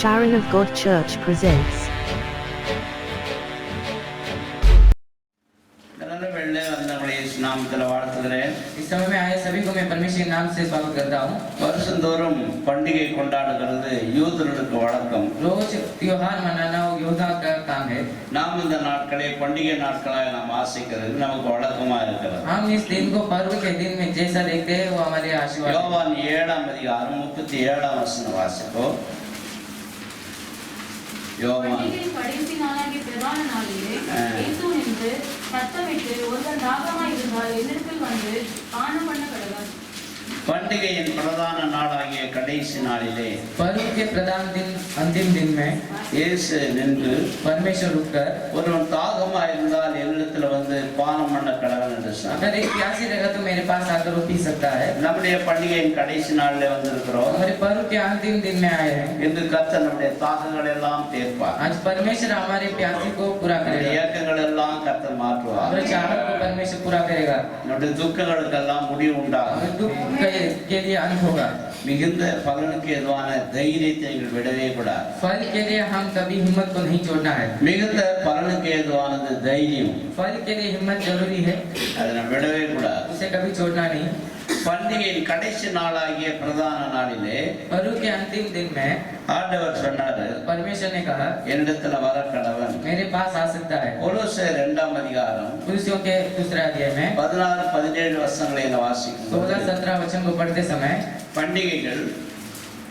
Sharon of God Church presents. इस समय में आए सभी को मैं परमेश्वर के नाम से स्वागत करता हूँ। வருஷந்தோறும் பண்டிகை கொண்டாடுகிறது யூதர்களுக்கு வழக்கம். रोज त्योहार मनाना यूदा का काम है. நாம் இந்த நாட்களை பண்டிகை நாட்களாக நாம் ஆசைக்கிறது நமக்கு வழக்கமா இருக்கிறது. हम इस दिन को पर्व के दिन में जैसा देखते हैं वो हमारे आशीर्वाद. யோவான் 7ஆம் அதிகாரம் 37ஆம் வசனம் வாசிப்போம். யோவான் கடைசி நாளாகிய பிரதான நாளிலே இயேசு நின்று சத்தமிட்டு ஒருவன் தாகமாய் இருந்தால் என்னிடத்தில் வந்து பானம் பண்ண கடவன். பண்டிகையின் பிரதான நாளாகிய கடைசி நாளிலே पर्व के प्रधान दिन अंतिम दिन में இயேசு நின்று परमेश्वर रुककर ஒருவன் தாகமா இருந்தால் என்னிடத்தில் வந்து பானம் பண்ண கடவன் என்று சொன்னார். अगर एक प्यासी रहेगा तो मेरे पास आकर वो पी सकता है. நம்முடைய பண்டிகையின் கடைசி நாளிலே வந்திருக்கிறோம். हमारे पर्व के अंतिम दिन में आए हैं. இன்று கர்த்தர் நம்முடைய தாகங்கள் எல்லாம் தீர்ப்பார். आज परमेश्वर हमारे प्यासी को पूरा करेगा. இயக்கங்கள் எல்லாம் கர்த்தர் மாற்றுவார். हमारे चाहत को परमेश्वर पूरा करेगा. நம்முடைய துக்கங்களுக்கெல்லாம் முடிவு உண்டாகும். दुख के लिए अंत होगा. மிகுந்த பலனுக்கு எதுவான தைரியத்தை நீங்கள் விடவே கூடாது. फल के लिए हम कभी हिम्मत को नहीं छोड़ना है. மிகுந்த பலனுக்கு எதுவானது தைரியம். फल के लिए हिम्मत जरूरी है. அதை நாம் விடவே கூடாது. उसे कभी छोड़ना नहीं. பண்டிகையின் கடைசி நாளாகிய பிரதான நாளிலே पर्व के अंतिम दिन में ஆண்டவர் சொன்னாரு, परमेश्वर ने कहा என்னிடத்துல வர கடவன். मेरे पास आ सकता है. கொலோசியர் 2ஆம் அதிகாரம் कुलसियों के दूसरे अध्याय में 16-17 वசனங்களை வாசிக்கும் 16-17 वचन को पढ़ते समय பண்டிகைகள்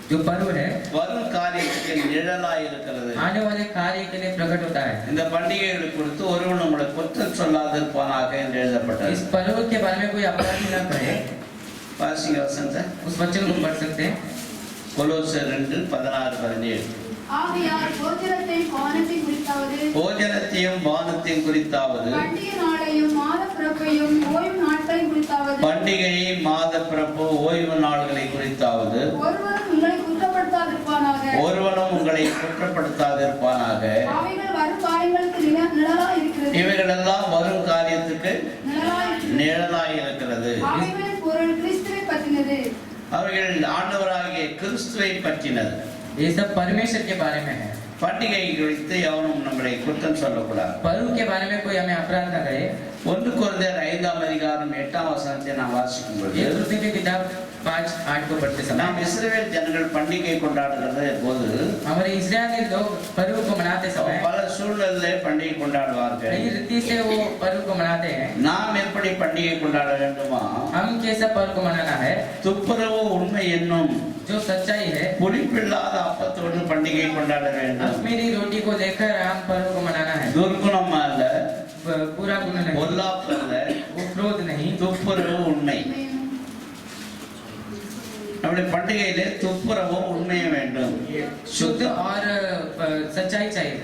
जो पर्व है வரும் காரியத்துக்கு நிழலாய் இருக்கிறது. आने वाले कार्य के लिए प्रकट होता है. இந்த பண்டிகைகளை குறித்து ஒருவன் உங்களை குற்றம் சொல்லாதிருப்பானாக என்று எழுதப்பட்டது. इस पर्व के बारे में कोई अपराधी न करे. வாசிங்க வசனத்தை. उस वचन को पढ़ सकते हैं. கொலோசியர் 2:16-17. ஆகையால் போஜனத்தையும் பானத்தையும் குறித்தாவது போஜனத்தையும் பானத்தையும் குறித்தாவது பண்டிகை நாளையும் மாத பிறப்பையும் ஓய்வு நாட்களையும் குறித்தாவது பண்டிகையை மாத பிறப்பு ஓய்வு நாள்களை குறித்தாவது ஒருவரும் உங்களை குற்றப்படுத்தாதிருப்பானாக. ஒருவனும் உங்களை குற்றப்படுத்தாதிருப்பானாக. அவைகள் வரும் காரியங்களுக்கு நிழலாய் இருக்கிறது. இவைகளெல்லாம் வரும் காரியத்துக்கு நிழலாய் நிழலாய் இருக்கிறது. அவைகளின் பொருள் கிறிஸ்துவை பற்றினது. அவைகள் ஆண்டவராகிய கிறிஸ்துவை பற்றினது. ये सब परमेश्वर के बारे में है. பண்டிகை குறித்து எவனும் நம்மளை குற்றம் சொல்லக்கூடாது. पर्व के बारे में कोई हमें अपराध न करे. 1 கொரிந்தியர் 5ஆம் அதிகாரம் 8ஆம் வசனத்தை நாம் வாசிக்கும் பொழுது ये तुलसी की किताब 5:8 को पढ़ते समय நாம் இஸ்ரவேல் ஜனங்கள் பண்டிகை கொண்டாடுகிற போது हमारे इस्राएली लोग पर्व को मनाते समय பல சூழ்நிலையிலே பண்டிகை கொண்டாடுவார்கள். कई रीति से वो पर्व को मनाते हैं. நாம் எப்படி பண்டிகை கொண்டாட வேண்டுமா? हम कैसा पर्व को मनाना है? துப்புரவு உண்மை என்னும் जो सच्चाई है புளிப்பில்லாத அப்பத்தோடு பண்டிகை கொண்டாட வேண்டும். अश्मीरी रोटी को लेकर हम पर्व को मनाना है. துர்குணம் அல்ல, पूरा गुण नहीं, பொல்லாப்பு அல்ல, वो क्रोध नहीं. துப்புரவு உண்மை. நம்முடைய பண்டிகையிலே துப்புரவும் உண்மையும் வேண்டும். शुद्ध और सच्चाई चाहिए.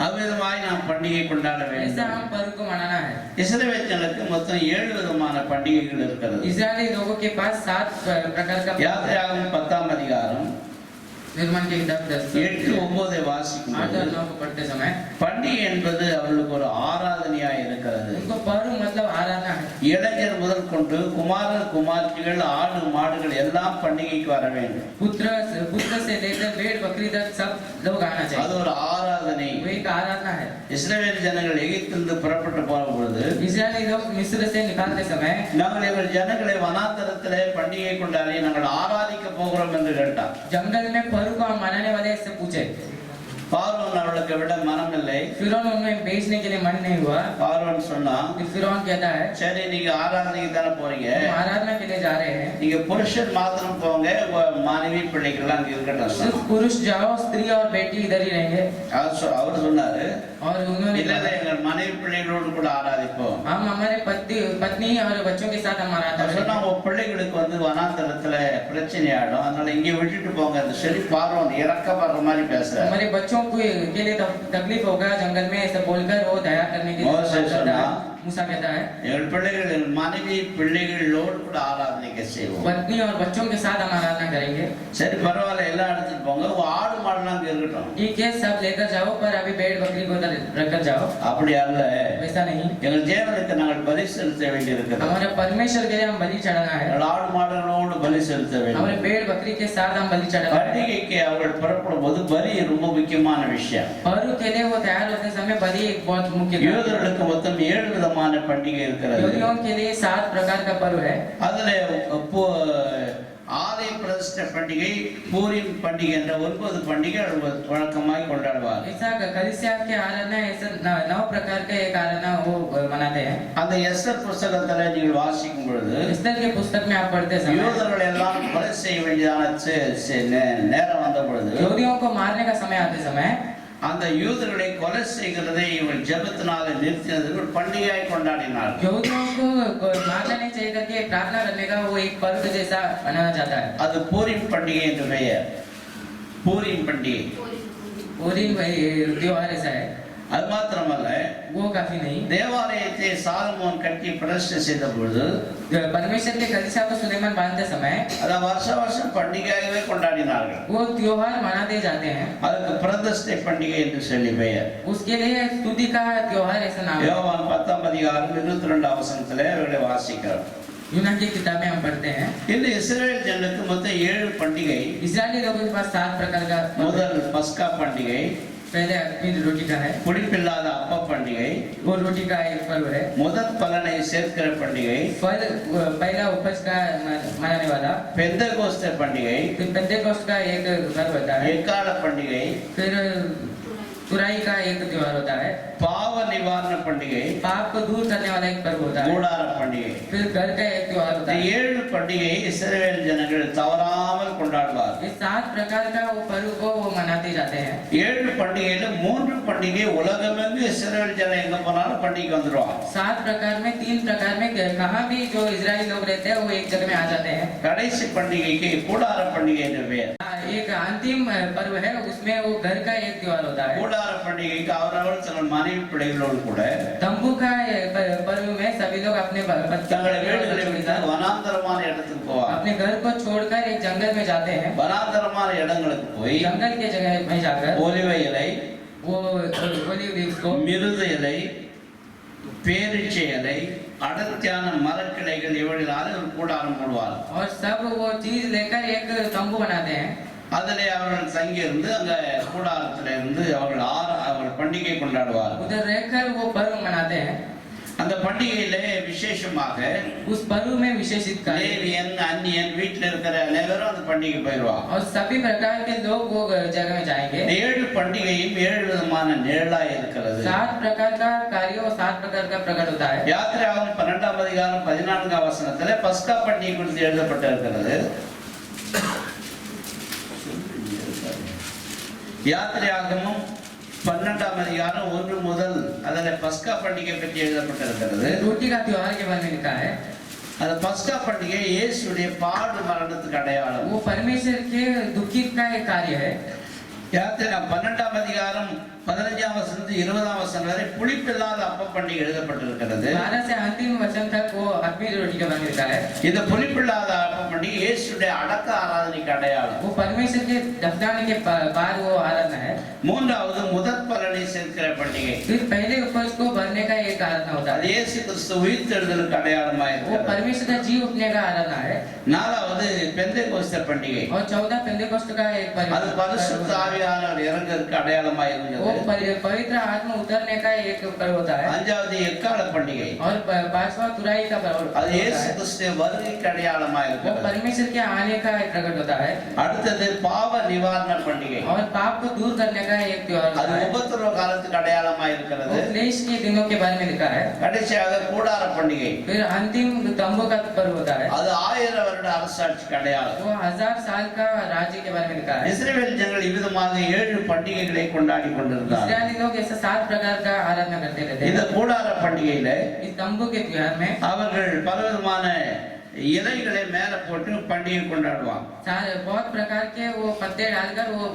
அவ்விதமாய் நாம் பண்டிகை கொண்டாட ऐसा வேண்டும். हम पर्व को मनाना है. இஸ்ரவேல் ஜனங்களுக்கு மொத்தம் 7 விதமான பண்டிகைகள் இருக்கிறது. इस्राएली लोगों के पास 7 प्रकार का யாத்திராகமம் 10ஆம் அதிகாரம் निर्माण की किताब 8-9 வாசிக்கும் 8 और போது 9 को पढ़ते समय பண்டிகை என்பது அவர்களுக்கு ஒரு ஆராதனையா இருக்கிறது. उनको पर्व मतलब आराधना है. இளைஞர் முதல் கொண்டு குமாரர் குமார்த்திகள் ஆடு மாடுகள் எல்லாம் பண்டிகைக்கு வர வேண்டும். पुत्र से लेकर भेड़ बकरी तक सब लोग आना அது चाहिए. ஒரு ஆராதனை. वो एक आराधना है. இஸ்ரவேல் ஜனங்கள் எகிப்திலிருந்து புறப்பட்டு போன பொழுது इस्राएली लोग मिस्र से निकालते समय நாங்கள் எங்கள் ஜனங்களை வனாந்தரத்திலே பண்டிகை கொண்டாடி நாங்கள் ஆராதிக்க போகிறோம் என்று கேட்டார். जंगल में पर्व को हम मनाने वाले से पूछे. பார்வோன் அவர்களுக்கு விட மனம் இல்லை. फिरौन उन्हें बेचने के लिए मन नहीं हुआ. பார்வோன் சொன்னான், फिर फिरौन कहता है சரி நீங்க ஆராதனைக்கு தானே போறீங்க, हम आराधना के लिए जा रहे हैं. நீங்க புருஷன் மாத்திரம் போங்க, உங்க மனைவி பிள்ளைகள்லாம் அங்க இருக்கட்டும். सिर्फ पुरुष जाओ, स्त्री और बेटी इधर ही रहेंगे. அவர் சொன்னாரு, और उन्होंने இல்ல இல்ல எங்கள் மனைவி பிள்ளைகளோடு கூட ஆராதிப்போம். हम हमारे पत्नी और बच्चों के साथ हम आराधना அவர் சொன்னா உங்க பிள்ளைகளுக்கு வந்து வனாந்தரத்துல பிரச்சனை ஆயிடும், அதனால இங்க விட்டுட்டு போங்க. அந்த சரி பார்வோன் இறக்கப்படுற மாதிரி பேசுறாரு. हमारे बच्चों के लिए तकलीफ होगा जंगल में, ऐसा बोलकर वो दया करने के लिए மோசே சொன்னா मूसा कहता है எங்கள் பிள்ளைகள் எங்கள் மனைவி பிள்ளைகளோடு கூட ஆராதனைக்கு செய்வோம். पत्नी और बच्चों के साथ हम आराधना करेंगे. சரி பரவாயில்ல எல்லாம் எடுத்துட்டு போங்க, ஆடு மாடுலாம் அங்க இருக்கட்டும். ठीक है सब लेकर जाओ पर अभी भेड़ बकरी को उधर रखकर जाओ. அப்படி அல்ல, वैसा नहीं. எங்கள் தேவனுக்கு நாங்கள் பலி செலுத்த வேண்டியிருக்கிறது. हमारे परमेश्वर के लिए हम बलि चढ़ाना है. எங்கள் ஆடு மாடுகளோடு பலி செலுத்த வேண்டும். हमारे भेड़ बकरी के साथ हम बलि चढ़ाना है. பண்டிகைக்கு அவர்கள் புறப்படும் போது பலி ரொம்ப முக்கியமான விஷயம். पर्व के लिए वो तैयार होते समय बलि एक बहुत मुख्य कार्य है. யூதர்களுக்கு மொத்தம் 7 விதமான பண்டிகை இருக்கிறது. यहूदियों के लिए 7 प्रकार का पर्व है. அதுல ஆலய பிரதிஷ்டை பண்டிகை, பூரிம் பண்டிகை என்ற 9 பண்டிகைகள் வழக்கமாய் கொண்டாடுவார். ऐसा कलीसिया के आराधना ऐसा 9 प्रकार के एक आराधना वो मनाते हैं. அந்த எஸ்தர் புத்தகத்துல நீங்கள் வாசிக்கும் பொழுது एस्तर के पुस्तक में आप पढ़ते समय யூதர்கள் எல்லாம் கொலை செய்ய வேண்டியதான நேரம் வந்த பொழுது यहूदियों को मारने का समय आते समय அந்த யூதர்களை கொலை செய்கிறதை இவர்கள் ஜெபத்தினால நிறுத்தினது ஒரு பண்டிகையாய் கொண்டாடினார். यहूदियों को मारना नहीं चाहिए करके प्रार्थना करने का वो एक पर्व जैसा मनाया जाता है. அது பூரிம் பண்டிகை என்று பெயர். பூரிம் பண்டிகை. पूरीम त्योहार ऐसा है. அது மாத்திரமல்ல, वो काफी नहीं. தேவாலயத்தை சாலமோன் கட்டி பிரதிஷ்டை செய்த பொழுது परमेश्वर के कलीसिया को सुलेमान बांधते समय அத வருஷம் பண்டிகையாகவே கொண்டாடினார்கள். वो त्योहार मनाते जाते हैं. அதுக்கு பிரதிஷ்டை பண்டிகை என்று சொல்லி பெயர். उसके लिए स्तुति का त्योहार ऐसा नाम है. யோவான் 10 அதிகாரம் 22 வசனத்திலே அவர்களை வாசிக்கிறோம். यूनान की किताबें हम पढ़ते हैं. இந்த இஸ்ரவேல் ஜனங்களுக்கு மொத்தம் 7 பண்டிகை. इस्राएली लोगों के पास 7 प्रकार का முதல் பஸ்கா பண்டிகை, पहले अग्नि रोटी का है. புளிப்பில்லாத அப்ப பண்டிகை, वो रोटी का एक पर्व है. முதல் பலனை சேர்க்கிற பண்டிகை, फल पहला उपज का मनाने वाला. பெந்தெகோஸ்தே பண்டிகை, फिर पेंटेकोस्ट का एक पर्व होता है. எக்கால பண்டிகை, फिर तुराई का एक त्योहार होता है. பாவ நிவாரண பண்டிகை, पाप को दूर करने वाला एक पर्व होता है. கூடார பண்டிகை. फिर घर का एक त्योहार होता இந்த है. 7 பண்டிகை இஸ்ரவேல் ஜனங்கள் தவறாமல் கொண்டாடுவார். ये 7 प्रकार का वो पर्व को वो मनाते जाते हैं. 7 பண்டிகையில 3 பண்டிகை உலகமெங்கும் இஸ்ரவேல் ஜனம் எங்க போனாலும் பண்டிகை வந்துருவாங்க. 7 प्रकार में 3 प्रकार में कहाँ भी जो इजरायली लोग रहते हैं वो एक जगह में आ जाते हैं. கடைசி பண்டிகைக்கு கூடார பண்டிகை என்று பெயர். एक अंतिम पर्व है उसमें वो घर का एक त्योहार होता है. கூடார பண்டிகைக்கு அவரவர் தங்கள் மனைவி பிள்ளைகளோடு கூட तंबू का पर्व में सभी लोग अपने தங்களை வீடுகளை விட்டு வனாந்தரமான இடத்துக்கு போவாங்க. अपने घर को छोड़कर एक जंगल में जाते हैं. வனாந்தரமான இடங்களுக்கு போய் जंगल के जगह में जाकर ஒலிவ இலை, वो ओलिव लीव्स को, மிருத இலை, பேரிச்சை இலை, அடர்த்தியான மரக்கிளைகள் இவர்களால் ஒரு கூடாரம் போடுவார். और सब वो चीज लेकर एक तंबू बनाते हैं. அதிலே அவர்கள் தங்கியிருந்து அங்க கூடாரத்தில இருந்து அவர்கள் பண்டிகை கொண்டாடுவார். उधर रहकर वो पर्व मनाते हैं. அந்த பண்டிகையிலே விசேஷமாக उस पर्व में विशेषित कार्य லேவியன், அந்நியன், வீட்டில் இருக்கிற அனைவரும் அந்த பண்டிகை போயிடுவாங்க. और सभी प्रकार के लोग वो जगह में जाएंगे. 7 பண்டிகையும் 7 விதமான நிழலாய் இருக்கிறது. 7 प्रकार का कार्य और 7 प्रकार का प्रकट होता है. யாத்திராகமம் 12 அதிகாரம் 14 வசனத்திலே பஸ்கா பண்டிகை குறித்து எழுதப்பட்டிருக்கிறது. யாத்திராகமம் 12 அதிகாரம் 1 முதல் அதில் பஸ்கா பண்டிகை பற்றி எழுதப்பட்டிருக்கிறது. रोटी का त्योहार के बारे में लिखा है. அந்த பஸ்கா பண்டிகை இயேசுடைய பாடு மரணத்துக்கு அடையாளம். वो परमेश्वर के दुखी का एक कार्य है. யாத்திராகமம் 12 அதிகாரம் 15 வசனத்து 20 வசனம் வரை புளிப்பில்லாத அப்ப பண்டிகை எழுதப்பட்டிருக்கிறது. 12 से अंतिम वचन तक वो अग्नि रोटी के बारे में लिखा है. இந்த புளிப்பில்லாத அப்ப பண்டிகை இயேசுடைய அடக்க ஆராதனைக்கு அடையாளம். वो परमेश्वर के दफनाने के बाद वो आराधना है. மூன்றாவது முதற் பலனை சேர்க்கிற பண்டிகை. फिर पहले उपज को भरने का एक आराधना होता அது है. இயேசு கிறிஸ்து உயிர்த்தெழுதலுக்கு அடையாளமா वो இருக்கிறது. परमेश्वर का जी उठने का आराधना है. நாலாவது பெந்தெகோஸ்தே பண்டிகை. और 14 पेंटेकोस्ट का एक அது பரிசுத்த ஆவியானவர் இறங்குறதுக்கு அடையாளமா இருந்தது. वो पवित्र आत्मा उतरने का एक पर्व होता है. அஞ்சாவது எக்கால பண்டிகை. और 5वां तुराई का पर्व அது होता இயேசு है. கிறிஸ்துவின் வருகைக்கு அடையாளமா वो இருக்கிறது. परमेश्वर के आने का एक प्रकट होता है. அடுத்தது பாவ நிவாரண பண்டிகை. और पाप को दूर करने का एक त्योहार அது होता है. உபத்திரவ காலத்துக்கு அடையாளமா இருக்கிறது. वो क्लेश के दिनों के बारे में लिखा है. கடைசியாக கூடார பண்டிகை. फिर अंतिम तंबू का पर्व होता है. அது 1000 வருட அரசாட்சிக்கு அடையாளம். वो 1000 साल का राज्य के बारे में लिखा है. இஸ்ரவேல் ஜனங்கள் இவ்விதமாக 7 பண்டிகைகளை கொண்டாடி கொண்டிருந்தார்கள். इस्राएली लोग ऐसे 7 प्रकार का आराधना करते रहते இந்த हैं. கூடார பண்டிகையில इस तंबू के त्योहार में அவர்கள் பலவிதமான இலைகளை மேல போட்டு பண்டிகை கொண்டாடுவாங்க. सारे बहुत प्रकार के वो पत्ते डालकर वो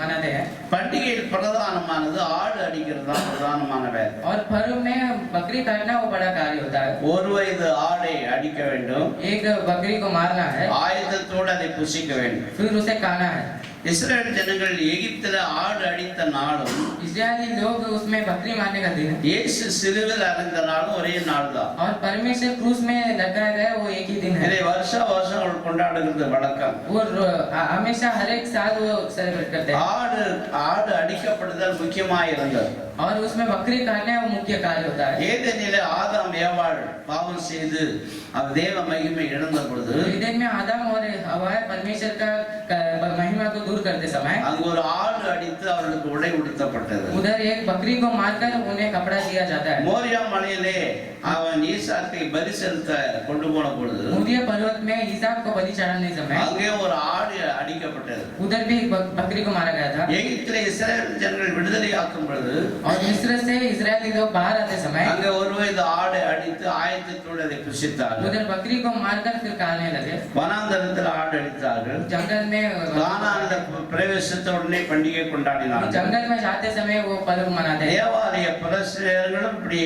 मनाते हैं। பண்டிகையில் பிரதானமானது ஆடு அடிக்கிறது தான் பிரதானமான வேலை. और पर्व में बकरी काटना वो बड़ा कार्य होता है। ஒரு வயது ஆடை அடிக்க வேண்டும், एक बकरी को मारना है, ஆயுதத்தோடு அதை புசிக்க வேண்டும். फिर उसे खाना है। இஸ்ரேல் ஜனங்கள் எகிப்தில ஆடு அடித்த நாளும் इस्राएली लोग उसमें बकरी मारने का दिन है। இயேசு சிலுவையில் அறைந்த நாளும் ஒரே நாள் தான். और परमेश्वर क्रूस में लगाया गया वो एक ही दिन है। இதை வருஷம் அவர்கள் கொண்டாடுகிறது வழக்கம். वो हमेशा हर एक साल वो सेलिब्रेट करते हैं। ஆடு அடிக்கப்படுதல் முக்கியமாக இருந்தது. और उसमें बकरी काटना वो मुख्य कार्य होता है। ஏதேனிலே ஆதாம் ஏவாள் பாவம் செய்து அவர் தேவ மகிமை இழந்த பொழுது ईदेन में आदम और हवा परमेश्वर का महिमा को दूर करते समय அங்கு ஒரு ஆடு அடித்து அவர்களுக்கு உடை உடுத்தப்பட்டது. उधर एक बकरी को मारकर उन्हें कपड़ा दिया जाता है। மோரியா மலையிலே அவன் ஈசாக்கை பலி செலுத்த கொண்டு போன பொழுது मोरिया पर्वत में ईसाक को बलि चढ़ाने समय அங்கே ஒரு ஆடு அடிக்கப்பட்டது. उधर भी एक बकरी को मारा गया था। எகிப்திலே இஸ்ரேல் ஜனங்கள் விடுதலையாக்கும் பொழுது और मिस्र से इजरायली लोग बाहर आते समय அங்கே ஒரு வயது ஆடு அடித்து ஆயத்தத்தோடு அதை புசித்தார்கள். उधर बकरी को मारकर फिर खाने लगे। வனாந்தரத்தில் ஆடு அடித்தார்கள். जंगल में கானான்ல பிரவேசித்த உடனே பண்டிகை கொண்டாடினார்கள். जंगल में जाते समय वो पर्व मनाते हैं। தேவாலய பிரசங்களும் இப்படி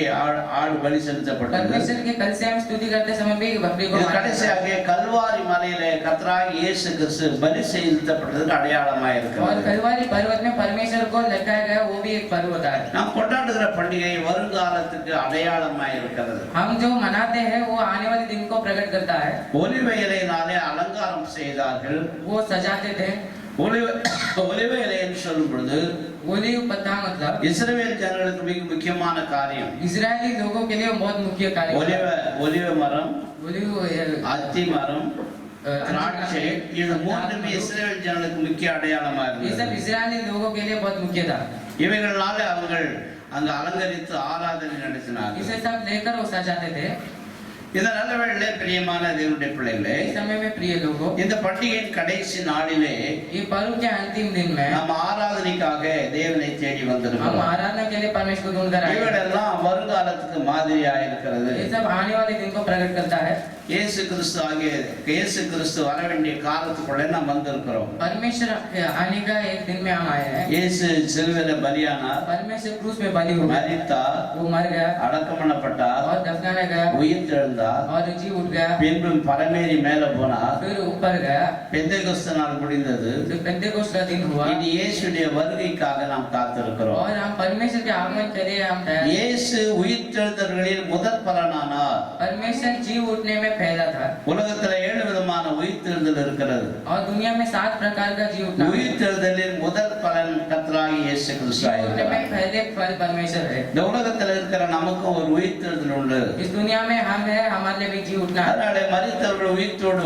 ஆடு பலி செலுத்தப்பட்டது. परमेश्वर के कल से हम स्तुति करते समय भी बकरी को இது मारा। கடைசியாக கல்வாரி மலையிலே கர்த்தராகிய இயேசு கிறிஸ்து பலி செலுத்தப்பட்டதுக்கு அடையாளமாக और இருக்கிறது. कलवारी पर्वत में परमेश्वर को लटकाया गया वो भी एक पर्व होता है। நாம் கொண்டாடுகிற பண்டிகை வருங்காலத்துக்கு அடையாளமாக இருக்கிறது. हम जो मनाते हैं वो आने वाले दिन को प्रकट करता है। ஒலிவ இலையினாலே அலங்காரம் செய்தார்கள். वो सजाते थे। ஒலிவ இலை என்று சொல்லும் பொழுது ओलिव पत्ता मतलब இஸ்ரவேல் ஜனங்களுக்கு மிக முக்கியமான காரியம். इजरायली लोगों के लिए बहुत मुख्य कार्य होता है। ஒலிவ மரம், ओलिव அத்தி மரம், திராட்சை, இது மூன்றுமே இஸ்ரவேல் ஜனங்களுக்கு முக்கிய அடையாளமாக ये सब இருந்தது. इजरायली लोगों के लिए बहुत मुख्य था। இவைகளால அவர்கள் அங்கு அலங்கரித்து ஆராதனை நடத்தினார்கள். इसे सब लेकर वो सजाते थे। இந்த நல்ல வேளையிலே பிரியமான தேவனுடைய பிள்ளைகளே, इस समय में प्रिय लोगों, இந்த பண்டிகையின் கடைசி நாளிலே ये पर्व के अंतिम दिन में நாம் ஆராதனைக்காக தேவனை தேடி हम வந்திருக்கிறோம். आराधना के लिए परमेश्वर को ढूंढकर आए हैं। இவைகளெல்லாம் வருங்காலத்துக்கு மாதிரியாக இருக்கிறது. ये सब आने वाले दिन को प्रकट करता है। இயேசு கிறிஸ்து வர வேண்டிய காலத்துக்குள்ளே நாம் வந்திருக்கிறோம். परमेश्वर आने का एक दिन में हम आए हैं। இயேசு சிலுவையில பலியானார், परमेश्वर क्रूस में बलि हुआ, மரித்தார், वो मर गया அடக்கம் பண்ணப்பட்டார், और दफनाया गया உயிர் தெழுந்தார், और जी उठ गया, பின்பும் பரமேறி மேல போனார். फिर ऊपर गया, பெந்தேகோஸ்து நாள் முடிந்தது. फिर पेंटेकोस्ट का दिन हुआ இனி இயேசுடைய வருகைக்காக நாம் காத்திருக்கிறோம். और हम परमेश्वर के आगमन के लिए हम तैयार हैं। இயேசு உயிர் தெழுந்தவர்களில் முதற் பலனானார். परमेश्वर जी उठने में पहला था। உலகத்துல 7 விதமான உயிர் தெழுதல் இருக்கிறது. और दुनिया में 7 प्रकार का जी उठना है। உயிர் தெழுதலின் முதல் பலன் கர்த்தராகிய இயேசு கிறிஸ்து जी उठने में ஆகிறார். पहले फल परमेश्वर है। இந்த உலகத்துல இருக்கிற நமக்கும் ஒரு உயிர் தெழுதல் உண்டு. इस दुनिया में हम है, हमारे लिए भी जी उठना है। அதனால மரித்தவர்கள்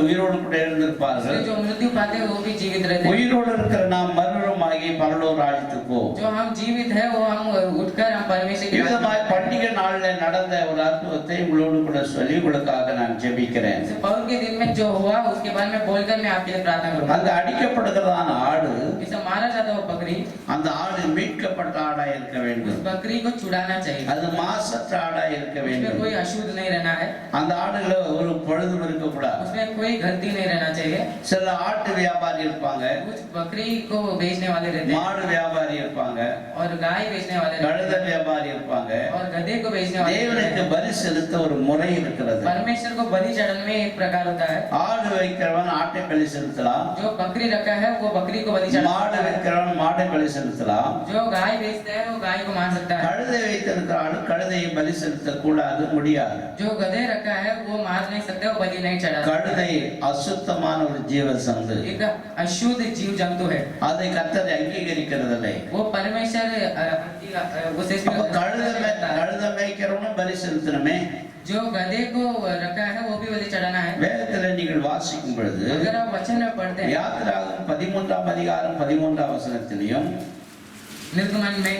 உயிரோடு கூட எழுந்திருப்பார்கள். इसलिए जो मृत्यु पाते हैं वो भी जीवित रहते हैं। உயிரோடு இருக்கிற நாம் மறுரூபமாகி பரலோக ராஜ்யத்துக்கு போவோம். जो हम जीवित है वो हम उठकर हम परमेश्वर के விதமாய் பண்டிகை நாளில் நடந்த ஒரு அற்புதத்தை உங்களோடு கூட சொல்லி உங்களுக்காக நான் ஜெபிக்கிறேன். पौल के दिन में जो हुआ उसके बारे में बोलकर मैं आपके लिए प्रार्थना करूंगा। அங்க அடிக்கப்படுகிறதான ஆடு, इसे मारा जाता वो बकरी, அந்த ஆடு மீட்கப்பட்ட ஆடாய் இருக்க उस வேண்டும். बकरी को छुड़ाना चाहिए। அது மாசற்ற ஆடாய் இருக்க उसमें வேண்டும். कोई अशुद्ध नहीं रहना है, அந்த ஆடுல ஒரு பொழுதும் இருக்கக்கூடாது. उसमें कोई गलती नहीं रहना चाहिए। சில ஆட்டு வியாபாரி இருப்பாங்க, कुछ बकरी को बेचने वाले रहते हैं மாடு வியாபாரி இருப்பாங்க, और गाय बेचने वाले रहते கழுத हैं வியாபாரி இருப்பாங்க. और गधे को बेचने वाले रहते தேவனுக்கு हैं। பலி செலுத்த ஒரு முறை இருக்கிறது. परमेश्वर को बलि चढ़ाने में एक प्रकार होता है। ஆடு வைக்கிறவன் ஆட்டை பலி செலுத்தலாம், जो बकरी रखा है वो बकरी को बलि चढ़ा மாடு सकता है। வைக்கிறவன் மாட்டை பலி செலுத்தலாம். जो गाय बेचता है वो गाय को मार सकता है। கழுதை வைத்திருக்கிற ஆடு கழுதையை பலி செலுத்த கூடாது, முடியாது. जो गधे रखा है वो मार नहीं सकते, वो बलि नहीं चढ़ा सकते। கழுதை அசுத்தமான ஒரு ஜீவ சந்து, एक अशुद्ध जीव जंतु है, அதை கர்த்தர் அங்கீகரிக்கிறதில்லை. वो परमेश्वर उसे அப்ப கழுதை மேய்க்கிறவனும் பலி செலுத்தணுமே. जो गधे को रखा है वो भी बलि चढ़ाना है। வேதத்துல நீங்கள் வாசிக்கும் பொழுது अगर आप वचन में पढ़ते हैं யாத்திராகமம் 13ஆம் அதிகாரம் 13ஆம் வசனத்திலையும் निर्गमन में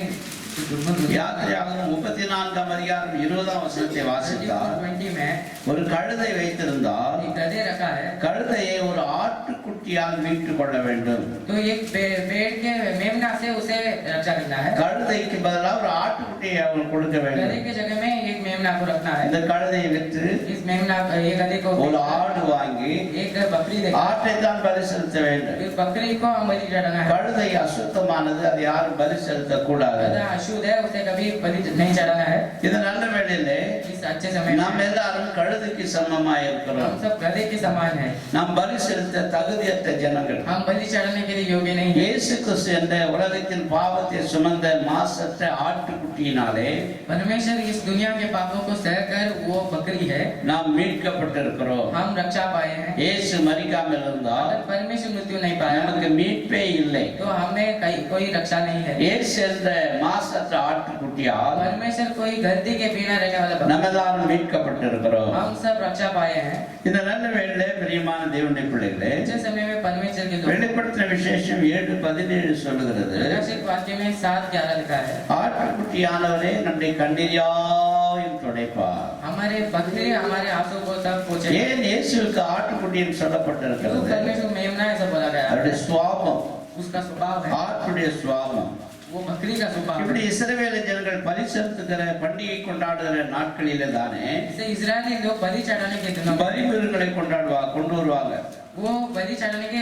யாத்திராகமம் 34ஆம் அதிகாரம் 20ஆம் வசனத்தை வாசித்தால் 20 में ஒரு கழுதை வைத்திருந்தால் एक गधे रखा है, கழுதையை ஒரு ஆட்டுக்குட்டி ஆட்டுக்குட்டியால் மீட்டுக் கொள்ள வேண்டும். तो एक भेड़ के मेमना से उसे रक्षा करना है। கழுதைக்கு பதிலாக ஒரு ஆட்டுக்குட்டியை அவர் கொடுக்க गधे வேண்டும். के जगह में एक मेमना को रखना है। இந்த கழுதையை விற்று इस मेमना ये गधे को ஒரு ஆடு வாங்கி एक बकरी देगा। ஆட்டை தான் பலி செலுத்த வேண்டும். इस बकरी को हम बलि चढ़ाना है। கழுதை அசுத்தமானது, அது யாரும் பலி செலுத்த கூடாது. गधा अशुद्ध है, उसे कभी बलि नहीं चढ़ाना है। இது நல்ல வேளையிலே इस अच्छे समय में நாம் எல்லாரும் கழுதைக்கு சமமாய் இருக்கிறோம். हम सब गधे के समान हैं। நாம் பலி செலுத்த தகுதியற்ற ஜனங்கள். हम बलि चढ़ाने के लिए योग्य नहीं हैं। இயேசு கிறிஸ்து என்ற உலகத்தின் பாவத்தை சுமந்த மாசற்ற ஆட்டுக்குட்டியினாலே परमेश्वर इस दुनिया के पापों को सहकर वो बकरी है। நாம் மீட்கப்பட்டிருக்கிறோம். हम रक्षा पाए हैं। இயேசு மரிக்காமல் இருந்தால் अगर परमेश्वर मृत्यु नहीं पाया நமக்கு மீட்பே இல்லை. तो हमें कोई रक्षा नहीं है। இயேசு என்ற மாசற்ற ஆட்டுக்குட்டியால் परमेश्वर कोई गद्दी के बिना रहने वाला बकरी। நம்ம எல்லாரும் மீட்கப்பட்டிருக்கிறோம். हम सब रक्षा पाए हैं। இந்த நல்ல வேளையிலே பிரியமான தேவனுடைய பிள்ளைகளே, अच्छे समय में परमेश्वर के लोग வெளிப்படுத்தின விசேஷம் 7:17 சொல்லுகிறது, प्रकाशित वाक्य में 7:11 लिखा है, ஆட்டுக்குட்டியானவரே நம்முடைய கண்ணீரையும் துடைப்பார். हमारे बकरी हमारे आंसू को सब पोंछे। ஏன் இயேசுவுக்கு ஆட்டுக்குட்டின்னு சொல்லப்பட்டிருக்கிறது? परमेश्वर मेमना ऐसा बोला गया है। அவருடைய சுவாபம், उसका स्वभाव है, ஆட்டுடைய சுவாபம். वो बकरी का स्वभाव இப்படி है। இஸ்ரவேல் ஜனங்கள் பலி செலுத்துகிற பண்டிகை கொண்டாடுகிற நாட்களிலே தானே इसे इजरायली लोग बलि चढ़ाने के दिनों में பலி மிருகங்களை கொண்டு வருவாங்க. वो बलि चढ़ाने के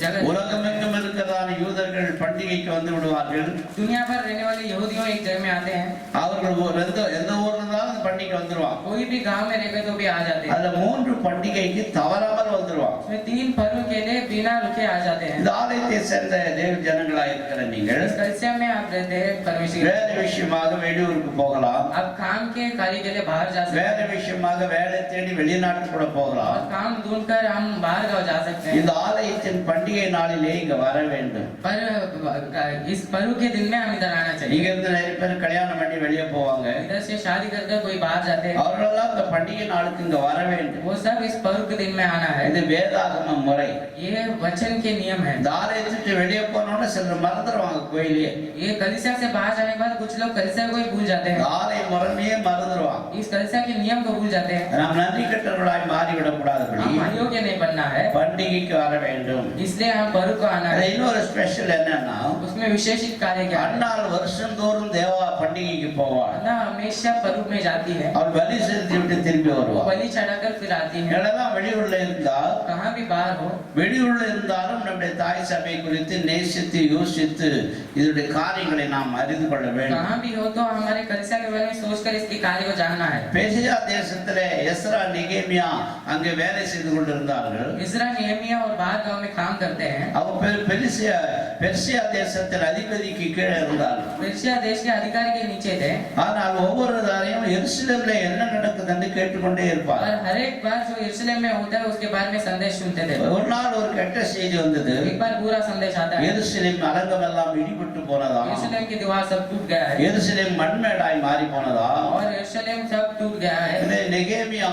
जगह உலகமெங்கும் இருக்கிறதான யூதர்கள் பண்டிகைக்கு வந்து விடுவார்கள். दुनिया भर रहने वाले यहूदियों एक जगह में आते हैं। அவர்கள் எந்த ஊர்ல இருந்தாலும் அந்த பண்டிகை வந்துருவாங்க. कोई भी गांव में रहकर तो भी आ जाते हैं। அதுல 3 பண்டிகைக்கு தவறாமல் வந்துருவாங்க. उसमें 3 पर्व के लिए बिना रुके आ जाते हैं। இந்த ஆலயத்தை சேர்ந்த தேவ ஜனங்களா இருக்கிற நீங்கள் इस कलिसिया में आप रहते हैं परमेश्वर। வேலை விஷயமாக வெளியூருக்கு போகலாம். आप काम के कार्य के लिए बाहर जा सकते வேலை விஷயமாக வேலை தேடி வெளிநாட்டு கூட हैं போகலாம். और काम ढूंढकर हम बाहर गांव जा सकते हैं। இந்த ஆலயத்தின் பண்டிகை நாளிலே இங்க வர வேண்டும். पर इस पर्व के दिन में हम इधर आना இங்க चाहिए। இருந்து நிறைய பேர் கல்யாணம் பண்ணி வெளியே போவாங்க. इधर से शादी करके कोई बाहर जाते हैं, அவர்களெல்லாம் இந்த பண்டிகை நாளுக்கு இங்க வர வேண்டும். वो सब इस पर्व के दिन में आना है। இது வேதாகம முறை. ये वचन के नियम है। இந்த ஆலயத்துக்கு வெளியே போனோம்னா சிலர் மறந்துடுவாங்க கோயிலே. ये कलिसिया से बाहर जाने के बाद कुछ लोग कलिसिया को ही भूल जाते இந்த हैं। ஆலய முறைமையே மறந்துடுவாங்க. इस कलिसिया के नियम को भूल जाते हैं। நாம் நன்றி கெட்டவர்களாய் மாறிவிடக் கூடாதுபடி हम अयोग्य नहीं बनना है, பண்டிகைக்கு வர வேண்டும். इसलिए हम पर्व को आना அதுல है। இன்னொரு ஸ்பெஷல் என்னன்னா, उसमें विशेषित कार्य क्या है? அன்னாள் வருஷந்தோறும் தேவா பண்டிகைக்கு போவாள். अन्ना हमेशा पर्व में जाती है, அவள் பலி செலுத்தி விட்டு திரும்பி वो வருவாள். बलि चढ़ाकर फिर आती है। எல்லாம் வெளியூர்ல இருந்தா, कहाँ भी बाहर हो, வெளியூர்ல இருந்தாலும் நம்முடைய தாய் சபை குறித்து நேசித்து யோசித்து இதனுடைய காரியங்களை நாம் அறிந்து கொள்ள வேண்டும். कहाँ भी हो तो हमारे कलिसिया के बारे में सोचकर इसके कार्य को जानना है। பெர்சியா தேசத்திலே எஸ்ரா நெகேமியா அங்கே வேலை செய்து கொண்டிருந்தார்கள். इजरा नेहमिया और बाहर गांव में काम करते हैं। அவங்க பெர்சியா தேசத்தின் அதிபதிக்கு கீழே இருந்தார்கள். पर्शिया देश के अधिकारी के नीचे थे ஆனால் ஒவ்வொரு தாரையும் எருசலேம்ல என்ன நடக்குதுன்னு கேட்டுக்கொண்டே இருப்பார். और हर एक बार जो यरूशलेम में होता है उसके बारे में संदेश सुनते थे। ஒரு நாள் ஒரு கெட்ட செய்தி வந்தது. एक बार बुरा संदेश आता है, எருசலேம் அலங்கம் எல்லாம் இடிபட்டு போனதாம். यरूशलेम की दीवार सब टूट गया है எருசலேம் மண்மேடாய் மாறி போனதாம். और यरूशलेम सब टूट गया है। இந்த நெகேமியா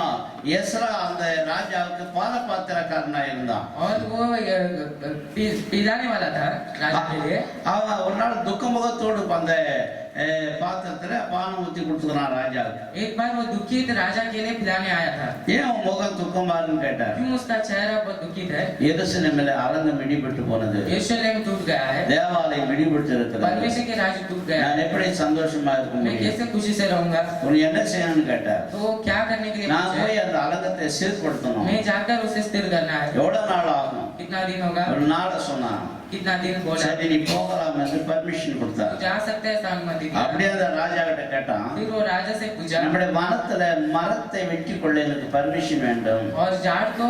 எஸ்ரா அந்த ராஜாவுக்கு பானபாத்திரக்காரனா இருந்தான். और वो पिलाने वाला था राजा के लिए। அவன் ஒரு நாள் துக்கமுகத்தோடு அந்த பாத்திரத்துல பானம் ஊத்தி கொடுத்துக்கிறான் ராஜாவுக்கு. एक बार वो दुखित राजा के लिए पिलाने आया था। ஏன் உன் முகம் துக்கமாருன்னு கேட்டார். क्यों उसका चेहरा बहुत दुखित है? எருசலேமிலே அலங்கம் இடிபட்டு போனது. यरूशलेम टूट गया है, தேவாலயம் இடிபட்டு இருக்கிறது. परमेश्वर के राज्य टूट गया है। நான் எப்படி சந்தோஷமா இருக்க मैं முடியும்? कैसे खुशी से रहूंगा? உனக்கு என்ன செய்யணும்னு கேட்டார். तो वो क्या करने के लिए நான் पूछे? போய் அந்த அலங்கத்தை சீர்படுத்தணும். मैं जाकर उसे स्थिर करना है। எவ்வளவு நாள் ஆகும்? कितना दिन होगा? ஒரு நாளை சொன்னான். कितना दिन बोला? சரி நீ போகலாம் என்று பர்மிஷன் तू கொடுத்தார். जा सकते हैं अनुमति दिया। அப்படியே அந்த ராஜா கிட்ட கேட்டான். फिर वो राजा से पूछा நம்முடைய வனத்துல மரத்தை வெட்டி கொள்ள எனக்கு பர்மிஷன் வேண்டும். और झाड़ को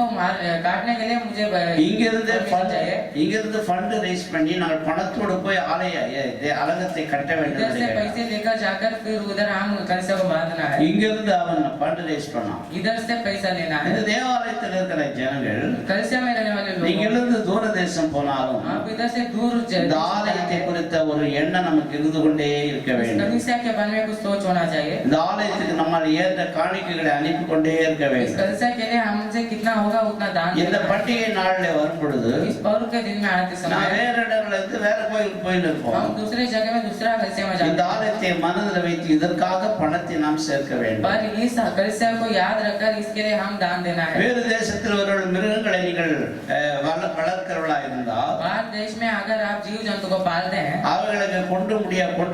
काटने के लिए मुझे இங்கிருந்து permission चाहिए। இங்கிருந்து ஃபண்ட் ரைஸ் பண்ணி நாங்கள் பணத்தோடு போய் அலங்கத்தை கட்ட வேண்டும் इधर என்று से கேட்டான். पैसे लेकर जाकर फिर उधर हम कलशा को बांधना है। இங்கிருந்து அவன் ஃபண்ட் ரைஸ் பண்ணான். इधर से पैसा लेना है। இந்த தேவாலயத்தில் இருக்கிற ஜனங்கள் कलशा में रहने वाले நீங்க लोग இருந்து தூர தேசம் போனாலும் आप इधर से दूर இந்த ஆலயத்தை குறித்த ஒரு எண்ணம் நமக்கு இருந்து கொண்டே இருக்க வேண்டும். कलीसिया के बारे में कुछ सोच होना चाहिए. இந்த ஆலயத்துக்கு நம்மால் ஏற்ற காணிக்கைகளை அனுப்பி கொண்டே இருக்க इस வேண்டும். कलीसिया के लिए हमसे कितना होगा उतना दान இந்த देना है. பண்டிகை நாளில் வரும் பொழுது इस पर्व के दिन में आते நான் समय வேற இடங்கள்ல இருந்து வேற கோயிலுக்கு போயிட்டு இருப்போம். हम दूसरे जगह में दूसरा कलीसिया में இந்த जाते हैं. ஆலயத்தை மனதில் வைத்து இதற்காக பணத்தை நாம் சேர்க்க வேண்டும். पर इस कलीसिया को याद रखकर इसके लिए हम दान देना है. வேறு தேசத்தில் ஒரு மிருகங்களை நீங்கள் வளர்க்கிறவர்களா இருந்தால் बाहर देश में अगर आप जीव जंतु को पालते हैं அவர்களுக்கு கொண்டு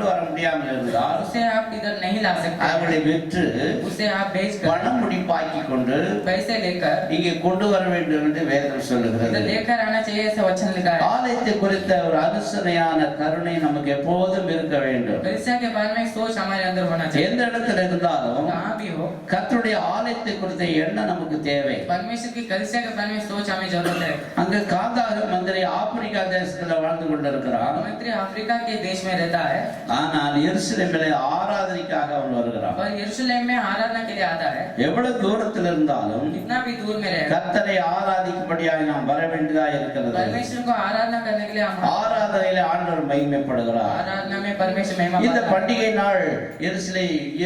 வர முடியாமல் இருந்தால் उसे आप इधर नहीं ला सकते. அவர்களை விற்று उसे आप बेचकर பணம் முடிப்பாக்கி கொண்டு पैसे लेकर இங்கே கொண்டு வர வேண்டும் என்று வேதம் சொல்லுகிறது. इधर लेकर आना चाहिए ऐसा वचन लिखा है. ஆலயத்தை குறித்த ஒரு அனுசரணையான கருணை நமக்கு எப்போதும் இருக்க வேண்டும். कलीसिया के बारे में सोच हमारे अंदर होना चाहिए. எந்த இடத்துல இருந்தாலும் कहाँ भी हो கர்த்தருடைய ஆலயத்தை குறித்த எண்ணம் நமக்கு தேவை. परमेश्वर की कलीसिया के बारे में सोच हमें जरूरत है. அங்க காந்தாக மந்திரி ஆப்பிரிக்கா தேசத்துல வாழ்ந்து கொண்டிருக்கிறான். मंत्री अफ्रीका के देश में रहता है ஆனால் எருசலேமிலே ஆராதனைக்காக அவன் வருகிறான். और यरूशलेम में आराधना के लिए आता है. எவ்வளவு தூரத்தில் இருந்தாலும் कितना भी दूर में रहे கர்த்தரை ஆராதிக்கும்படியாக நாம் வர வேண்டியதா இருக்கிறது. परमेश्वर को आराधना करने के लिए हम ஆராதனையில ஆண்டவர் மகிமைப்படுகிறார். आराधना में परमेश्वर महिमा இந்த पाता है. பண்டிகை நாள்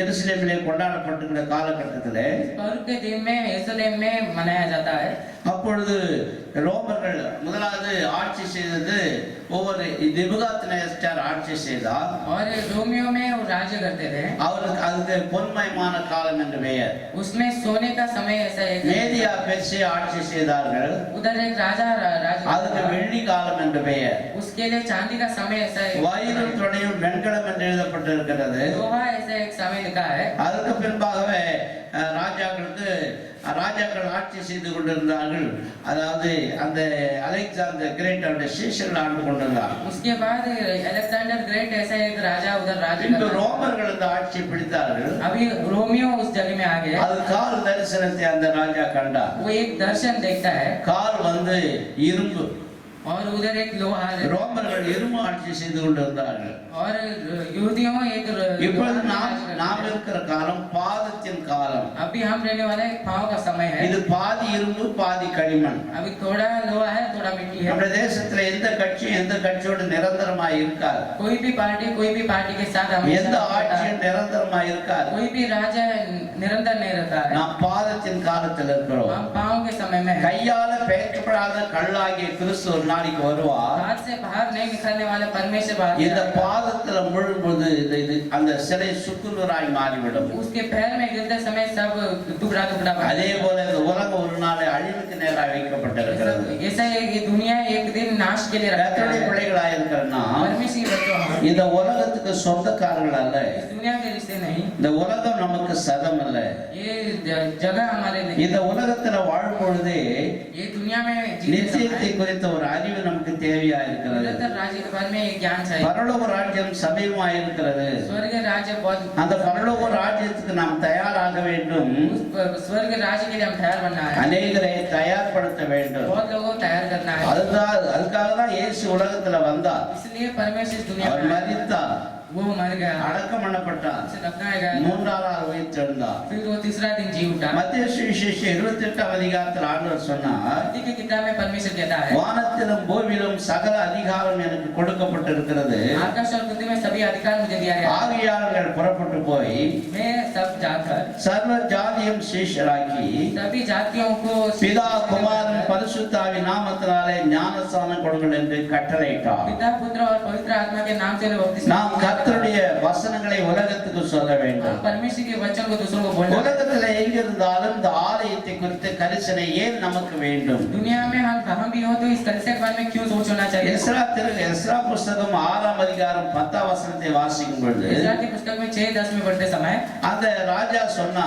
எருசலேமிலே கொண்டாடப்பட்டிருக்கிற காலகட்டத்திலே पर्व के दिन में यरूशलेम में मनाया जाता है. அப்பொழுது ரோமர்கள் முதலாவது ஆட்சி செய்தது ஒவ்வொரு நிபுகாத்நேச்சர் ஆட்சி செய்தார். और रोमियो में वो राज्य करते थे. அவருக்கு அதுக்கு பொன்மயமான காலம் என்று பெயர். उसमें सोने का समय ऐसा एक மேதியா பெர்சியா ஆட்சி செய்தார்கள். उधर एक राजा அதுக்கு வெள்ளி காலம் என்று பெயர். उसके लिए चांदी का समय ऐसा एक வயிறும் துணையும் வெண்கலம் என்று எழுதப்பட்டிருக்கிறது. लोहा ऐसा एक समय लिखा है. அதுக்கு பின்பாகவே ராஜாக்கள் ஆட்சி செய்து கொண்டிருந்தார்கள். அதாவது அந்த அலெக்சாண்டர் கிரேட் அவருடைய சீஷர்கள் ஆண்டு கொண்டிருந்தார். उसके बाद अलेक्जेंडर ग्रेट ऐसा एक राजा उधर राज्य பின்பு करता है. ரோமர்கள் அந்த ஆட்சியை பிடித்தார்கள். अभी रोमियो उस जगह में आ गए. அது கால் தரிசனத்தை அந்த ராஜா கண்டார். वो एक दर्शन देखता है கால் இரும்பு. और उधर एक लोहा है. ரோமர்கள் இரும்பு ஆட்சி செய்து கொண்டிருந்தார்கள். और यहूदियों एक இப்பொழுது நாம் இருக்கிற காலம் பாதத்தின் காலம். अभी हम रहने वाला एक पांव का समय है. இது பாதி இரும்பு பாதி களிமண். अभी थोड़ा लोहा है थोड़ा मिट्टी है. நம்ம தேசத்துல எந்த கட்சியோட நிரந்தரமாக இருக்காது. कोई भी पार्टी के साथ எந்த ஆட்சியும் நிரந்தரமாக இருக்காது. कोई भी राजा निरंतर नहीं रहता है. நாம் பாதத்தின் காலத்தில் இருக்கிறோம். हम पांव के समय में கையால பெயர்க்கப்படாத கல்லாகிய கிறிஸ்து ஒரு நாளைக்கு வருவார். हाथ से बाहर नहीं निकलने वाले परमेश्वर बाहर இந்த आएगा. பாதத்துல முழும்போது அந்த சிலை சுக்குநூறாய் மாறிவிடும். उसके पैर में गिरते समय सब टुकड़ा टुकड़ा बन அதே போல இந்த உலகம் ஒரு நாள் அழிவுக்கு நேராக வைக்கப்பட்டிருக்கிறது. ऐसा ये दुनिया एक दिन नाश के लिए रखा கர்த்தருடைய है. பிள்ளைகளாக இருக்கிறனா परमेश्वर के बच्चों हम இந்த உலகத்துக்கு சொந்தக்காரர்கள் அல்ல. इस दुनिया के रिश्ते नहीं. இந்த उலகம் நமக்கு சதம் அல்ல. ये जगह हमारे नहीं. இந்த உலகத்துல வாழும் பொழுதே ये दुनिया में जीते நிச்சயத்தை समय குறித்த ஒரு அறிவு நமக்கு தேவையா இருக்கிறது. निरंतर राज्य के बारे में एक ज्ञान चाहिए. பரலோக ராஜ்யம் சமீபமாக இருக்கிறது. स्वर्ग राज्य बहुत அந்த பரலோக ராஜ்யத்துக்கு நாம் தயாராக வேண்டும். उस स्वर्ग राज्य के लिए हम तैयार बनना है. அநேகரை தயார்படுத்த வேண்டும். बहुत लोगों को तैयार करना है. அதுக்காக தான் இயேசு உலகத்துல வந்தார். इसलिए परमेश्वर इस दुनिया அவர் में आया. மரித்தார், वो मर गया, அடக்கம் பண்ணப்பட்டார், उसे दफनाया गया, மூன்றாவது நாள் உயிர்த்தெழுந்தார். फिर वो तीसरा दिन जी उठा. மத்தேயு சுவிசேஷம் 28ஆம் அதிகாரத்தில் ஆண்டவர் சொன்னார், मत्ती की किताब में परमेश्वर कहता है, வானத்திலும் பூமியிலும் சகல அதிகாரம் எனக்கு கொடுக்கப்பட்டிருக்கிறது. आकाश और पृथ्वी में सभी अधिकार मुझे दिया गया. ஆவியாளர்கள் புறப்பட்டு போய் मैं सब जाकर சர்வ ஜாதியும் சீஷராக்கி सभी जातियों को பிதா குமாரன் பரிசுத்தாவி நாமத்தினாலே ஞானஸ்நானம் கொடுங்கள் என்று கட்டளையிட்டார். पिता पुत्र और पवित्र आत्मा के नाम से बपतिस्मा. நாம் கர்த்தருடைய वचனங்களை உலகத்துக்கு சொல்ல வேண்டும். हम परमेश्वर के वचन को दूसरों को बोलना. உலகத்துல எங்கிருந்தாலும் இந்த ஆலயத்தை குறித்த கரிசனை ஏன் நமக்கு வேண்டும்? दुनिया में हम कहाँ भी हो तो इस कलीसिया के बारे में क्यों सोचना चाहिए? எஸ்ரா புஸ்தகம் 6ஆம் அதிகாரம் 10ஆம் வசனத்தை வாசிக்கும் பொழுது एस्रा की पुस्तक में 6:10 में पढ़ते समय அந்த ராஜா சொன்னா,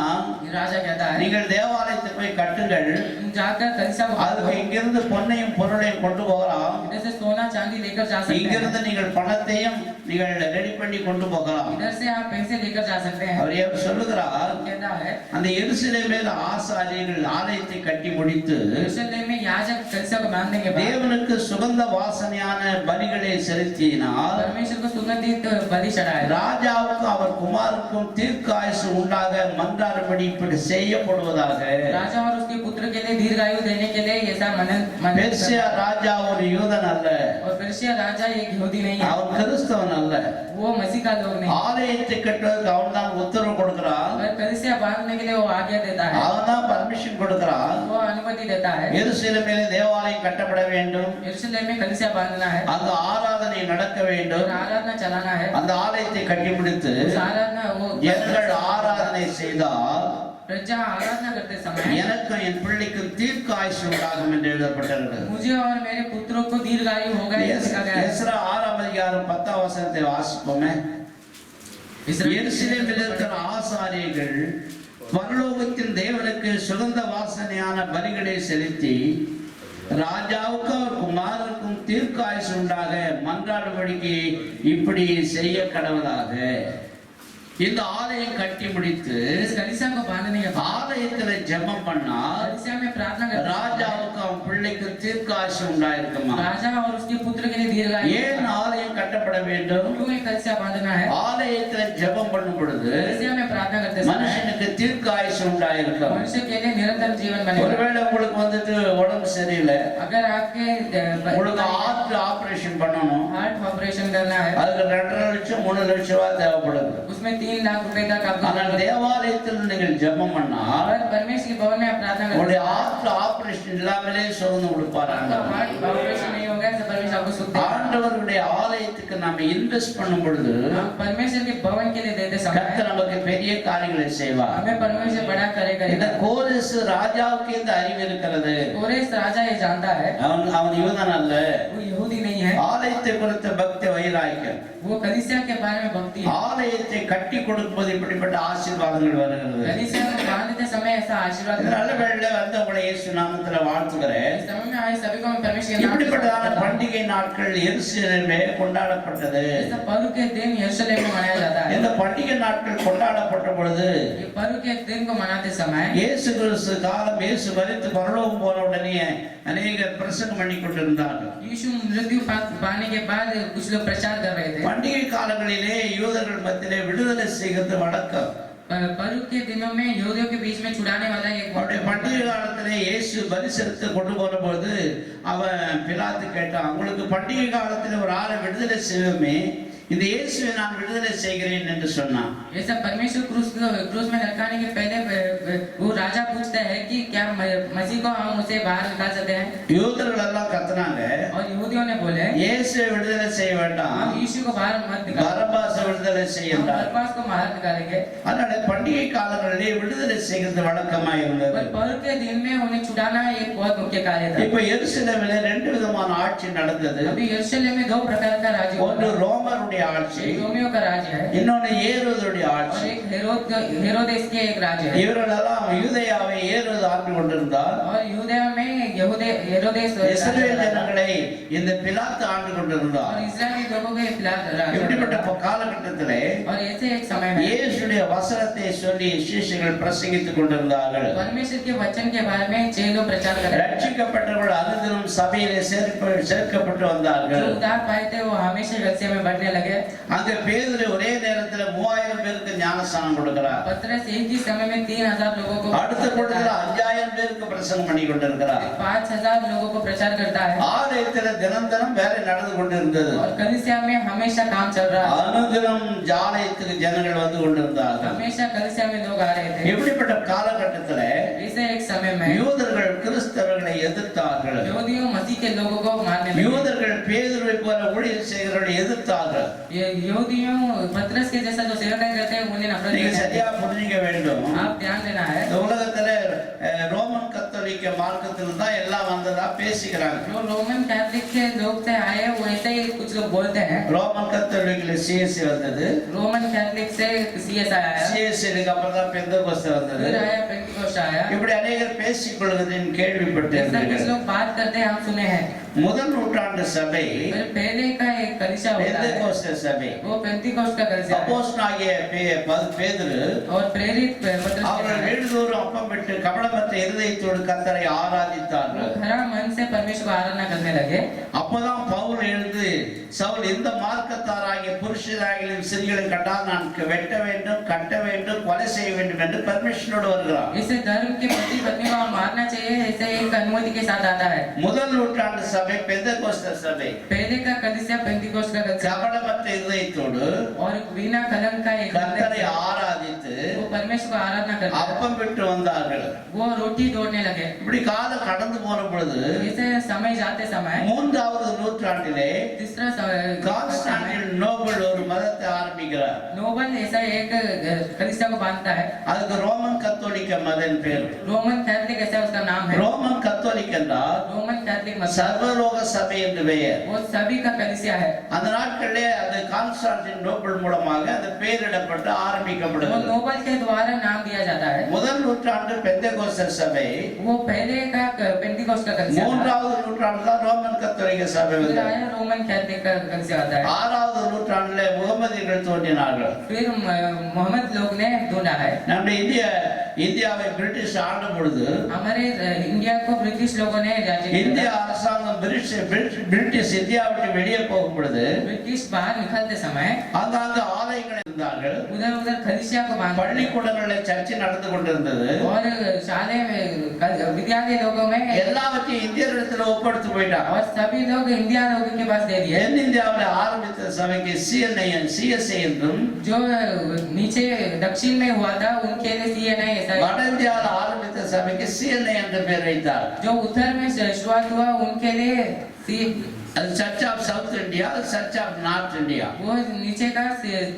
राजा कहता है, நீங்கள் தேவாலயத்தை போய் கட்டுங்கள், तुम जाकर कलीसिया को அதுக்கு இங்கிருந்து பொன்னையும் பொருளையும் கொண்டு போகலாம், इधर से सोना चांदी लेकर जा सकते हैं, இங்கிருந்து நீங்கள் பணத்தையும் நீங்கள் ரெடி பண்ணி கொண்டு போகலாம். इधर से आप पैसे लेकर जा सकते हैं. அவர் ஏன் சொல்லுகிறார்? कहता है, அந்த எருசலேமில் ஆசாரியர்கள் ஆலயத்தை கட்டி முடித்து यरूशलेम में याजक कलीसिया को बांधने के बाद தேவனுக்கு சுகந்த வாசனையான பலிகளை செலுத்தினால் परमेश्वर को सुगंधित बलि चढ़ाए. ராஜாவுக்கும் அவர் குமாருக்கும் தீர்க்காயுசு உண்டாக மன்றாடும்படி இப்படி செய்யப்படுவதாக राजा और उसके पुत्र के लिए दीर्घ दीर्घायु देने के लिए ऐसा मन பெர்சியா ராஜா ஒரு யூதன் அல்ல, और पर्शिया राजा एक यहूदी नहीं है, அவன் கிறிஸ்தவன் அல்ல. वो मसीह का लोग नहीं, ஆலயத்தை கட்டுவதற்கு அவன் தான் உத்தரவு கொடுக்கிறான், और कलीसिया बांधने के लिए वो आज्ञा देता है, அவன் தான் பர்மிஷன் கொடுக்கிறான். वो अनुमति देता है. எருசலேமிலே தேவாலயம் கட்டப்பட வேண்டும், यरूशलेम में कलीसिया बांधना है, அங்க ஆராதனை நடக்க और வேண்டும். आराधना चलाना है. அந்த ஆலயத்தை கட்டி முடித்து उस आराधना वो எங்கள் ஆராதனை செய்தால் प्रजा आराधना करते समय எனக்கும் என் பிள்ளைக்கும் தீர்க்க ஆயுசு உண்டாகும் என்று எழுதப்பட்டிருக்கிறது. मुझे और मेरे पुत्रों को दीर्घायु होगा ये लिखा गया है. எஸ்ரா 6ஆம் அதிகாரம் 10ஆம் வசனத்தை வாசிப்போமே. எருசலேமில் இருக்கிற ஆசாரியர்கள் பரலோகத்தின் தேவனுக்கு சுகந்த வாசனையான பலிகளை செலுத்தி ராஜாவுக்கும் அவர் குமாரருக்கும் தீர்க்காயுசு உண்டாக மன்றாடும்படிக்கு இப்படி செய்ய கடவுளாக. இந்த ஆலயம் கட்டி முடித்து इस कलीसिया को बांधने के बाद ஆலயத்துல ஜெபம் பண்ணா कलीसिया में प्रार्थना करते हैं, ராஜாவுக்கு அவன் பிள்ளைக்கு தீர்க்காயுசு உண்டாயிருக்குமா? राजा और उसके पुत्र के लिए दीर्घायु. ஏன் ஆலயம் கட்டப்பட வேண்டும்? क्यों एक कलीसिया बांधना है? ஆலயத்துல ஜெபம் பண்ணும் பொழுது कलीसिया में प्रार्थना करते समय மனுஷனுக்கு தீர்க்காயுசு உண்டாயிருக்கும். मनुष्य के लिए निरंतर जीवन बनेगा. ஒருவேளை உங்களுக்கு வந்துட்டு உடம்பு சரியில்லை, अगर आपके உங்களுக்கு ஹார்ட் ஆபரேஷன் பண்ணணும், हार्ट ऑपरेशन करना है, அதுக்கு 2.5 லட்சம் 3 லட்சம் ரூபாய் தேவைப்படுது. उसमें 3 लाख रुपए तक आपको ஆனால் தேவாலயத்தில் நீங்கள் ஜெபம் பண்ணா और परमेश्वर के भवन में आप प्रार्थना உங்களுடைய करते हैं, ஹார்ட் ஆபரேஷன் இல்லாமலே சுகந்து கொடுப்பாராங்க. आपका हार्ट ऑपरेशन नहीं होगा तो परमेश्वर आपको सुख देगा. ஆண்டவருடைய ஆலயத்துக்கு நாம இன்வெஸ்ட் பண்ணும் பொழுது हम परमेश्वर के भवन के लिए देते समय கர்த்தர் நமக்கு பெரிய காரியங்களை செய்வார். हमें परमेश्वर बड़ा இந்த करेगा. கோரேஸ் ராஜாவுக்கு இந்த அறிவு இருக்கிறது. कोरेश राजा ये जानता है, அவன் யூதன் அல்ல, वो यहूदी नहीं है, ஆலயத்தை குறித்த பக்தி வைராக்கியம். वो कलीसिया के बारे में भक्ति है. ஆலயத்தை கட்டி கொடுக்கும்போது இப்படிப்பட்ட ஆசீர்வாதங்கள் வருகிறது. कलीसिया को बांधते समय ऐसा आशीर्वाद இந்த मिलता நல்ல है. வேளையில வந்து உங்களை இயேசு நாமத்துல வாழ்த்துகிறேன். इस समय में आए सभी को मैं परमेश्वर के नाम से இப்படிப்பட்டதான स्वागत करता हूं. பண்டிகை நாட்கள் எருசலேமிலே கொண்டாடப்பட்டது. ऐसा पर्व के दिन यरूशलेम में मनाया जाता है. இந்த பண்டிகை நாட்கள் கொண்டாடப்பட்ட பொழுது ये पर्व के दिन को मनाते समय இயேசு கிறிஸ்து காலம் இயேசு மரித்து பரலோகம் போன உடனே அநேகர் பிரசங்கம் பண்ணி கொண்டிருந்தார்கள். यीशु मृत्यु पाने के बाद कुछ लोग प्रचार कर रहे थे. பண்டிகை காலங்களிலே யூதர்கள் மத்தியிலே விடுதலை செய்கிறது வழக்கம். पर्व के दिनों में यहूदियों के बीच में छुड़ाने वाला एक அவருடைய பண்டிகை காலத்திலே இயேசு பலி செலுத்த கொண்டு போனபோது அவன் பிலாத்து கேட்டான், உங்களுக்கு பண்டிகை காலத்துல ஒரு ஆளை விடுதலை செய்வோமே, இந்த இயேசுவை நான் விடுதலை செய்கிறேன் என்று சொன்னான். ऐसा परमेश्वर क्रूस में लटकाने के पहले वो राजा पूछता है कि क्या मसीह को हम उसे बाहर निकाल सकते हैं? யூதர்கள் எல்லாம் கத்துனாங்க, और यहूदियों ने बोले இயேசுவை விடுதலை செய்ய வேண்டாம், हम यीशु को बाहर मत निकालो, பரபாசை விடுதலை हम செய்யலாம். बरअब्बास को बाहर निकालेंगे. அதனால பண்டிகை காலங்களிலே விடுதலை செய்கிறது வழக்கமா இருந்தது. पर पर्व के दिन में उन्हें छुड़ाना एक बहुत मुख्य कार्य था. இப்ப எருசலேமிலே 2 விதமான ஆட்சி நடந்தது. अभी यरूशलेम में 2 प्रकार का राज्य ஒன்று होता है. ரோமருடைய ஆட்சி, एक रोमियो का राज्य है இன்னொன்னு ஏரோதுடைய और ஆட்சி. एक हेरोदेस के एक राज्य है. இவர்களெல்லாம் யூதேயாவை ஏரோது ஆண்டு கொண்டிருந்தார். और यूदया में हेरोदेस இஸ்ரவேல் ஜனங்களை இந்த பிலாத்து ஆண்டு கொண்டிருந்தார். और इस्राएली लोगों के खिलाफ இப்படிப்பட்ட राज्य. காலகட்டத்திலே और ऐसे एक समय में இயேசுடைய வசனத்தை சொல்லி சிஷ்யர்கள் பிரசங்கித்துக் கொண்டிருந்தார்கள். परमेश्वर के वचन के बारे में 6 लोग प्रचार कर रहे थे. ரட்சிக்கப்பட்டவர்கள் அனுதினம் சபையிலே சேர்க்கப்பட்டு जो வந்தார்கள். उद्धार पाए थे वो हमेशा कलीसिया में बढ़ने लगे. அங்க பேதுரு ஒரே நேரத்துல 3000 பேருக்கு ஞானஸ்நானம் கொடுக்கிறார். पतरस एक ही समय में 3000 लोगों को அடுத்த கூட்டத்துல 5000 பேருக்கு பிரசங்கம் பண்ணி கொண்டிருக்கிறார். 5000 लोगों को प्रचार करता है. ஆலயத்துல தினம் வேலை நடந்து கொண்டிருந்தது. और कलीसिया में हमेशा काम चल रहा है. அனுதினம் ஆலயத்துக்கு ஜனங்கள் வந்து கொண்டிருந்தார்கள். हमेशा कलीसिया में लोग आ रहे थे. இப்படிப்பட்ட காலகட்டத்துல ऐसे एक समय में யூதர்கள் கிறிஸ்தவர்களை எதிர்த்தார்கள். यहूदियों मसीह के लोगों को मारने लगे. யூதர்கள் பேதுருவை போல ஊழியம் செய்கிறவர்களை எதிர்த்தார்கள். यहूदियों पतरस के जैसा जो सेवकाई करते हैं उन्हें नफरत நீங்க करते हैं. சரியா புரிஞ்சுக்க வேண்டும். आप ध्यान देना है. இந்த உலகத்துல ரோமன் கத்தோலிக்க மார்க்கத்தில் தான் எல்லாம் வந்ததா பேசிக்கிறாங்க. जो रोमन कैथोलिक के लोग से आए वो ऐसे ही कुछ लोग बोलते हैं. ரோமன் கத்தோலிக்கல சிஎஸ்சி வந்தது, रोमन कैथोलिक से सीएस आया, சிஎஸ்சிக்கு அப்புறம் தான் பெந்தகோஸ்தே வந்தது. फिर आया पेंटिकोस्ट आया. இப்படி அநேகர் பேசிக் கொள்வதின் கேள்விப்பட்டேன். ऐसा कुछ लोग बात करते हैं, हम सुने हैं. முதல் நூற்றாண்டு சபை फिर पहले का एक कलीसिया होता है, பெந்தகோஸ்தே சபை. वो पेंटिकोस्ट का कलीसिया है. அப்போஸ்தலனாகிய பேதுரு और प्रेरित पतरस அவர்கள் के வீடுதோறும் அப்பம் விட்டு கபடமற்ற இருதயத்தோடு கர்த்தரை वो ஆராதித்தார்கள். खरा मन से परमेश्वर को आराधना करने लगे. அப்பதான் பவுல் எழுந்து, சவுல் இந்த மார்க்கத்தாராகிய புருஷராகிலும் ஸ்திரீகளை கண்டால் நான் வெட்ட வேண்டும், கட்ட வேண்டும், கொலை செய்ய வேண்டும் என்று பர்மிஷனோடு வருகிறார். इसे धर्म के पति पत्नी को मारना चाहिए, ऐसे ऐसे एक अनुमति के साथ आता है। முதல் நூற்றாண்டு சபை பெந்தெகோஸ்தே சபை पहले का कलीसिया पेंटिकोस्ट का कलीसिया கபடமற்ற இதயத்தோடு और बिना कलंक का एक கர்த்தரை ஆராதித்து वो परमेश्वर को आराधना करते அப்பம் விட்டு வந்தார்கள். वो रोटी तोड़ने लगे। இப்படி காலம் கடந்து போன பொழுது ऐसे समय जाते समय மூன்றாவது நூற்றாண்டிலே तीसरा समय கான்ஸ்டான்டின் நோபல் ஒரு மதத்தை ஆரம்பிக்கிறார். नोबल ऐसा एक कलीसिया को बांधता है। அதுக்கு ரோமன் கத்தோலிக்க மதம் பேர். रोमन कैथलिक ऐसा उसका नाम है। ரோமன் கத்தோலிக் என்றால் रोमन कैथलिक मतलब சர்வலோக சபை என்று பெயர். वो सभी का कलीसिया है। அந்த நாட்களிலே அது கான்ஸ்டான்டின் நோபல் மூலமாக அந்த பெயரிடப்பட்டு वो ஆரம்பிக்கப்படுகிறது. नोबल के द्वारा नाम दिया जाता है। முதல் நூற்றாண்டு பெந்தெகோஸ்தே சபை, वो पहले का पेंटिकोस्ट का कलीसिया था। மூன்றாவது நூற்றாண்டு தான் ரோமன் கத்தோலிக்க சபை फिर வந்தது. आया रोमन कैथलिक का कलीसिया आता है। ஆறாவது நூற்றாண்டிலே முகமதியர்கள் தோன்றினார்கள். फिर मोहम्मद लोग ने ढूंढा है। நம்முடைய இந்தியாவை பிரிட்டிஷ் ஆண்ட பொழுது हमारे इंडिया को ब्रिटिश लोगों ने राज्य இந்திய किया था। அரசாங்கம் பிரிட்டிஷ் இந்தியா விட்டு வெளியே போகும் பொழுது ब्रिटिश बाहर निकलते समय அங்காங்க ஆலயங்கள் இருந்தார்கள். उधर उधर कलीसिया को बांधा பள்ளிக்கூடங்களில் சர்ச்சை நடந்து கொண்டிருந்தது. और शाले में विद्यालय लोगों में எல்லாவற்றையும் இந்தியர்களிடத்தில் ஒப்படைத்து போயிட்டாங்க. और सभी लोग इंडिया लोगों के पास दे दिए। தென்னிந்தியாவில் ஆரம்பித்த சபைக்கு CSI என்றும், जो नीचे दक्षिण में हुआ था उनके लिए CNI ऐसा है। வட இந்தியாவில் ஆரம்பித்த சபைக்கு CNI என்ற பெயர் வைத்தார். जो उत्तर में शुरुआत हुआ उनके लिए அது church of South India, church of North India. वो नीचे का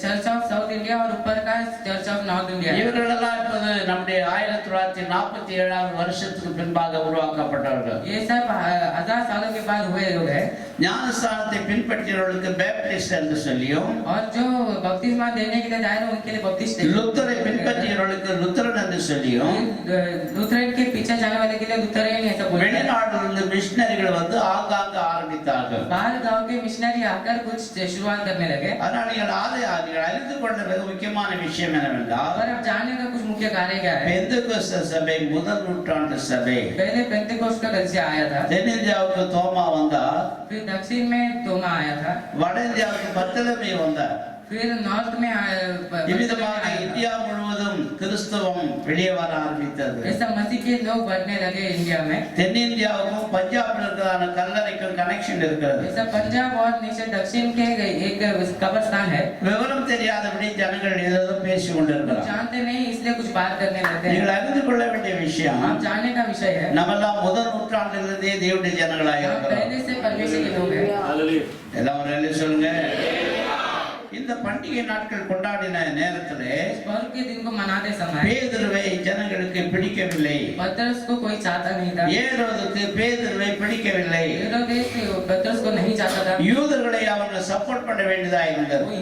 चर्च ऑफ साउथ इंडिया और ऊपर का चर्च ऑफ नॉर्थ इंडिया। இவர்களெல்லாம் இப்போது நம்முடைய 1947 வருஷத்துக்கு பின்பாக உருவாக்கப்பட்டவர்கள். ये सब 1000 सालों के बाद हुए लोग हैं। ஞானஸ்தானத்தை பின்பற்றியவர்களுக்கு பேப்டிஸ்ட் என்று சொல்லியும், और जो बपतिस्मा देने के लिए आए हैं उनके लिए बपतिस्ट है। லுத்தரை பின்பற்றியவர்களுக்கு லுத்தரன் என்று சொல்லியும், लूथरन के पीछे जाने वाले के लिए लूथरन ऐसा बोलते हैं। வெளிநாட்டிலிருந்து மிஷனரிகள் வந்து ஆங்காங்க ஆரம்பித்தார்கள். बाहर गांव के मिशनरी आकर कुछ शुरुआत करने लगे। ஆனால் நீங்கள் அறிந்து கொண்ட மிக முக்கியமான விஷயம் என்னவென்றால், और अब जानने का कुछ मुख्य कार्य क्या है? பெந்தெகோஸ்தே சபை முதல் நூற்றாண்டு சபை. पहले पेंटिकोस्ट का कलीसिया आया था। தென்னிந்தியாவுக்கு தோமா வந்தார். फिर दक्षिण में तोमा आया था। வட இந்தியாவுக்கு பர்த்தலமே வந்தார். फिर नॉर्थ में இவ்விதமாக இந்தியா முழுவதும் கிறிஸ்தவம் வெளியே வர ஆரம்பித்தது. ऐसा मसीह के लोग बढ़ने लगे इंडिया में। தென்னிந்தியாவுக்கும் பஞ்சாபில் இருக்கிறதான கல்லறைக்கும் கனெக்ஷன் இருக்கிறது. ऐसा पंजाब और नीचे दक्षिण के एक कब्रिस्तान है। விவரம் தெரியாதபடி ஜனங்கள் ஏதோ பேசி கொண்டிருக்கிறார். जानते नहीं इसलिए कुछ बात करने लगते हैं। நீங்கள் அறிந்து கொள்ள வேண்டிய விஷயம், आप जानने का विषय है நம்மெல்லாம் முதல் நூற்றாண்டிலிருந்தே தேவனுடைய ஜனங்களாக हम இருக்கிறோம். पहले से परमेश्वर के लोग हैं। எல்லாம் ஒரு அல்லேலூயா சொல்லுங்க. இந்த பண்டிகை நாட்கள் கொண்டாடின நேரத்திலே पर्व के दिन को मनाते समय பேதுருவை ஜனங்களுக்கு பிடிக்கவில்லை. पतरस को कोई चाहता नहीं था। ஏரோதுக்கு பேதுருவை பிடிக்கவில்லை. हेरोदेस पतरस को नहीं चाहता था। யூதர்களை அவர்கள் சப்போர்ட் பண்ண வேண்டியதா இருந்தது. वो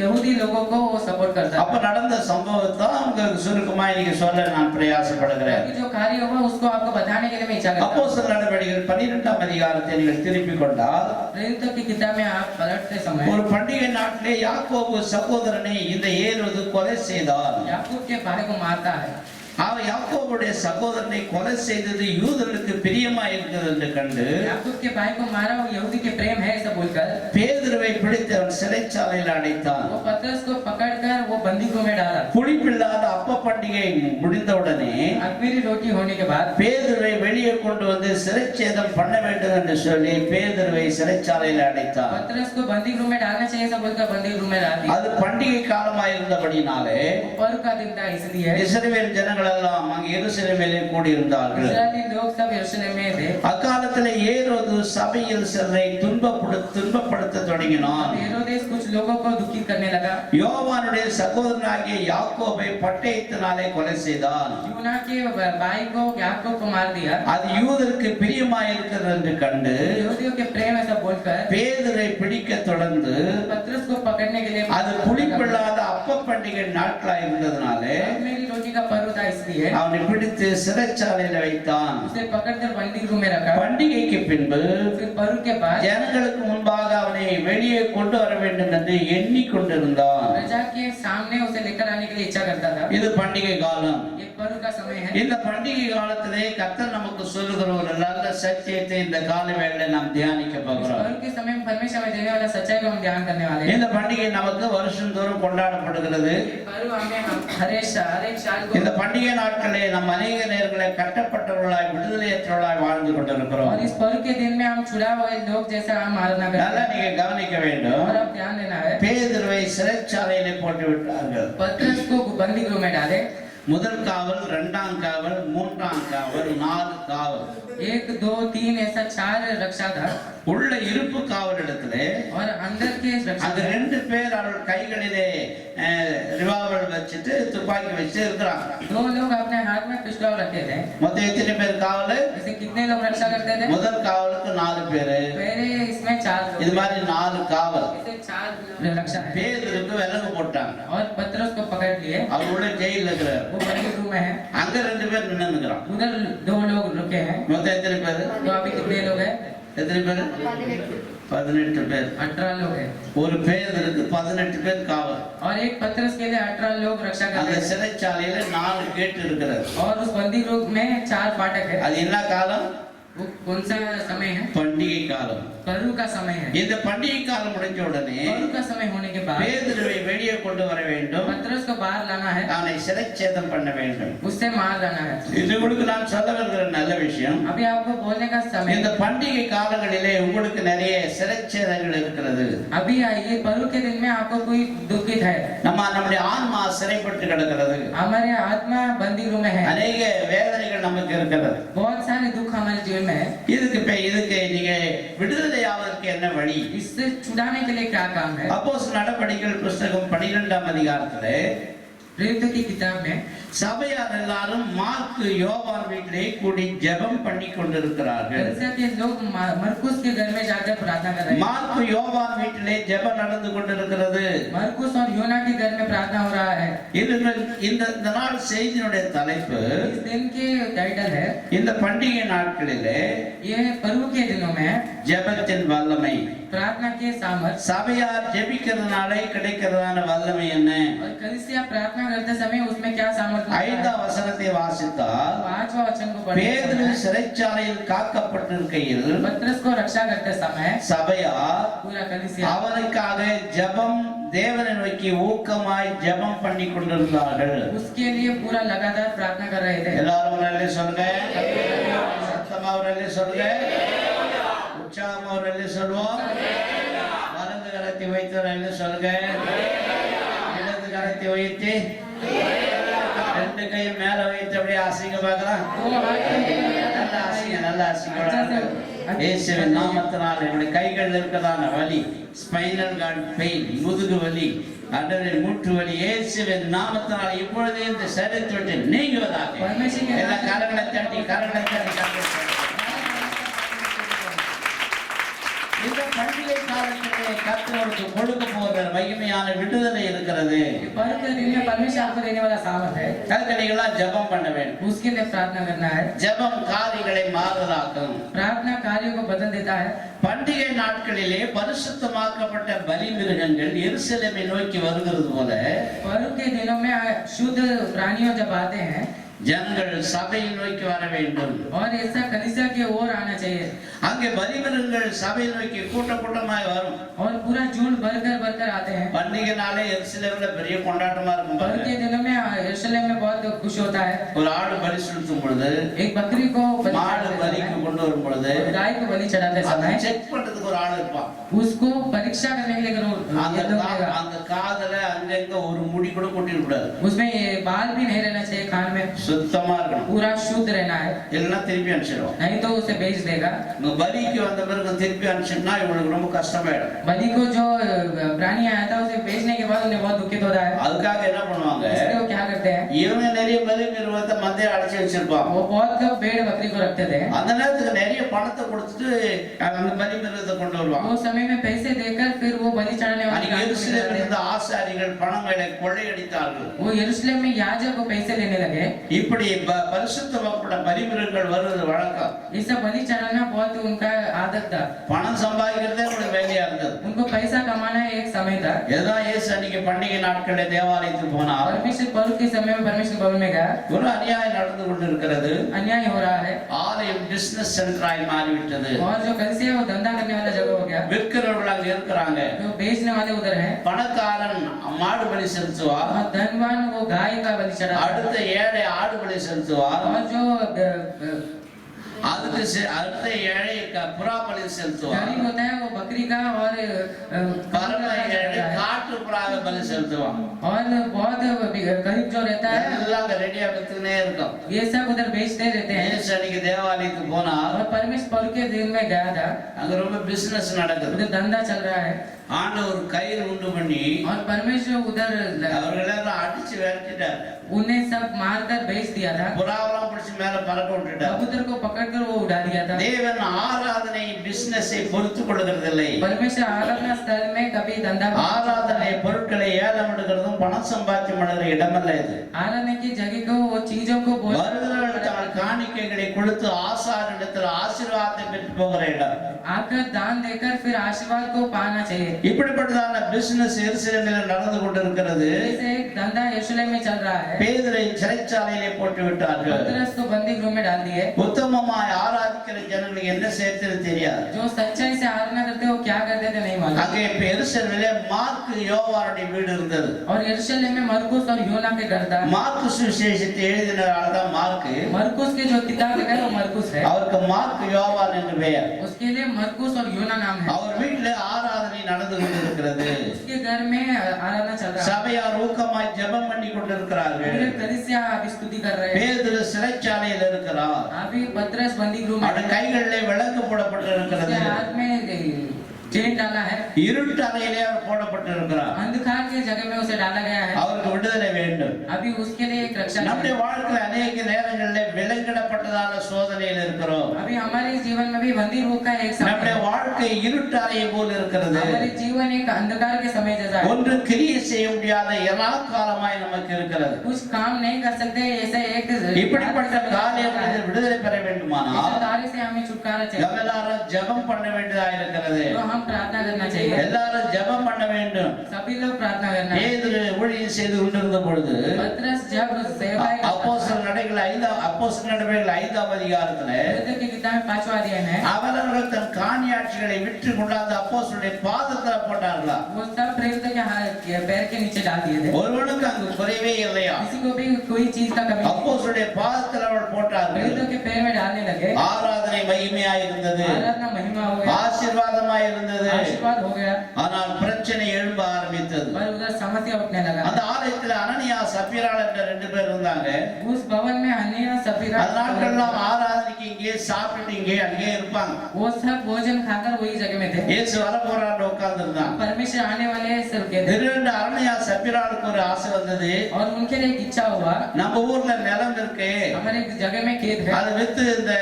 यहूदी लोगों को वो सपोर्ट करता அப்ப था। நடந்த சம்பவத்தை உங்களுக்கு சுருக்கமா இன்னைக்கு சொல்ல நான் பிரயாசப்படுகிறேன். जो कार्य हुआ उसको आपको बताने के लिए मैं इच्छा करता हूं। அப்போஸ்தலர் நடவடிக்கைகள் 12ஆம் அதிகாரத்தை நீங்கள் திருப்பிக் கொண்டால், प्रेरितों की किताब में आप पलटते समय ஒரு பண்டிகை நாட்டிலே யாக்கோபு சகோதரனை இந்த ஏரோது கொலை செய்தார். याकूब के भाई को मारता है। அவன் யாக்கோபுடைய சகோதரனை கொலை செய்தது யூதர்களுக்கு பிரியமா இருக்கிறது என்று கண்டு याकूब के भाई को मारा वो यहूदी के प्रेम है ऐसा बोलकर பேதுருவை பிடித்து அவன் சிறைச்சாலையில் அடைத்தான். वो पतरस को पकड़कर वो बंदीगृह में डाला। புளிப்பில்லாத அப்ப பண்டிகை முடிந்தவுடனே अखमीरी रोटी होने के बाद பேதுருவை வெளியே கொண்டு வந்து சிறைச்சேதம் பண்ண வேண்டும் என்று சொல்லி பேதுருவை சிறைச்சாலையில் அடைத்தான். पतरस को बंदीगृह में डालना चाहिए ऐसा बोलकर बंदीगृह में डाल दिया। அது பண்டிகை காலமாயிருந்தபடினாலே वो पर्व का दिन था इसलिए இஸ்ரவேல் ஜனங்கள் எல்லாம் அங்கே எருசலேமிலே கூடியிருந்தார்கள். इस्राएली लोग सब यरूशलेम में थे। அக்காலத்திலே ஏரோது சபையில் சிலரை துன்பப்படுத்த தொடங்கினான். हेरोदेस कुछ लोगों को दुखी करने लगा। யோவானுடைய சகோதரனாகிய யாக்கோபை பட்டயத்தினாலே கொலை செய்தான். यूना के भाई को याकूब को मार दिया। அது யூதருக்கு பிரியமாயிருக்கிறது என்று கண்டு यहूदियों के प्रेम ऐसा बोलकर பேதுரை பிடிக்க தொடர்ந்து, पतरस को पकड़ने के लिए அது புளிப்பில்லாத அப்ப பண்டிகை நாட்களாய் இருந்ததுனாலே मेरी रोटी का पर्व था इसलिए அவனை பிடித்து சிறைச்சாலையில் வைத்தான். उसे पकड़कर बंदीगृह में रखा। பண்டிகைக்கு பின்பு फिर परू के बाद ஜனங்களுக்கு முன்பாக அவனை வெளியே கொண்டு வர வேண்டும் என்று எண்ணிக்கொண்டிருந்தான். प्रजा के सामने उसे लेकर आने के लिए इच्छा करता था। இது பண்டிகை காலம். ये परू का समय है। இந்த பண்டிகை காலத்திலே கர்த்தர் நமக்கு சொல்லுகிற ஒரு நல்ல சத்தியத்தை இந்த கால வேளையில நாம் தியானிக்க போகிறோம். परू के समय में परमेश्वर हमें देने वाला सच्चाई को हम ध्यान करने वाले हैं। இந்த பண்டிகை நமக்கு வருஷந்தோறும் கொண்டாடப்படுகிறது. परू हमें हर एक साल को இந்த பண்டிகை நாட்களிலே நாம் अनेक நேரங்களை கட்டப்பட்டவர்களாய் விடுதலையற்றவர்களாய் வாழ்ந்து கொண்டிருக்கிறோம். और इस परू के दिन में हम छुड़ा हुए लोग जैसा हम मारना நல்லா करते हैं। நீங்க கவனிக்க வேண்டும். और अब ध्यान देना है। பேதுருவை சிறைச்சாலையிலே போட்டு விட்டார்கள். पतरस को बंदी गृह में डाले। முதல் காவல், இரண்டாம் காவல், மூன்றாம் காவல், 4 காவல். 1 2 3 ऐसा 4 रक्षा था। உள்ள இருப்பு காவல் இடத்திலே और अंदर के रक्षा அது 2 பேர் அவர்கள் கைகளிலே ரிவால்வர் வச்சிட்டு துப்பாக்கி வச்சு இருக்கிறாங்க. 2 लोग अपने हाथ में पिस्टल रखे थे। மொத்தம் எத்தனை பேர் காவல்? इसे कितने लोग रक्षा करते थे? முதல் காவலுக்கு 4 பேர். पहले इसमें 4 लोग। இது மாதிரி 4 காவல். इसे 4 रक्षा है। பேதுருக்கு விலங்கு போட்டாங்க. और पतरस को पकड़ लिए। அவர் உள்ள ஜெயில்ல இருக்கிறார். वो बंदी गृह में है। அங்க 2 பேர் நின்னுக்கிறாங்க. उधर 2 लोग रुके हैं। மொத்தம் எத்தனை பேர்? तो अभी कितने लोग हैं? எத்தனை பேர்? 18 பேர். 18 लोग हैं। ஒரு பேதுருக்கு 18 பேர் காவல். और एक पतरस के लिए 18 लोग रक्षा அந்த करते हैं। சிறைச்சாலையில 4 கேட் இருக்கிறது. और उस बंदी गृह में 4 फाटक है। அது என்ன காலம்? वो कौन सा समय है? பண்டிகை காலம். परू का समय है। இந்த பண்டிகை காலம் முடிஞ்ச உடனே परू का समय होने के बाद பேதுருவை வெளியே கொண்டு வர வேண்டும். पतरस को बाहर लाना है। அவனை சிறைச்சேதம் பண்ண வேண்டும். उससे मार लाना है। இது உங்களுக்கு நான் சொல்ல வருகிற நல்ல விஷயம். अभी आपको बोलने का समय। இந்த பண்டிகை காலங்களிலே உங்களுக்கு நிறைய சிறைச்சேதங்கள் இருக்கிறது. अभी ये परू के दिन में आपको कोई दुखित है। நம்முடைய ஆன்மா சிறைப்பட்டு கிடக்கிறது. हमारे आत्मा बंदी गृह में है। அநேக வேதனைகள் நமக்கு இருக்கிறது. बहुत सारे दुख हमारे जीवन में है। இதுக்கு நீங்க விடுதலை ஆவதற்கு என்ன வழி? इससे छुड़ाने के लिए क्या काम है? அப்போஸ்தலர் நடபடிகள் புத்தகம் 12ஆம் அதிகாரத்திலே प्रेरितों की किताब में சபையார் எல்லாரும் மார்க் யோவான் வீட்டிலே கூடி ஜெபம் பண்ணி கொண்டிருக்கிறார்கள். कलीसिया के लोग मरकुस के घर में जाकर प्रार्थना कर रहे हैं। மார்க் யோவான் வீட்டிலே ஜெபம் நடந்து கொண்டிருக்கிறது. मरकुस और योना के घर में प्रार्थना हो रहा है। இந்த நாள் செய்தியினுடைய தலைப்பு इस दिन के टाइटल है இந்த பண்டிகை நாட்களிலே ये पर्व के दिनों में ஜெபத்தின் வல்லமை. प्रार्थना के सामर्थ। சபையார் ஜெபிக்கிறதுனாலே கிடைக்கிறதான வல்லமை என்ன? और कलीसिया प्रार्थना करते समय उसमें क्या सामर्थ मिलता है? 5ஆம் வசனத்தை வாசித்தால் 5वां वचन को पढ़ते பேதுரு समय சிறைச்சாலையில் காக்கப்பட்டிருக்கையில் पतरस को रक्षा करते समय சபையார் पूरा कलीसिया அவனுக்காக ஜெபம் தேவனை நோக்கி ஊக்கமாய் ஜெபம் பண்ணி கொண்டிருந்தார்கள். उसके लिए पूरा लगातार प्रार्थना कर रहे थे। எல்லாரும் நல்ல சொல்லுங்க. சத்தமா நல்ல சொல்லுங்க. உற்சாகமா நல்ல சொல்லுவோம். வலது கரத்தை வைத்து நல்ல சொல்லுங்க. இடது கரத்தை வைத்து 2 கையும் மேல வைத்து அப்படியே அசைங்க பார்க்கலாம். நல்ல அசைங்க. இயேசுவின் நாமத்தினால் என்னுடைய கைகளில் இருக்கிறதான வலி, ஸ்பைனல் கார்டு பெயின், முதுகு வலி, அடரின் மூட்டு வலி இயேசுவின் நாமத்தினால் இப்பொழுதே இந்த சரீரத்தை விட்டு நீங்குவதாக. எல்லா கரங்களை தட்டி இந்த பண்டிகை காலத்திலே கர்த்தருக்கு கொடுக்க போகிற மகிமையான விடுதலை இருக்கிறது. पर्व के दिन में परमेश्वर आपको देने वाला सामर्थ है। கர்த்தரைகளா ஜெபம் பண்ண வேண்டும். उसके लिए प्रार्थना करना है। ஜெபம் காரியங்களை மாறுதலாக்கும். प्रार्थना कार्यों को बदल देता है। பண்டிகை நாட்களிலே பரிசுத்தமாக்கப்பட்ட பலிமிருகங்கள் எருசலேமை நோக்கி வருகிறது போல पर्व के दिनों में शुद्ध प्राणियों जब आते हैं ஜனங்கள் சபையை நோக்கி வர வேண்டும். और ऐसा कलीसिया की ओर आना चाहिए। அங்கே பலிமிருகங்கள் சபையை நோக்கி கூட்டமாய் வரும். और पूरा झुंड भरकर आते हैं। பண்டிகை நாளே எருசலேம்ல பெரிய கொண்டாட்டமா இருக்கும். पर्व के दिनों में यरूशलेम में बहुत खुश होता है। ஒரு ஆடு பலி செலுத்தும் பொழுது, एक बकरी को மாடு பலிக்கு கொண்டு வரும் பொழுது गाय को बलि चढ़ाते समय செக் பண்றதுக்கு ஒரு ஆள் இருப்பான். उसको परीक्षा करने के लिए அந்த காதுல அங்கங்க ஒரு முடி கூட கொட்டிட கூடாது. उसमें ये बाल भी नहीं रहना चाहिए। कान में சுத்தமா இருக்கணும். पूरा शुद्ध रहना है। இல்லைன்னா திருப்பி அனுப்பிச்சிடும். नहीं तो उसे बेच देगा। பலிக்கு வந்த பிறகு திருப்பி அனுப்பிச்சுன்னா இவங்களுக்கு ரொம்ப கஷ்டமாயிடும். बलि को जो प्राणी आया था उसे बेचने के बाद उन्हें बहुत दुखित होता है। அதுக்காக என்ன பண்ணுவாங்க? इसलिए वो क्या करते हैं? இவங்க நிறைய பலி நிறுவனத்தை மந்தையை அடைச்சு வச்சிருப்பாங்க. वो बहुत लोग भेड़ बकरी को रखते थे। அந்த நேரத்துக்கு அவனுக்கு நிறைய பணத்தை கொடுத்துட்டு அந்த பலிபீடத்தை கொண்டு வருவான். वो समय में पैसे देकर फिर वो बलि चढ़ाने वाले அன்னைக்கு எருசலேமில் இருந்த ஆசாரிகள் பணங்களை கொள்ளையடித்தார்கள். वो यरूशलेम में याजक को पैसे लेने लगे. இப்படி பரிசுத்தமாக்கப்பட்ட பலிபீடங்கள் வருவது வழக்கம். ये सब बलि चढ़ाना बहुत उनका आदत था. பணம் சம்பாதிக்கிறதே ஒரு வேலையா இருந்தது. उनको पैसा कमाना एक समय था. ஏதோ இயேசு அன்னைக்கு பண்டிகை நாட்களில் தேவாலயத்துக்கு போனார். परमेश्वर पर्व के समय में परमेश्वर भवन में गया. ஒரு அநியாயம் நடந்து கொண்டிருக்கிறது. अन्याय हो रहा है. ஆலயம் பிசினஸ் சென்டராய் மாறிவிட்டது. और जो कलिसिया है वो धंधा करने वाला जगह हो गया. விற்கிறவர்கள் அங்க இருக்கிறாங்க. जो बेचने वाले उधर हैं. பணக்காரன் மாடு பலி செலுத்துவார். और धनवान वो गाय का बलि चढ़ाता. அடுத்த ஏழை ஆடு பலி செலுத்துவார். और जो அதுக்கு அடுத்த ஏழை புறா பலி செலுத்துவார். गरीब होता है वो बकरी का और பரம ஏழை காட்டு புறாவை பலி செலுத்துவான். और बहुत गरीब जो रहता है எல்லாம் ரெடியா வித்துனே இருக்கும். ये सब उधर बेचते रहते हैं. இயேசு அன்னைக்கு தேவாலயத்துக்கு போனார். और परमेश्वर पर्व के दिन में गया था. அங்க ரொம்ப பிசினஸ் நடக்குது. उधर धंधा चल रहा है. ஆண்டவர் கயிறு உண்டு பண்ணி और परमेश्वर उधर அவர்களெல்லாம் அடிச்சு விரட்டிட்டார். उन्हें सब मारकर बेच दिया था. புறாவெல்லாம் பிடிச்சு மேல பறக்க விட்டுட்டார். कबूतर को पकड़कर वो उड़ा दिया था. தேவன் ஆராதனை பிசினஸை பொறுத்து கொள்கிறதில்லை. परमेश्वर आराधना स्थल में कभी धंधा ஆராதனை பொருட்களை ஏலம் எடுக்கிறதும் பணம் சம்பாத்தியம் பண்ணுகிற இடமல்ல இது. आराधना की जगह को वो चीजों को வருகிறவர்கள் தங்கள் காணிக்கைகளை கொடுத்து ஆசாரியனிடத்தில் ஆசீர்வாதத்தை பெற்று போகிற இடம். आकर दान देकर फिर आशीर्वाद को पाना चाहिए. இப்படிப்பட்டதான பிசினஸ் எருசலேமில் நடந்து கொண்டிருக்கிறது. ऐसे एक धंधा यरूशलेम में चल रहा है. பேதுரை சிறைச்சாலையிலே போட்டு விட்டார்கள். पतरस को बंदी गृह में डाल दिए. உத்தமமாய் ஆராதிக்கிற ஜனங்களுக்கு என்ன செய்யறது தெரியாது. जो सच्चाई से आराधना करते वो क्या करते थे नहीं मालूम. அங்கே எருசலேமிலே மார்க்கு யோவானுடைய வீடு இருந்தது. और यरूशलेम में मरकुस और यूना के घर था. மார்க்கு சுவிசேஷத்தை எழுதினதால தான் மார்க்கு. मरकुस के जो किताब लिखा है वो मरकुस है. அவருக்கு மார்க்கு யோவான் என்று பெயர். उसके लिए मरकुस और यूना नाम है. அவர் வீட்டிலே ஆராதனை நடந்து கொண்டிருக்கிறது. उसके घर में आराधना चल रहा है. சபையார் ஊக்கமாய் ஜெபம் பண்ணி கொண்டிருக்கிறார்கள். पूरे कलीसिया अभी स्तुति कर रहे हैं. பேதுரு சிறைச்சாலையில் இருக்கிறார். अभी पतरस बंदी गृह में அவருடைய கைகளிலே விளக்கு போடப்பட்டிருக்கிறது. उसके हाथ में चेन डाला है. இருட்டு அறையிலே அவர் போடப்பட்டிருக்கிறார். अंधकार की जगह में उसे डाला गया है. அவருக்கு விடுதலை வேண்டும். अभी उसके लिए एक रक्षा நம்முடைய चाहिए. வாழ்க்கையில் अनेक நேரங்களிலே விலங்கிடப்பட்டதான சோதனையில் இருக்கிறோம். अभी हमारे जीवन में भी बंदी रूप का एक நம்முடைய समय வாழ்க்கை இருட்டு அறையை போல் இருக்கிறது. हमारे जीवन एक अंधकार के समय जैसा है. ஒன்று கிரியை செய்ய முடியாத காலமாய் நமக்கு இருக்கிறது. कुछ काम नहीं कर सकते ऐसे एक இப்படிப்பட்ட காரியங்களில் விடுதலை பெற வேண்டுமானால் कार्य से हमें छुटकारा चाहिए. எல்லாரும் ஜெபம் பண்ண வேண்டியதா இருக்கிறது. तो हम प्रार्थना करना चाहिए. எல்லாரும் ஜெபம் பண்ண வேண்டும். सभी लोग प्रार्थना करना है. பேதுரு ஊழியம் செய்து கொண்டிருந்த பொழுது पतरस जब सेवा அப்போஸ்தலர் நடவடிக்கைகள் 5ஆம் அதிகாரத்திலே की किताब में 5वां अध्याय है. அவர்கள் தன் காணியாட்சிகளை விற்று கொண்டாந்து அப்போஸ்தலருடைய பாதத்துல போட்டார்களா. वो सब प्रेरितों के पैर के नीचे डाल दिए थे. ஒருவனுக்கு அங்கு குறைவே இல்லையா. किसी को भी कोई चीज का कमी नहीं. அப்போஸ்தலருடைய பாதத்துல அவர்கள் போட்டார்கள். प्रेरितों के पैर में डालने लगे. ஆராதனை மகிமையாய் இருந்தது. आराधना महिमा हो गया. ஆசீர்வாதமாய் இருந்தது. आशीर्वाद हो गया. ஆனால் பிரச்சனை எழும்ப ஆரம்பித்தது. पर उधर समस्या उठने लगा. அந்த ஆலயத்துல அனனியா சப்பீராள் என்ற 2 பேர் இருந்தாங்க. उस भवन में अन्य सफीरा அதனாலெல்லாம் ஆராதனைக்கு இங்கே சாப்பிட்டு இங்கே அங்கே இருப்பாங்க. वो सब भोजन खाकर वही जगह में थे. இயேசு வர போறான்னு உட்கார்ந்து இருந்தான். परमेश्वर आने वाले सब के थे. திடீரென்று அனனியா சப்பீராளுக்கு ஒரு ஆசை வந்தது. और उनके लिए एक इच्छा हुआ. நம்ம ஊர்ல நிலம் இருக்கு. हमारे जगह में खेत है. அதை வித்து இந்த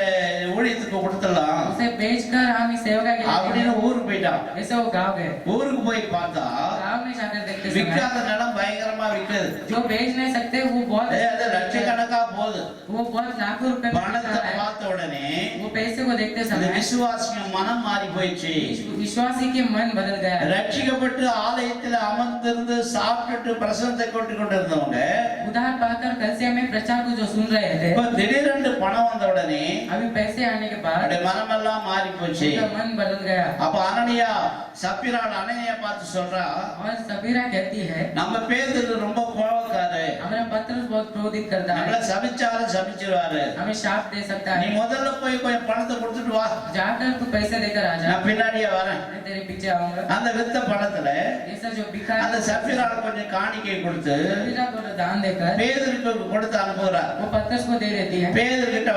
ஊழியத்துக்கு கொடுத்துடலாம். उसे बेचकर हम इस सेवा के அப்படின்னு ஊருக்கு போயிட்டான். ऐसे वो गांव गए. ஊருக்கு போய் பார்த்தா गांव में जाकर देखते समय விக்காத நிலம் பயங்கரமா விக்குது. जो बेच नहीं सकते वो बहुत அது லட்சக்கணக்கா போகுது. वो बहुत लाखों रुपए में பணத்தை बिकता है. பார்த்த உடனே वो पैसे को देखते இந்த समय விசுவாசியின் மனம் மாறி போயிடுச்சு. विश्वासी के मन बदल गया. ரட்சிக்கப்பட்டு ஆலயத்தில் அமர்ந்திருந்து சாப்பிட்டு பிரசன்னத்தை கொண்டு கொண்டிருந்தவங்க उधार पाकर कलसिया में प्रचार को जो सुन रहे थे இப்ப திடீரென்று பணம் வந்த உடனே अभी पैसे आने के बाद அவருடைய மனமெல்லாம் மாறி போச்சு. उनका मन बदल गया. அப்ப அனனியா சப்பீராள் அனனியா பார்த்து சொல்றா, और सफीरा कहती है நம்ம பேதுரு ரொம்ப கோவக்காரு. हमारा पत्रस बहुत क्रोधित करता நம்மள है. சபிச்சாலும் சபிச்சிருவாரு. हमें शाप दे सकता நீ है. முதல்ல போய் கொஞ்சம் பணத்தை கொடுத்துட்டு வா. जाकर तू पैसे देकर आ जा. நான் பின்னாடியே வரேன். मैं तेरे पीछे आऊंगा. அந்த வித்த பணத்துல ऐसा जो बिका அந்த சப்பீராள் கொஞ்சம் காணிக்கை கொடுத்து सफीरा को दान देकर பேதுருக்கு கொடுத்து அனுப்புறார். वो पत्रस को दे देती है. பேதுரு கிட்ட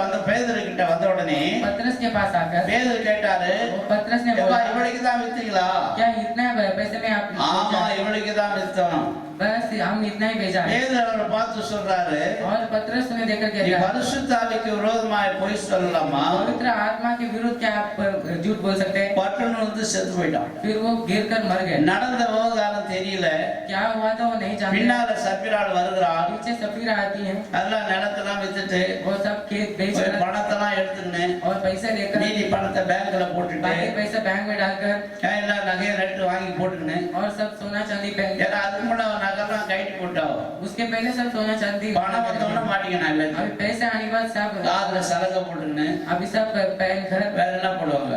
வந்த உடனே पत्रस के पास आकर பேதுரு கேட்டாரு, वो पत्रस ने "ஏப்பா, बोला இவளுக்கு தான் வித்தீங்களா?" क्या इतना पैसे में आप ஆமா, இவளுக்கு தான் வித்தோம். बस हम इतना ही भेजा है பேதுரு அவரை பார்த்து சொல்றாரு, और पतरस ने देखकर நீ कहता है பரிசுத்த ஆவிக்கு விரோதமாய் பொய் சொல்லலாமா? पवित्र आत्मा के विरुद्ध क्या आप झूठ बोल सकते हैं? பட்டணம் வந்து செத்து போயிட்டான். फिर वो गिर कर मर गए। நடந்த விவகாரம் தெரியல. क्या हुआ था वो नहीं जानते। பின்னால சப்பிராள் வருகிறாள். पीछे सफीरा आती है, அதெல்லாம் நிலத்தெல்லாம் வித்துட்டு वो सब खेत बेच कर பணத்தெல்லாம் எடுத்துன்னு और पैसे लेकर மீதி பணத்தை பேங்க்ல போட்டுட்டு बाकी पैसा बैंक में डालकर எல்லாம் நகையை ரெட்டு வாங்கி போட்டுன்னு, और सब सोना चांदी पहन ஏன்னா அதுக்கு முன்னாடி அவன் நகைலாம் கைட்டு போட்டாவோ, उसके पहले सब सोना चांदी பணம் வந்தோன்னு மாட்டிக்கணும் இல்லை, अभी पैसे आने के बाद सब காதுல சலகை போட்டுன்னு अभी सब पहन कर வேற என்ன போடுவாங்க.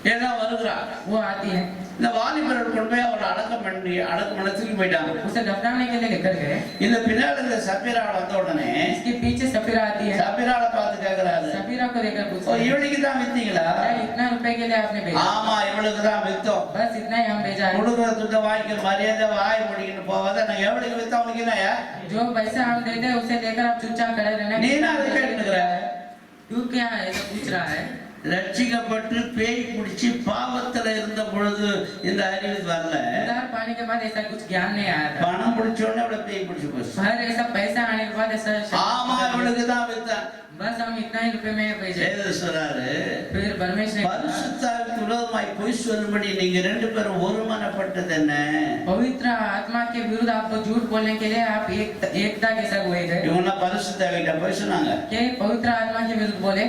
ஏன்னா வருகிறா, वो आती है, இந்த வாலிபர்கள் கொண்டு போய் அவளை அடக்கம் தூக்கி போயிட்டாங்க. उसे दफनाने के लिए लेकर गए। இந்த பின்னால இந்த சப்பிராள் வந்த உடனே इसके पीछे सफीरा आती है, சப்பிராளை பார்த்து கேக்குறாரு, सफीरा को देखकर ஓ पूछते हैं, இவளுக்கு தான் வித்தீங்களா? क्या इतना रुपए के लिए आपने भेजा? ஆமா இவளுக்கு தான் வித்தோம். बस इतना ही हम भेजा है। கொடுக்குற துட்ட வாங்கிக்க மரியாதை வாய் முடிக்கணும் போவாத, நான் எவளுக்கு வித்தா உனக்கு என்னையா? जो पैसा हम देते हैं उसे लेकर आप चुपचाप खड़े रहना। நீ என்ன அதை கேட்டுக்கிற? तू क्या ऐसा पूछ रहा है? ரட்சிக்கப்பட்டு பேய் பிடிச்சி பாவத்துல இருந்த பொழுது இந்த அறிவு வரல. उधार पाने के बाद ऐसा कुछ ज्ञान नहीं आया था। பணம் பிடிச்ச உடனே அவளை பேய் பிடிச்சு போச்சு. हर ऐसा पैसा आने के बाद ऐसा ஆமா இவளுக்கு தான் வித்தான். बस हम इतना ही रुपए में भेजे। ஏது சொல்றாரு, फिर परमेश्वर ने பரிசுத்தாவிக்கு விரோதமாய் பொய் சொல்லும்படி நீங்க ரெண்டு பேரும் ஒருமனப்பட்டது என்ன? पवित्र आत्मा के विरुद्ध आपको झूठ बोलने के लिए आप एकता के साथ हुए थे। இவங்க பரிசுத்தாவிட்ட பொய் சொன்னாங்க, क्या पवित्र आत्मा के विरुद्ध बोले?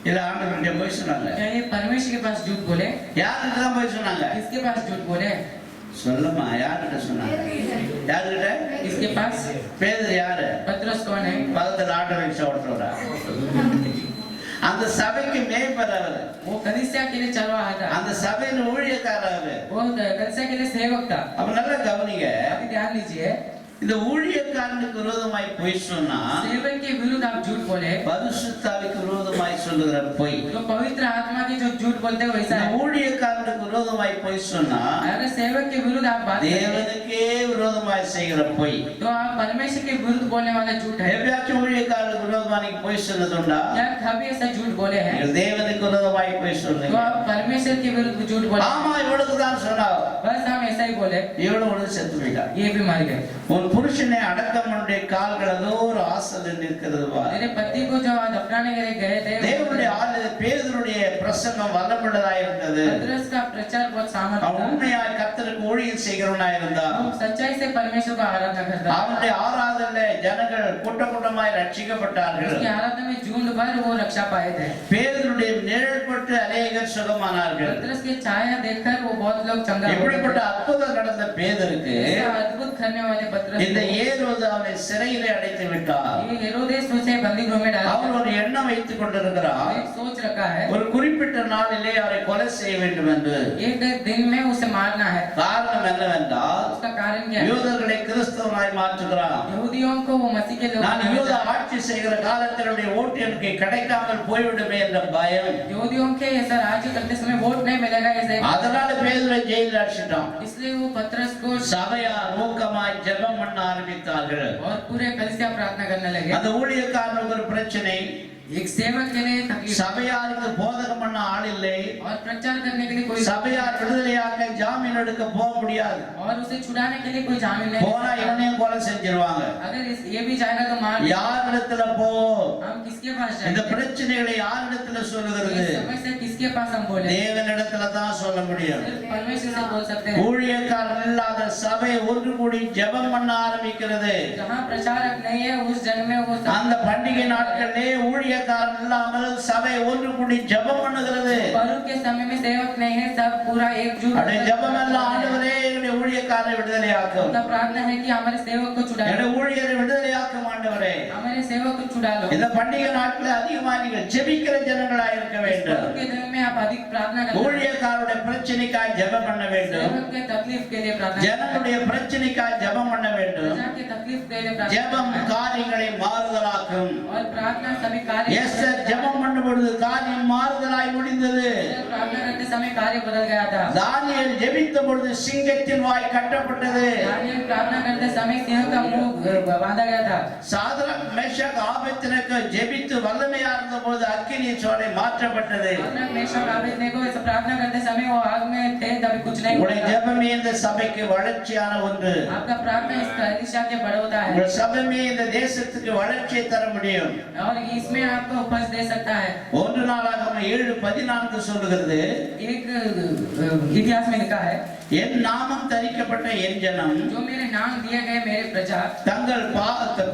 இல்ல ஆண்டவர்கிட்ட பொய் சொன்னாங்க? क्या ये परमेश्वर के पास झूठ बोले? யாருக்கு தான் பொய் சொன்னாங்க? किसके पास झूठ बोले? சொல்லமா யார்கிட்ட சொன்னாங்க? யார்கிட்ட? किसके पास? பேதுரு யாரு? पतरस कौन है? பக்கத்துல ஆட்டோ ரிக்ஷா ஓட்டுறவரா? அந்த சபைக்கு மேய்ப்பர் அவரு, वो कलीसिया के लिए चल रहा था, அந்த சபையின் ஊழியக்காரர் அவரு. वो कलीसिया के लिए सेवक था। அப்ப நல்லா கவனிங்க, अभी ध्यान दीजिए, இந்த ஊழியக்காரனுக்கு விரோதமாய் பொய் சொன்னா सेवक के विरुद्ध आप झूठ बोले பரிசுத்தாவிக்கு விரோதமாய் சொல்லுகிற பொய். तो पवित्र आत्मा के जो झूठ बोलते हैं वैसा இந்த है। ஊழியக்காரனுக்கு விரோதமாய் பொய் சொன்னா अगर सेवक के विरुद्ध आप बात करें தேவனுக்கே விரோதமாய் செய்கிற பொய். तो आप परमेश्वर के विरुद्ध बोलने वाला झूठ है। எப்பயாச்சும் ஊழியக்காரனுக்கு விரோதமா நீங்க பொய் சொன்னதுண்டா? क्या कभी ऐसा झूठ बोले हैं? நீங்கள் தேவனுக்கு விரோதமாய் பொய் तो சொல்றீங்க. आप परमेश्वर के विरुद्ध झूठ बोले। ஆமா இவளுக்கு தான் சொன்னா, बस हम ऐसा ही बोले, இவளும் உடனே செத்து போயிட்டா. ये भी मर गए। உன் புருஷனை அடக்கமனுடைய கால்கள் அதோ ஒரு ஆசல் நிற்கிறது வா. मेरे पति को जो दफनाने के लिए गए थे, தேவனுடைய பேதுருடைய பிரசங்கம் வல்லமுள்ளதாய் இருந்தது. पतरस का प्रचार बहुत सामर्थ्य அவன் था। உண்மையாய் கர்த்தருக்கு ஊழியம் செய்கிறவனாய் இருந்தான். वो सच्चाई से परमेश्वर को आराधना करता था। அவனுடைய ஆராதனையிலே ஜனங்கள் கூட்டமாய் ரட்சிக்கப்பட்டார்கள். उसकी आराधना में झुंड भर वो रक्षा पाए थे। பேதுருடைய நிழல் பட்டு அநேகர் சுகமானார்கள். पतरस की छाया देखकर वो बहुत लोग चंगा हो गए। இப்படிப்பட்ட அற்புதம் நடந்த பேதுருக்கு ऐसा अद्भुत करने वाले पतरस இந்த को ஏரோது அவனை சிறையிலே அடைத்து விட்டார். ये हेरोदेस उसे बंदी गृह में डाला। அவன் ஒரு எண்ணம் வைத்துக் கொண்டிருக்கிறான், एक सोच रखा है, ஒரு குறிப்பிட்ட நாளிலே அவரை கொலை செய்ய வேண்டும் என்று. एक दिन में उसे मारना है। காரணம் என்னவென்றால் उसका कारण क्या है? யூதர்களை கிறிஸ்தவனாய் மாற்றுகிறான். यहूदियों को वो मसीह के लोग நான் யூத ஆட்சி செய்கிற காலத்தினுடைய ஓட்டு எனக்கு கிடைக்காமல் போய்விடுமே என்ற பயம். यहूदियों के ऐसा राज्य करते समय वोट नहीं मिलेगा ऐसे, அதனால பேதுரை ஜெயிலில் அடைச்சிட்டான். इसलिए वो पतरस को சபையார் ஊக்கமாய் ஜெபம் பண்ண ஆரம்பித்தார்கள். और पूरे कलीसिया प्रार्थना करने लगे। அந்த ஊழியக்காரனுக்கு ஒரு பிரச்சனை, एक सेवक के लिए तकलीफ சபையாருக்கு போதகம் பண்ண ஆள் இல்லை. और प्रचार करने के लिए कोई, சபையார் விடுதலையாக ஜாமீன் எடுக்க போக முடியாது. और उसे छुड़ाने के लिए कोई जामीन नहीं। போனா இவனையும் கொலை செஞ்சிருவாங்க. अगर ये भी जाएगा तो मार। யாரிடத்துல போ? हम किसके पास இந்த जाएंगे? பிரச்சனைகளை யாரிடத்துல சொல்லுகிறது? ये समस्या किसके पास हम बोले? தேவனிடத்துல தான் சொல்ல முடியும். सिर्फ परमेश्वर से बोल सकते हैं। ஊழியக்காரன் இல்லாத சபை ஒன்று கூடி ஜெபம் பண்ண ஆரம்பிக்கிறது. जहाँ प्रचारक नहीं है उस जन में वो सब, அந்த பண்டிகை நாட்களிலே ஊழியக்காரன் இல்லாமல் சபை ஒன்று கூடி ஜெபம் பண்ணுகிறது. पर्व के समय में सेवक नहीं है, सब पूरा एकजुट அப்படியே ஜெபம் எல்லாம் ஆண்டவரே என்னுடைய ஊழியக்காரரை விடுதலையாக்கும், उनका प्रार्थना है कि हमारे सेवक को छुड़ा लो, என்னுடைய ஊழியரை விடுதலையாக்கும் ஆண்டவரே. हमारे सेवक को छुड़ा लो। இந்த பண்டிகை நாட்களில் அதிகமா நீங்கள் ஜெபிக்கிற ஜனங்களாய் இருக்க வேண்டும். पर्व के दिन में आप अधिक प्रार्थना करें, ஊழியக்காரருடைய பிரச்சனைக்காய் ஜெபம் பண்ண வேண்டும். सेवक के तकलीफ के लिए प्रार्थना करें, ஜனங்களுடைய பிரச்சனைக்காய் ஜெபம் பண்ண வேண்டும். प्रजा के तकलीफ के लिए प्रार्थना ஜெபம் करें। காரியங்களை மாறுதலாக்கும். और प्रार्थना सभी कार्य எஸ்தர் ஜெபம் பண்ணும் பொழுது காரியம் மாறுதலாய் முடிந்தது. प्रार्थना करते समय कार्य बदल गया था। தானியேல் ஜெபித்த பொழுது சிங்கத்தின் வாய் கட்டப்பட்டது. दानियेल प्रार्थना करते समय सिंह का मुंह बांधा गया था। சாத்ராக் மேஷாக் ஆபேத்நேகோ ஜெபித்து வல்லமையா இருந்த போது அக்கினி சோலை மாற்றப்பட்டது. मेशक अबेदनेगो ऐसा प्रार्थना करते समय वो आग में थे तभी कुछ नहीं உங்களுடைய हुआ। ஜெபமே இந்த சபைக்கு வளர்ச்சியான ஒன்று. आपका प्रार्थना इस कलीसिया के बढ़ोता है உங்கள் சபைமே இந்த தேசத்துக்கு வளர்ச்சியை தர முடியும். और इसमें आपको उपज दे सकता है। 1 நாளாகமம் 7:14 சொல்லுகிறது, एक इतिहास में लिखा है, என் நாமம் தரிக்கப்பட்ட என் ஜனம் जो मेरे नाम दिए गए मेरे प्रजा தங்கள்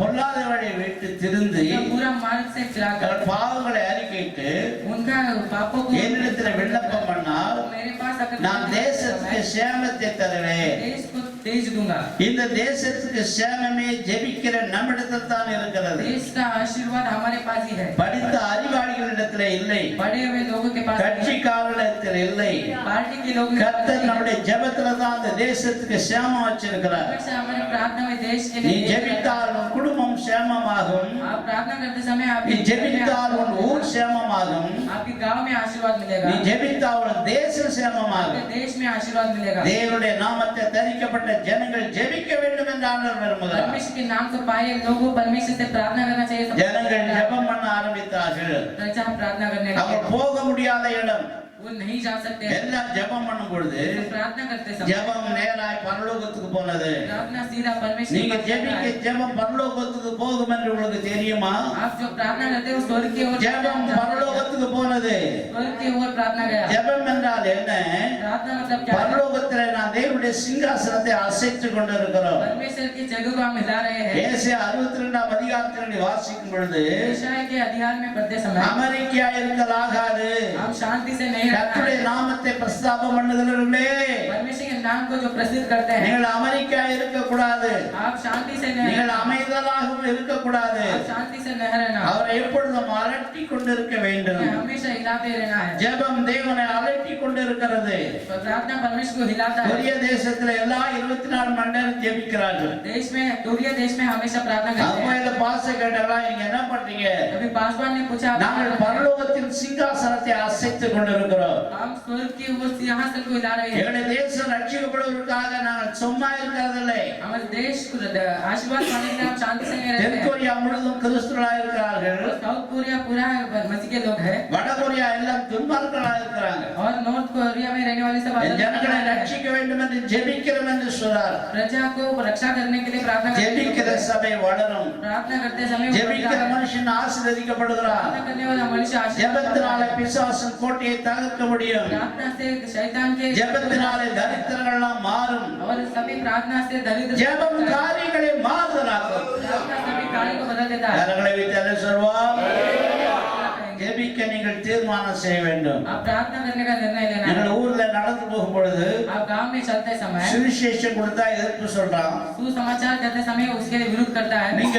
பொல்லாத வழியை விட்டு திருந்து जो पूरा मार्ग से फिराकर தங்கள் பாவங்களை அறிக்கையிட்டு उनका पापों को என்னிடத்தில் விண்ணப்பம் பண்ணால் मेरे पास अगर நான் தேசத்துக்கு சேமத்தை தருவேன். देश को तेज दूंगा। இந்த தேசத்துக்கு சேமமே ஜெபிக்கிற நம்மிடத்தில் தான் இருக்கிறது. देश का आशीर्वाद हमारे पास ही है। படித்த அறிவாளிகளிடத்தில் இல்லை, बड़े हुए लोगों के पास கட்சிக்காரர்களிடத்தில் இல்லை. पार्टी के लोग கர்த்தர் நம்முடைய ஜெபத்துல தான் அந்த தேசத்துக்கு சேமம் வச்சிருக்கிறார். हमारे प्रार्थना में देश के நீ लिए ஜெபித்தால் உன் குடும்பம் சேமமாகும், आप प्रार्थना करते समय நீ ஜெபித்தால் உன் ஊர் சேமமாகும், आपके गांव में आशीर्वाद मिलेगा, நீ ஜெபித்தால் உன் தேசம் சேமமாகும். देश में आशीर्वाद मिलेगा। தேவனுடைய நாமத்தை தரிக்கப்பட்ட ஜனங்கள் ஜெபிக்க வேண்டும் என்று ஆண்டவர் விரும்புகிறார். परमेश्वर के नाम को पाए लोगों परमेश्वर से प्रार्थना करना चाहिए। ஜனங்கள் ஜெபம் பண்ண ஆரம்பித்தார்கள். प्रजा प्रार्थना करने அவங்க लगे, போக முடியாத இடம் वो नहीं जा सकते। எல்லாம் ஜெபம் பண்ணும் பொழுது प्रार्थना करते समय ஜெபம் நேராய் பரலோகத்துக்கு போனது. प्रार्थना सीधा परमेश्वर நீங்க के पास ஜெபிக்க जाता है। ஜெபம் பரலோகத்துக்கு போகும் என்று உங்களுக்கு தெரியுமா? आप जो प्रार्थना करते हो स्वर्ग की ओर ஜெபம் பரலோகத்துக்கு போனது. स्वर्ग की ओर प्रार्थना गया। ஜெபம் என்றால் என்ன? प्रार्थना मतलब क्या है? பரலோகத்திலே நான் தேவனுடைய சிங்காசனத்தை அசைத்துக் கொண்டிருக்கிறோம். परमेश्वर की जगह को हम हिला रहे हैं। ஏசாயா 62ஆம் அதிகாரத்தில் வாசிக்கும் பொழுது यशायाह के अध्याय में पढ़ते समय அமெரிக்கா இருக்கலாகாது, हम शांति से नहीं रहना கர்த்தருடைய है। நாமத்தை பிரஸ்தாபம் பண்ணுகிறவர்களே, परमेश्वर के नाम को जो प्रसिद्ध करते हैं, நீங்கள் அமெரிக்கா இருக்க கூடாது, आप शांति से नहीं நீங்கள் रहना, அமைதலாகவும் இருக்க கூடாது. आप शांति से नहीं रहना, அவரை எப்பொழுதும் அலட்டி கொண்டிருக்க வேண்டும். हमेशा हिलाते रहना है। ஜெபம் தேவனை அலட்டி கொண்டிருக்கிறது. तो प्रार्थना परमेश्वर को हिलाता है। கொரிய தேசத்துல எல்லா 24 மணி நேரம் ஜெபிக்கிறார்கள். देश में तुर्की देश में हमेशा प्रार्थना करते அப்போ हैं। இந்த பாச கேட்டா நீங்க என்ன பண்றீங்க? अभी पासवान ने पूछा, நாங்கள் பரலோகத்தின் சிங்காசனத்தை அசைத்துக் கொண்டிருக்கிறோம். हम स्वर्ग की ओर सिंहासन को हिला रहे हैं। எங்களுடைய தேசம் ரட்சிக்கப்படுவதற்காக நாங்கள் சும்மா இருக்கிறதில்லை. हमारे देश को आशीर्वाद पाने के लिए हम शांति से नहीं रहते தென் हैं। கொரியா முழுதும் கிறிஸ்துவர்களாக இருக்கிறார்கள். साउथ कोरिया पूरा मसीह के लोग हैं வட கொரியா எல்லாம் துன்மார்க்கர்களாக இருக்கிறாங்க. और नॉर्थ कोरिया में रहने वाले सब என் ஜனங்களை ரட்சிக்க வேண்டும் என்று ஜெபிக்கிறோம் என்று சொல்றார். प्रजा को रक्षा करने के लिए प्रार्थना ஜெபிக்கிற சபை வளரும். प्रार्थना करते समय ஜெபிக்கிற மனுஷன் ஆசீர்வதிக்கப்படுகிறார். प्रार्थना करने वाला मनुष्य आशीर्वाद ஜெபத்தினாலே பிசாசின் கோட்டையை தகர்க்க முடியும். प्रार्थना से शैतान के ஜெபத்தினாலே தரித்திரங்கள் எல்லாம் மாறும். और सभी प्रार्थना से दरिद्र ஜெபம் காரியங்களை மாறுதலாக்கும். प्रार्थना सभी कार्य को बदल देता है। கரங்களை வைத்து சொல்வோம், ஜெபிக்க நீங்கள் தீர்மானம் செய்ய வேண்டும். आप प्रार्थना करने का निर्णय लेना है। நீங்கள் ஊர்ல நடந்து போகும் பொழுது आप गांव में चलते समय சுவிசேஷம் கொடுத்தா எதிர்ப்பு சொல்றான். सुसमाचार करते समय उसके लिए विरोध करता है। நீங்க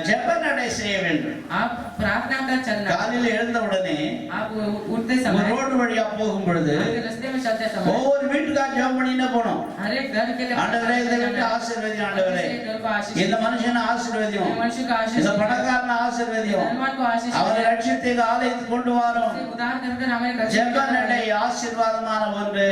ஜெப நடை செய்ய வேண்டும். आप प्रार्थना का चलना, காலையில எழுந்த உடனே आप उठते ஒரு समय ரோடு வழியா போகும் பொழுது आपके रास्ते में चलते समय ஒவ்வொரு வீட்டுக்கா ஜெபம் பண்ணினா போணும். हर एक घर के लिए ஆண்டவரே இந்த வீட்டை ஆசீர்வதி, ஆண்டவரே घर को आशीष இந்த மனுஷனை ஆசீர்வதியும், मनुष्य को आशीष இந்த பணக்காரனை ஆசீர்வதியும், धनवान को आशीष அவரை ரட்சித்து ஆலயத்துக்கு கொண்டு வரோம். उदार कर हमें ஜெப நடை ஆசீர்வாதமான ஒன்று.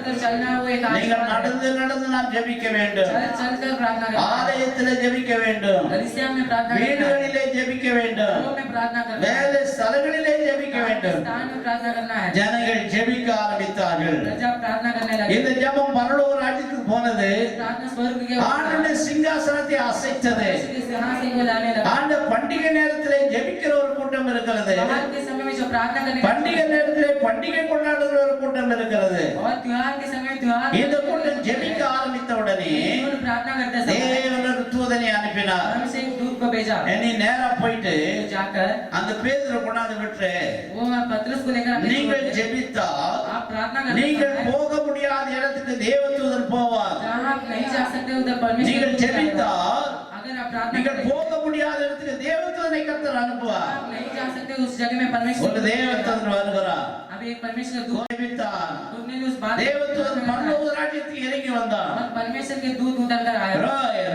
कर चलना वो एक நீங்கள் நடந்து நடந்து நாம் ஜெபிக்க வேண்டும். चल कर प्रार्थना करना, ஆலயத்திலே ஜெபிக்க வேண்டும், कलीसिया में प्रार्थना करना, வீடுகளிலே ஜெபிக்க வேண்டும், घरों में प्रार्थना करना, வேலை ஸ்தலங்களிலே ஜெபிக்க வேண்டும். स्थान में प्रार्थना करना है। ஜனங்கள் ஜெபிக்க ஆரம்பித்தார்கள். प्रजा प्रार्थना करने लगे। இந்த ஜெபம் பரலோக ராஜ்யத்துக்கு போனது. प्रार्थना स्वर्ग के ஆண்டவருடைய சிங்காசனத்தை அசைத்தது. सिंहासन को लाने लगा। ஆண்ட பண்டிகை நேரத்திலே ஜெபிக்கிற ஒரு கூட்டம் இருக்கிறது. त्योहार के समय में जो प्रार्थना करने பண்டிகை நேரத்திலே பண்டிகை கொண்டாடுகிற ஒரு கூட்டம் இருக்கிறது. और त्योहार के समय त्योहार இந்த கூட்டம் ஜெபிக்க ஆரம்பித்த உடனே लोग प्रार्थना करते समय தேவன் ஒரு தூதனை அனுப்பினார். हम से एक दूत को भेजा, நீ நேரா போயிட்டு जाकर அந்த பேதுரு கொண்டாந்து விட்டு वो पतरस को लेकर अपने நீங்கள் छोड़ दे। ஜெபித்தால் आप प्रार्थना करते நீங்கள் समय போக முடியாத இடத்துக்கு தேவதூதன் போவார். जहाँ आप नहीं जा सकते उधर परमेश्वर நீங்கள் जाएगा। ஜெபித்தால் अगर आप प्रार्थना நீங்கள் करते போக முடியாத இடத்துக்கு தேவதூதனை கர்த்தர் அனுப்புவார். आप नहीं जा सकते उस जगह में ஒரு परमेश्वर தேவதூதன் வருகிறார். अभी एक परमेश्वर का दूत ஜெபித்தார். उसने उस बात தேவதூதன் பரலோக ராஜ்யத்துக்கு இறங்கி வந்தார். और परमेश्वर के दूत उतर कर आया।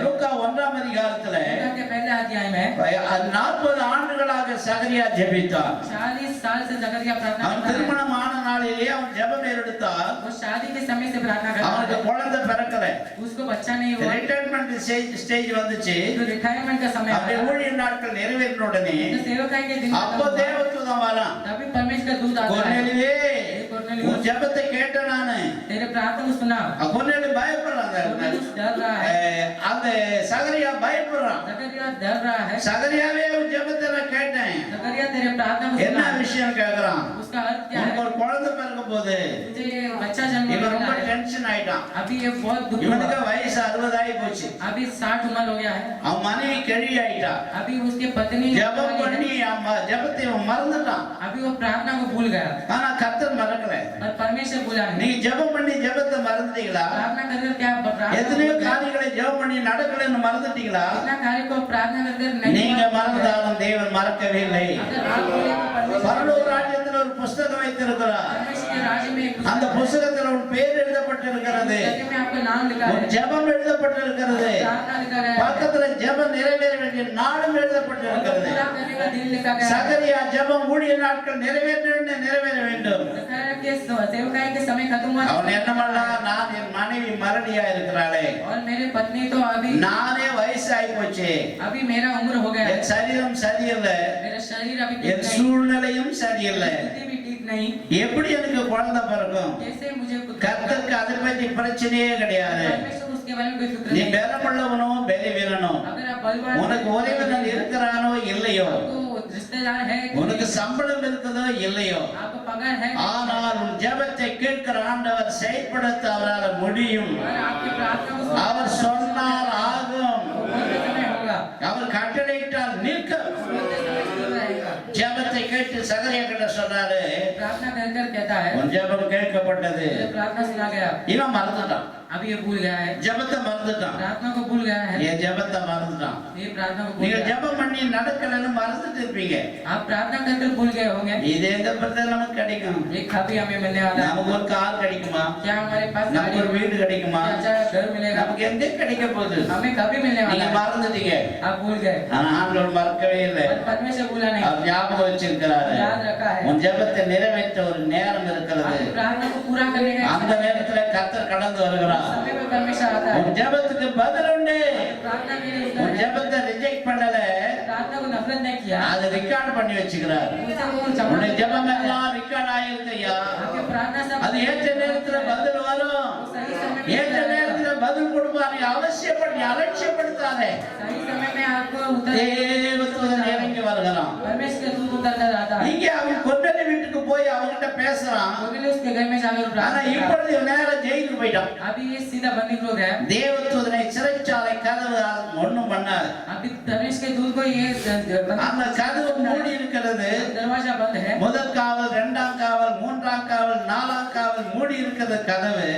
லூக்கா 1ஆம் அதிகாரத்திலே लूका के पहले अध्याय में 40 ஆண்டுகளாக சகரியா ஜெபித்தான் 40 साल से जकरिया प्रार्थना அவன் करता है திருமணம் ஆன நாளிலே அவன் ஜெபம் எடுத்தான் वो शादी के समय से प्रार्थना करता அவனுக்கு है குழந்தை பிறக்கல उसको बच्चा नहीं हुआ ரிட்டையர்மென்ட் ஸ்டேஜ் வந்துச்சு तो रिटायरमेंट का समय அப்படி आया ஊழிய நாட்கள் நிறைவேறின உடனே तो सेवकाई के दिन அப்போ खत्म हुआ। தேவதூதன் வரான் तभी परमेश्वर का दूत आता है கொர்நேலியே कोर्नेलियुस உன் ஜெபத்தை கேட்டேன் நானு तेरे प्रार्थना सुना கொர்நேலியு பயப்படுறாங்க कोर्नेलियुस डर रहा है அந்த சகரியா பயப்படுறான் जकरिया डर रहा है சகரியாவே உன் ஜெபத்தை நான் கேட்டேன் जकरिया तेरे प्रार्थना को என்ன सुना விஷயம் கேக்குறான் उसका अर्थ क्या உனக்கு है ஒரு குழந்தை பிறக்கும் போது तुझे ये बच्चा जन्म இவன் ரொம்ப लेना है டென்ஷன் ஆயிட்டான் अभी ये बहुत दुख இவனுக்கு हुआ வயசு 60 ஆகி போச்சு अभी 60 उम्र हो गया है அவன் மனைவி கெழி ஆயிட்டா अभी उसके पत्नी ஜெபம் பண்ணி ஜெபத்தை இவன் மறந்துட்டான் अभी वो प्रार्थना को भूल गया ஆனா கர்த்தர் மறக்கல और परमेश्वर भूला नहीं நீங்க ஜெபம் பண்ணி ஜெபத்தை மறந்துட்டீங்களா प्रार्थना करके क्या प्रार्थना எத்தனையோ भूल गया? காரியங்களை ஜெபம் பண்ணி நடக்கலன்னு மறந்துட்டீங்களா इतना कार्य को प्रार्थना करके नहीं நீங்க हुआ। மறந்தாலும் தேவன் மறக்கவே இல்லை अगर आप भूले तो परमेश्वर பரலோக ராஜ்யத்தில் ஒரு புஸ்தகம் வைத்திருக்கிறார் परमेश्वर के राज्य में एक அந்த புஸ்தகத்தில் உன் பேர் எழுதப்பட்டிருக்கிறது पुस्तक में आपका नाम लिखा உன் है ஜெபம் எழுதப்பட்டிருக்கிறது प्रार्थना लिखा गया है பக்கத்துல ஜெபம் நிறைவேற வேண்டிய நாளும் எழுதப்பட்டிருக்கிறது पूरा करने का दिन लिखा गया है சகரியா ஜெபம் ஊழிய நாட்கள் நிறைவேற வேண்டும் जकरिया के सेवकाई के समय खत्म हुआ அவன் என்ன பண்ணலாம் நான் என் மனைவி மறடியா இருக்கிறாளே और मेरे पत्नी तो अभी நானே வயசாகி போச்சு अभी मेरा उम्र हो गया है என் சரீரம் சரியில்லை मेरा शरीर अभी ठीक என் नहीं சூழ்நிலையும் சரியில்லை स्थिति भी ठीक नहीं எப்படி எனக்கு குழந்தை பிறக்கும் कैसे मुझे पुत्र கர்த்தருக்கு அதை பத்தி பிரச்சனையே கிடையாது परमेश्वर उसके बारे में कोई फिक्र நீ नहीं பலமுள்ளவனோ பலவீனனோ अगर आप बलवान உனக்கு உறவினர் இருக்கிறானோ இல்லையோ आपको रिश्तेदार है உனக்கு சம்பளம் இருக்குதோ இல்லையோ आपको पगार है ஆனால் உன் ஜெபத்தை கேட்கிற ஆண்டவர் செயல்படுத்த அவரால் முடியும் और आपकी प्रार्थना को அவர் சொன்னார் ஆகும் बोलते समय होगा அவர் கட்டளையிட்டால் நிற்கும் बोलते समय शुरू रहेगा ஜெபத்தை கேட்டு சகரியா கிட்ட சொன்னாரு प्रार्थना कर कर कहता है உன் ஜெபம் கேட்கப்பட்டது मेरे प्रार्थना सुना गया இவன் மறந்துட்டான் अभी ये भूल गया है ஜெபத்தை மறந்துட்டான் प्रार्थना को भूल गया है என் ஜெபத்தை மறந்துட்டான் ये प्रार्थना को भूल நீங்க गया ஜெபம் பண்ணி நடக்கலன்னு மறந்துட்டு இருப்பீங்க आप प्रार्थना कर कर भूल गए होंगे இது எங்க பார்த்தா நமக்கு கிடைக்கும் एक कभी हमें मिलने वाला है நமக்கு ஒரு கார் கிடைக்குமா क्या हमारे पास நமக்கு गाड़ी ஒரு வீடு கிடைக்குமா क्या अच्छा घर मिलेगा நமக்கு எங்க கிடைக்க போகுது हमें कभी मिलने वाला நீங்க है மறந்துட்டீங்க आप भूल गए ஆனா ஆண்டவர் மறக்கவே இல்லை पर परमेश्वर भूला नहीं அவர் ஞாபகம் வச்சிருக்கிறாரு याद रखा है உன் ஜெபத்தை நிறைவேற்ற ஒரு நேரம் இருக்கிறது आपकी प्रार्थना को पूरा करने का அந்த நேரத்துல கர்த்தர் கடந்து வருகிறார் समय में परमेश्वर आता है உன் ஜெபத்துக்கு பதில் உண்டு प्रार्थना के लिए உன் उसने ஜெபத்தை ரிஜெக்ட் பண்ணல प्रार्थना को नफरत नहीं किया அதை ரெக்கார்ட் பண்ணி வச்சுக்கிறார் उसे वो உன்னுடைய जमा ஜெபம் எல்லாம் ரெக்கார்ட் ஆயிருக்கையா आपकी प्रार्थना सब அது ஏற்ற நேரத்துல பதில் வரும் सही समय में ஏற்ற நேரத்துல பதில் கொடுப்பாரு அவசியப்பட்டு அலட்சியப்படுத்தாதே सही समय में आपको उतर தேவதூதன் இறங்கி வருகிறான் परमेश्वर के दूत उतर कर आता है இங்க அவன் கொண்டலி வீட்டுக்கு போய் அவங்கிட்ட பேசுறான் कोर्नेलियुस उसके घर में जाकर ஆனா प्रार्थना किया। இப்பொழுது இவன் நேரா ஜெயிலுக்கு போயிட்டான் अभी ये सीधा बंदी हो गया தேவதூதனை சிறைச்சாலை கதவு ஒண்ணும் பண்ணாது अभी परमेश्वर के दूत को ये அந்த கதவு மூடி இருக்கிறது दरवाजा बंद है முதல் காவல் இரண்டாம் காவல் மூன்றாம் காவல் நாலாம் காவல் மூடி இருக்கிறது கதவு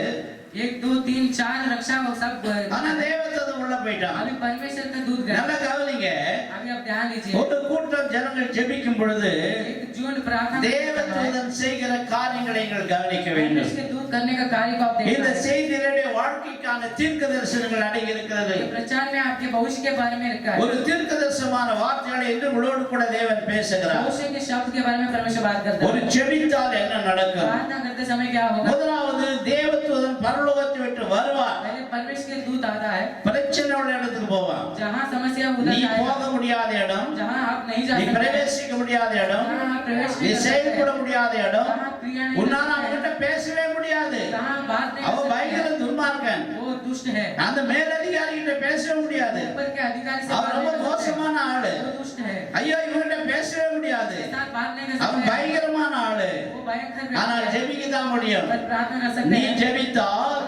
1 2 3 4 रक्षा वो सब ஆனா தேவதூதன் உள்ள போயிட்டான் अभी परमेश्वर का दूत गया நல்ல கவனிங்க अभी आप ध्यान दीजिए ஒரு கூட்டம் ஜனங்கள் ஜெபிக்கும் பொழுது एक झुंड प्रार्थना करता है। தேவதூதன் செய்கிற காரியங்களை நீங்கள் கவனிக்க வேண்டும் परमेश्वर के दूत करने का कार्य को आप இந்த देखना है। செய்தியினுடைய வாழ்க்கைக்கான தீர்க்க தரிசனங்கள் அடங்கி இருக்கிறது ये प्रचार में आपके भविष्य के बारे में लिखा है ஒரு தீர்க்க தரிசனமான வார்த்தைகளை என்று உங்களோடு கூட தேவன் பேசுகிறார் भविष्य के शब्द के बारे में परमेश्वर बात करता ஒரு है ஜெபித்தால் என்ன நடக்கும் प्रार्थना करते समय क्या होगा முதலாவது தேவதூதன் பரலோகத்தை விட்டு வருவார் पहले परमेश्वर के दूत आता है பிரச்சனை உள்ள இடத்துக்கு போவான் जहाँ समस्या நீ उधर போக जाएगा முடியாத இடம் जहाँ आप नहीं जा நீ सकते பிரவேசிக்க முடியாத இடம் जहाँ आप प्रवेश நீ नहीं कर செயல்பட सकते முடியாத இடம் जहाँ क्रिया नहीं உன்னால कर அவன்கிட்ட सकते பேசவே முடியாது जहाँ बात नहीं அவன் कर பயங்கர सकते துன்மார்க்கன் वो दुष्ट है அந்த மேலதிகாரி கிட்ட பேசவே முடியாது ऊपर के अधिकारी से அவன் बात ரொம்ப नहीं कर सकते மோசமான ஆளு वो दुष्ट है ஐயோ இவன்கிட்ட பேசவே முடியாது उसके साथ बात नहीं कर அவன் सकते பயங்கரமான ஆளு वो भयंकर ஆனால் व्यक्ति है ஜெபிக்க தான் முடியும் पर प्रार्थना कर सकते நீ हैं ஜெபித்தால்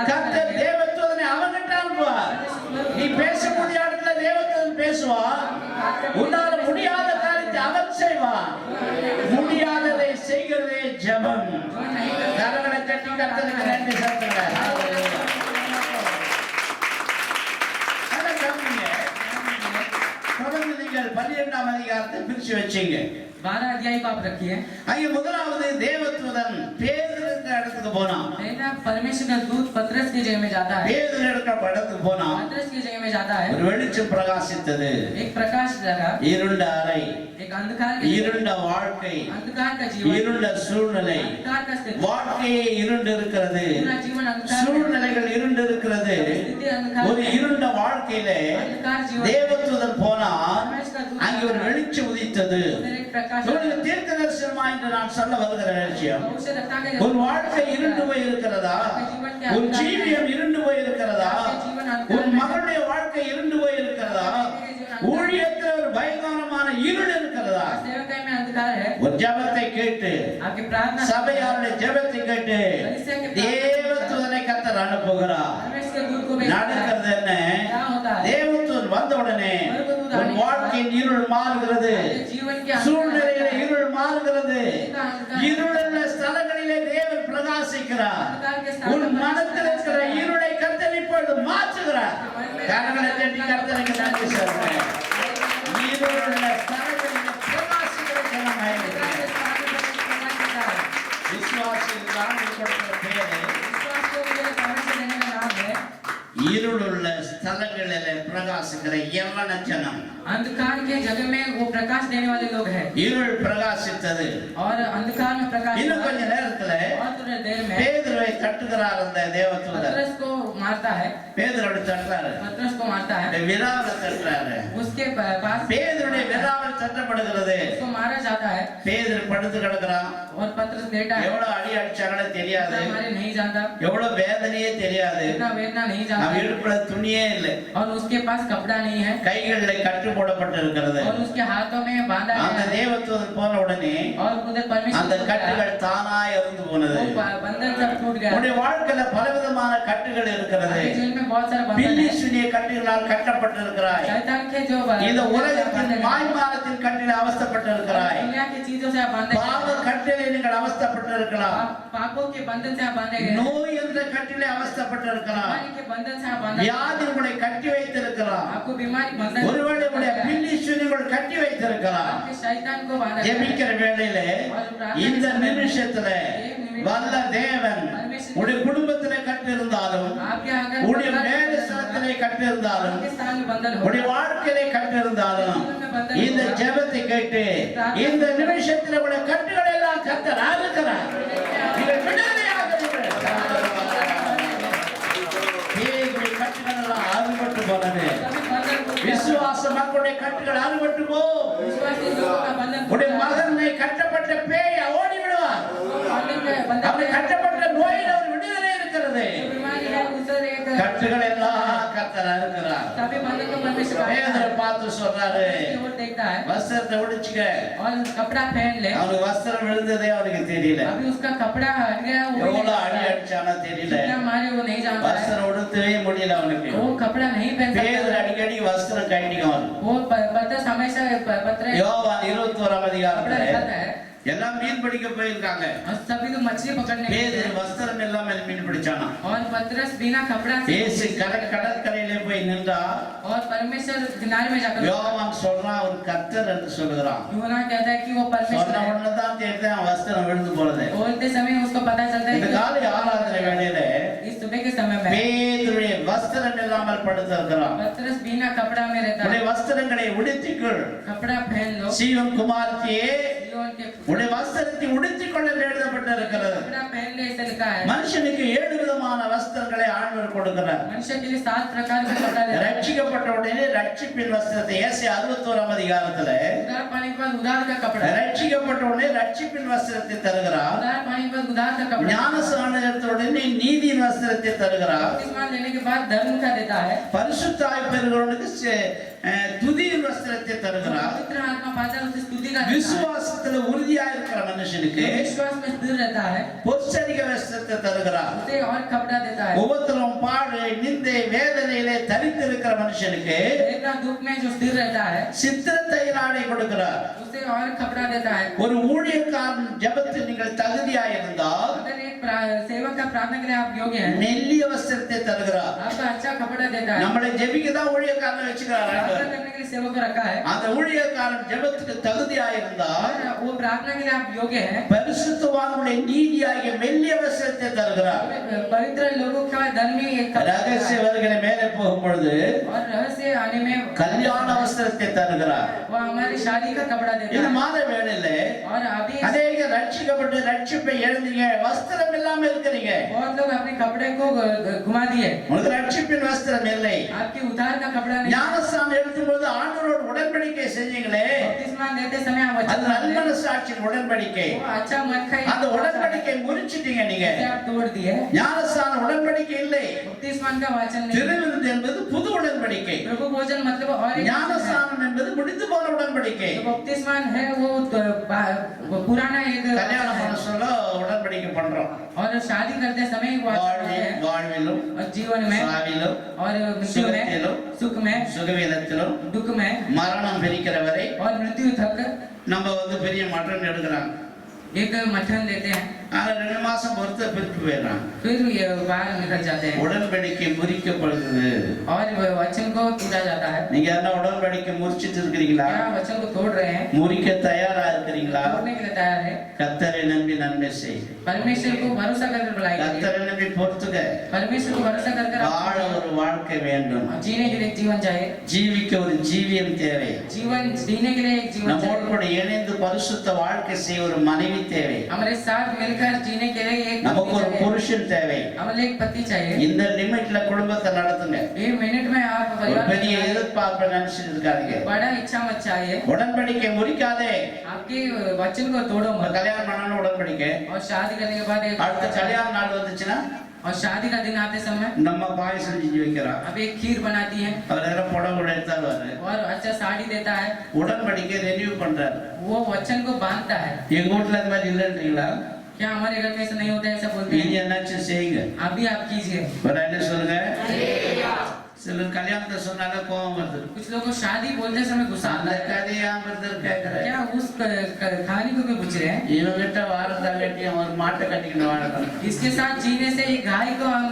கர்த்தர் தேவதூதனை அவன்கிட்ட அனுப்புவார் நீ பேச முடியாத இடத்துல தேவதூதன் பேசுவார் உன்னால முடியாத காரியத்தை அவன் செய்வான் முடியாததை செய்கிறதே ஜெபம் கரங்களை தட்டி கர்த்தருக்கு நன்றி செலுத்துங்கள் அதை கவனிங்க. தொடர்ந்து நீங்கள் 12ஆம் அதிகாரத்தை பிரிச்சு வச்சீங்க 12 अध्याय को आप रखिए அங்க முதலாவது தேவதூதன் பேதுரு இருக்கிற இடத்துக்கு போனான் पहला परमेश्वर का दूत पतरस की जगह में जाता है பேதுரு இருக்கிற இடத்துக்கு போனான் पतरस की जगह में जाता है ஒரு வெளிச்சம் பிரகாசித்தது एक प्रकाश लगा இருண்ட அறை एक अंधकार के இருண்ட வாழ்க்கை, अंधकार का जीवन, இருண்ட சூழ்நிலை, अंधकार का स्थिति, வாழ்க்கையே இருண்டு இருக்கிறது, पूरा जीवन अंधकार, சூழ்நிலைகள் இருண்டு இருக்கிறது. स्थिति अंधकार, ஒரு இருண்ட வாழ்க்கையிலே अंधकार जीवन, தேவதூதன் போனார், परमेश्वर का दूत அங்கே ஒரு வெளிச்சம் உதித்தது. उधर एक प्रकाश, உங்களுக்கு தீர்க்கதரிசனமா என்று நான் சொல்ல வருகிற விஷயம், उसे लगता है ஒரு வாழ்க்கை இருண்டு போய் இருக்கிறதா, ஒரு ஜீவியம் இருண்டு போய் இருக்கிறதா, ஒரு மகனுடைய வாழ்க்கை இருண்டு போய் இருக்கிறதா, ஊழியத்தில் ஒரு பயங்கரமான இருள் இருக்கிறதா, सेवकाई में अंधकार है, ஒரு ஜெபத்தை கேட்டு आपकी प्रार्थना, சபையாருடைய ஜெபத்தை கேட்டு தேவதூதனை கர்த்தர் அனுப்புகிறார். परमेश्वर के दूत को भेजता है, நடக்கிறது என்ன? क्या होता है, தேவதூதன் வந்த உடனே உன் வாழ்க்கையின் இருள் மாறுகிறது, जीवन के சூழ்நிலையில இருள் மாறுகிறது, இருளுள்ள ஸ்தலங்களிலே தேவன் பிரகாசிக்கிறார். உன் மனத்தில் இருக்கிற இருளை கர்த்தர் இப்பொழுது மாற்றுகிறார். கரங்களை தட்டி கர்த்தருக்கு நன்றி சொல்றேன். இருளுள்ள ஸ்தலங்களிலே பிரகாசிக்கிற ஜனமாய் இருக்கிறார். விசுவாசிக்கு ஆண்டவர் கொடுக்கிற பேரு विश्वास को मुझे परमेश्वर देने का नाम है, இருளுள்ள ஸ்தலங்களிலே பிரகாசிக்கிற யவன ஜனம். अंधकार के जगह में वो प्रकाश देने वाले लोग हैं, இருள் பிரகாசித்தது. और अंधकार में प्रकाश இன்னும் கொஞ்ச நேரத்துல और थोड़ी देर में பேதுருவை தட்டுகிறார் அந்த தேவதூதன். पतरस को मारता है, பேதுருவை தட்டுறாரு, पतरस को मारता है, இந்த விராவை தட்டுறாரு. उसके पास பேதுருடைய விராவில் தட்டப்படுகிறது. उसको मारा जाता है, பேதுரு படுத்து கிடக்குறான். और पतरस लेटा है, எவ்வளவு அடி அடிச்சாங்கன்னு தெரியாது, हमारे नहीं जानता, எவ்வளவு வேதனையே தெரியாது, इतना वेदना नहीं அவன் जानता, இடுப்புல துணியே இல்லை, और उसके पास कपड़ा नहीं है, கைகளில் கட்டு போடப்பட்டு இருக்கிறது. और उसके हाथों में बांधा அந்த है, தேவதூதன் போன உடனே और उधर அந்த परमेश्वर கட்டுகள் தானாய் இருந்து போனது. बंधन सब टूट गया, உன்னுடைய வாழ்க்கையில பலவிதமான கட்டுகள் இருக்கிறது. आपके जीवन में बहुत सारा बंधन பில்லி है, சுனிய கட்டுகளால் கட்டப்பட்டிருக்கிறாய். शैतान के जो இந்த உலகத்தின் மாய்மாலத்தின் கட்டில அவஸ்தைப்பட்டிருக்கிறாய். दुनिया की चीजों से आप बांधे गए, பாவ கட்டிலே நீங்கள் அவஸ்தைப்பட்டிருக்கலாம். पापों के बंधन से आप बांधे गए, நோய் என்ற கட்டிலே அவஸ்தைப்பட்டிருக்கலாம். बीमारी के बंधन से आप बांधे गए, வியாதி உங்களை கட்டி வைத்திருக்கலாம். आपको बीमारी बंधन ஒருவேளை உங்களுடைய பில்லி சுனிகள் கட்டி வைத்திருக்கலாம். आपके शैतान को बांधा गया, ஜெபிக்கிற வேளையிலே இந்த நிமிஷத்துல வல்ல தேவன் உடைய குடும்பத்திலே கட்டி இருந்தாலும், आपके अगर உடைய வேலை ஸ்தலத்திலே கட்டி இருந்தாலும், आपके स्थान में बंधन हो, உடைய வாழ்க்கையிலே கட்டி இருந்தாலும், இந்த ஜெபத்தை கேட்டு இந்த நிமிஷத்தில் உடைய கட்டுகளை எல்லாம் கர்த்தர் அறுக்கிறார். நீங்கள் விடுதலையாகிறீர்கள். பேய்களுடைய கட்டுகள் எல்லாம் அறுபட்டு போனது. सभी बंधन को விசுவாச மக்களுடைய கட்டுகள் அறுபட்டு போ. विश्वासी लोगों का बंधन உடைய மகனை கட்டப்பட்ட பேய் ஓடி விடுவார். बंधन அவனை கட்டப்பட்ட நோயில் அவர் விடுதலை இருக்கிறது. बीमारी है उसे एक கட்டுகள் எல்லாம் கர்த்தர் அறுக்கிறார். सभी बंधन को परमेश्वर பேதுரு பார்த்து சொல்றாரு, और देखता है, வஸ்திரத்தை உடிச்சுக்க. और कपड़ा पहन ले, அவனுக்கு வஸ்திரம் விழுந்ததே அவனுக்கு தெரியல. अभी उसका कपड़ा हट गया, वो எவ்வளவு அடி அடிச்சானோ தெரியல. कितना मारे वो नहीं जानता है, வஸ்திரம் உடுத்தவே முடியல அவனுக்கு. वो कपड़ा नहीं पहन பேதுரு सकता, அடிக்கடி வஸ்திரம் கட்டிக்குவான். वो पतरस हमेशा पत्र யோவான் 21 कपड़ा அதிகாரத்துல दिखाता है, எல்லாம் மீன் பிடிக்க போயிருக்காங்க. और सभी लोग मछली पकड़ने गए பேதுரு थे, வஸ்திரம் இல்லாம மீன் பிடிச்சானா. और पतरस बिना कपड़ा से இயேசு கடற்கரையிலே போய் நின்றா. और परमेश्वर किनारे में जाकर யோவான் சொல்றான் அவர் கர்த்தர் என்று சொல்லுகிறான். यूहन्ना कहता है कि वो परमेश्वर சொன்ன है, உடனே தான் தெரியுது அவன் வஸ்திரம் விழுந்து போறது. बोलते समय उसको पता चलता है இந்த காலை ஆராதனை வேளையில कि इस सुबह के समय में பேதுருடைய வஸ்திரம் இல்லாமல் படுத்திருக்கிறான். पतरस बिना कपड़ा में रहता உடைய है, வஸ்திரங்களை உடுத்திக்கொள். कपड़ा पहन लो, சீயோன் குமாரத்தியே सिय्योन के உடைய வஸ்திரத்தை உடுத்திக்கொள்ள எழுதப்பட்டிருக்கிறது. कपड़ा पहन ले ऐसा लिखा है, மனுஷனுக்கு 7 விதமான வஸ்திரங்களை ஆண்டவர் கொடுக்கிறார். मनुष्य के लिए 7 प्रकार का कपड़ा देता है, ரட்சிக்கப்பட்ட உடனே ரட்சிப்பின் வஸ்திரத்தை ஏசாயா 61 அதிகாரத்துல उधार पाने के बाद उधार का कपड़ा, ரட்சிக்கப்பட்ட உடனே ரட்சிப்பின் வஸ்திரத்தை தருகிறார். उधार पाने के बाद उधार का कपड़ा, ஞானஸ்நானம் எடுத்த உடனே நீதியின் वस्त्रத்தை தருகிறார். बपतिस्मा लेने के बाद धर्म का देता है, பரிசுத்தாய் பெறுகிறவனுக்கு துதியின் वस्त्रத்தை தருகிறார். पवित्र आत्मा पाता है उसे स्तुति का देता है, விசுவாசத்துல உறுதியா இருக்கிற மனுஷனுக்கு विश्वास में स्थिर रहता है பொற்சரிக वस्त्रத்தை தருகிறார். उसे और कपड़ा देता है, உபத்திரம் பாடு நிந்தை வேதனையிலே தரித்திருக்கிற மனுஷனுக்கு वेदना दुख में जो स्थिर रहता है சித்திரத்தை ஆடை கொடுக்கிறார். उसे और कपड़ा देता है, ஒரு ஊழியக்காரன் ஜெபத்தில் நீங்கள் தகுதியாய் இருந்தால் अगर एक सेवक का प्रार्थना के लिए आप योग्य हैं, மெல்லிய वस्त्रத்தை தருகிறார். आपका अच्छा कपड़ा देता है, நம்மளை ஜெபிக்க தான் ஊழியக்காரனை வச்சுக்கிறார். प्रार्थना करने के लिए सेवक को रखा है, அந்த ஊழியக்காரன் ஜெபத்துக்கு தகுதியாய் இருந்தால் वो प्रार्थना के लिए आप योग्य हैं। பரிசுத்தவான்களுடைய நீதியாகிய மெல்லிய வஸ்திரத்தை தருகிறார். पवित्र लोगों का धर्मी एक ரகசிய வருகிற மேலே போகும் பொழுது और रहस्य आने में கல்யாண வஸ்திரத்தை தருகிறார். वो हमारी शादी का कपड़ा देता இது है। மாத வேளையிலே और अभी அநேக ரட்சிக்கப்பட்டு ரட்சிப்பை எழுந்தீங்க, வஸ்திரம் இல்லாம இருக்கிறீங்க. बहुत लोग अपने कपड़े को घुमा दिए, உங்களுக்கு ரட்சிப்பின் வஸ்திரம் இல்லை. आपकी उधार का कपड़ा नहीं। ஞானஸ்நானம் எடுக்கும்போது ஆண்டவரோடு உடன்படிக்கை செஞ்சீங்களே, बपतिस्मा देते समय आप அது वचन मानते हैं। நல்மனசாட்சியின் உடன்படிக்கை. वो अच्छा मत खाइए, அந்த உடன்படிக்கை முறிச்சிட்டீங்க நீங்க. इसे आप तोड़ दिए। ஞானஸ்நான உடன்படிக்கை இல்லை. बपतिस्मा का वचन नहीं। திருவிருந்து என்பது புது உடன்படிக்கை. प्रभु भोजन मतलब और एक ஞானஸ்நானம் என்பது முடிந்து போன உடன்படிக்கை. तो बपतिस्मा है वो पुराना एक கல்யாணம் பண்ண சொல்ல உடன்படிக்கை பண்றோம். और शादी करते समय वो வாழ்விலும் और जीवन में சாவிலும் और मृत्यु में सुख में சுகவீனத்திலும் दुख में மரணம் பிரிக்கிற வரை और मृत्यु तक நம்ம பெரிய மட்டன் எடுக்கிறாங்க. एक मठन देते हैं, ஆனா 2 மாசம் பொறுத்து பிரித்து போயிடறாங்க. फिर ये बाहर निकल जाते हैं உடன்படிக்கை முறிக்கப்படுகிறது. और वचन को टूटा जाता है। நீங்க என்ன உடன்படிக்கை முறிச்சிட்டு இருக்கிறீங்களா? क्या वचन को तोड़ रहे हैं? முறிக்க தயாரா இருக்கிறீங்களா? तोड़ने के लिए तैयार है। கர்த்தரை நம்பி நன்மை செய். परमेश्वर को भरोसा कर बुलाएंगे, கர்த்தரை நம்பி பொறுத்துக்க. परमेश्वर को भरोसा कर வாழ ஒரு வாழ்க்கை வேண்டும். जीने के लिए जीवन चाहिए, ஜீவிக்க ஒரு ஜீவியம் தேவை. जीवन जीने के लिए एक जीवन நம்மோடு चाहिए। கூட இணைந்து பரிசுத்த வாழ்க்கை செய்ய ஒரு மனைவி தேவை. हमारे साथ मिलकर जीने के लिए एक நமக்கு ஒரு पति चाहिए, புருஷன் தேவை. हमें एक पति चाहिए। இந்த லிமிட்ல குடும்பத்தை நடத்துங்க. एक मिनट में आप ஒரு परिवार பெரிய எதிர்பார்ப்பை நினைச்சிட்டு இருக்காதீங்க. बड़ा इच्छा मत चाहिए, உடன்படிக்கை முறிக்காதே. आपके वचन को तोड़ो ஒரு मत। கல்யாணம் பண்ணணும் உடன்படிக்கை. और शादी करने के बाद அடுத்த एक கல்யாண நாள் வந்துச்சுன்னா और शादी का दिन आते समय நம்ம பாயசம் செஞ்சு வைக்கிறோம். अब एक खीर बनाती है அவர் நேரம் புடவை கூட எடுத்தாரு. और अच्छा साड़ी देता है, உடன்படிக்கை ரெனியூ பண்றாரு. वो वचन को बांधता है। எங்க வீட்டுல அந்த மாதிரி இல்லைன்றீங்களா? क्या हमारे घर में ऐसा नहीं होता है? ऐसा बोलते நீங்க हैं, என்னாச்சும் செய்யுங்க. अभी आप कीजिए। ஒரு என்ன சொல்லுங்க. சிலர் கல்யாணத்தை சொன்னால கோபம் வருது. कुछ लोगों को शादी बोलते समय गुस्सा அந்த आता है। கதையா பிரதர் கேக்குறேன். क्या उस कहानी को क्यों पूछ रहे हैं? இவங்கிட்ட வாரதா கட்டி ஒரு மாட்டை கட்டிக்கணும் வாழணும். इसके साथ जीने से एक गाय को हम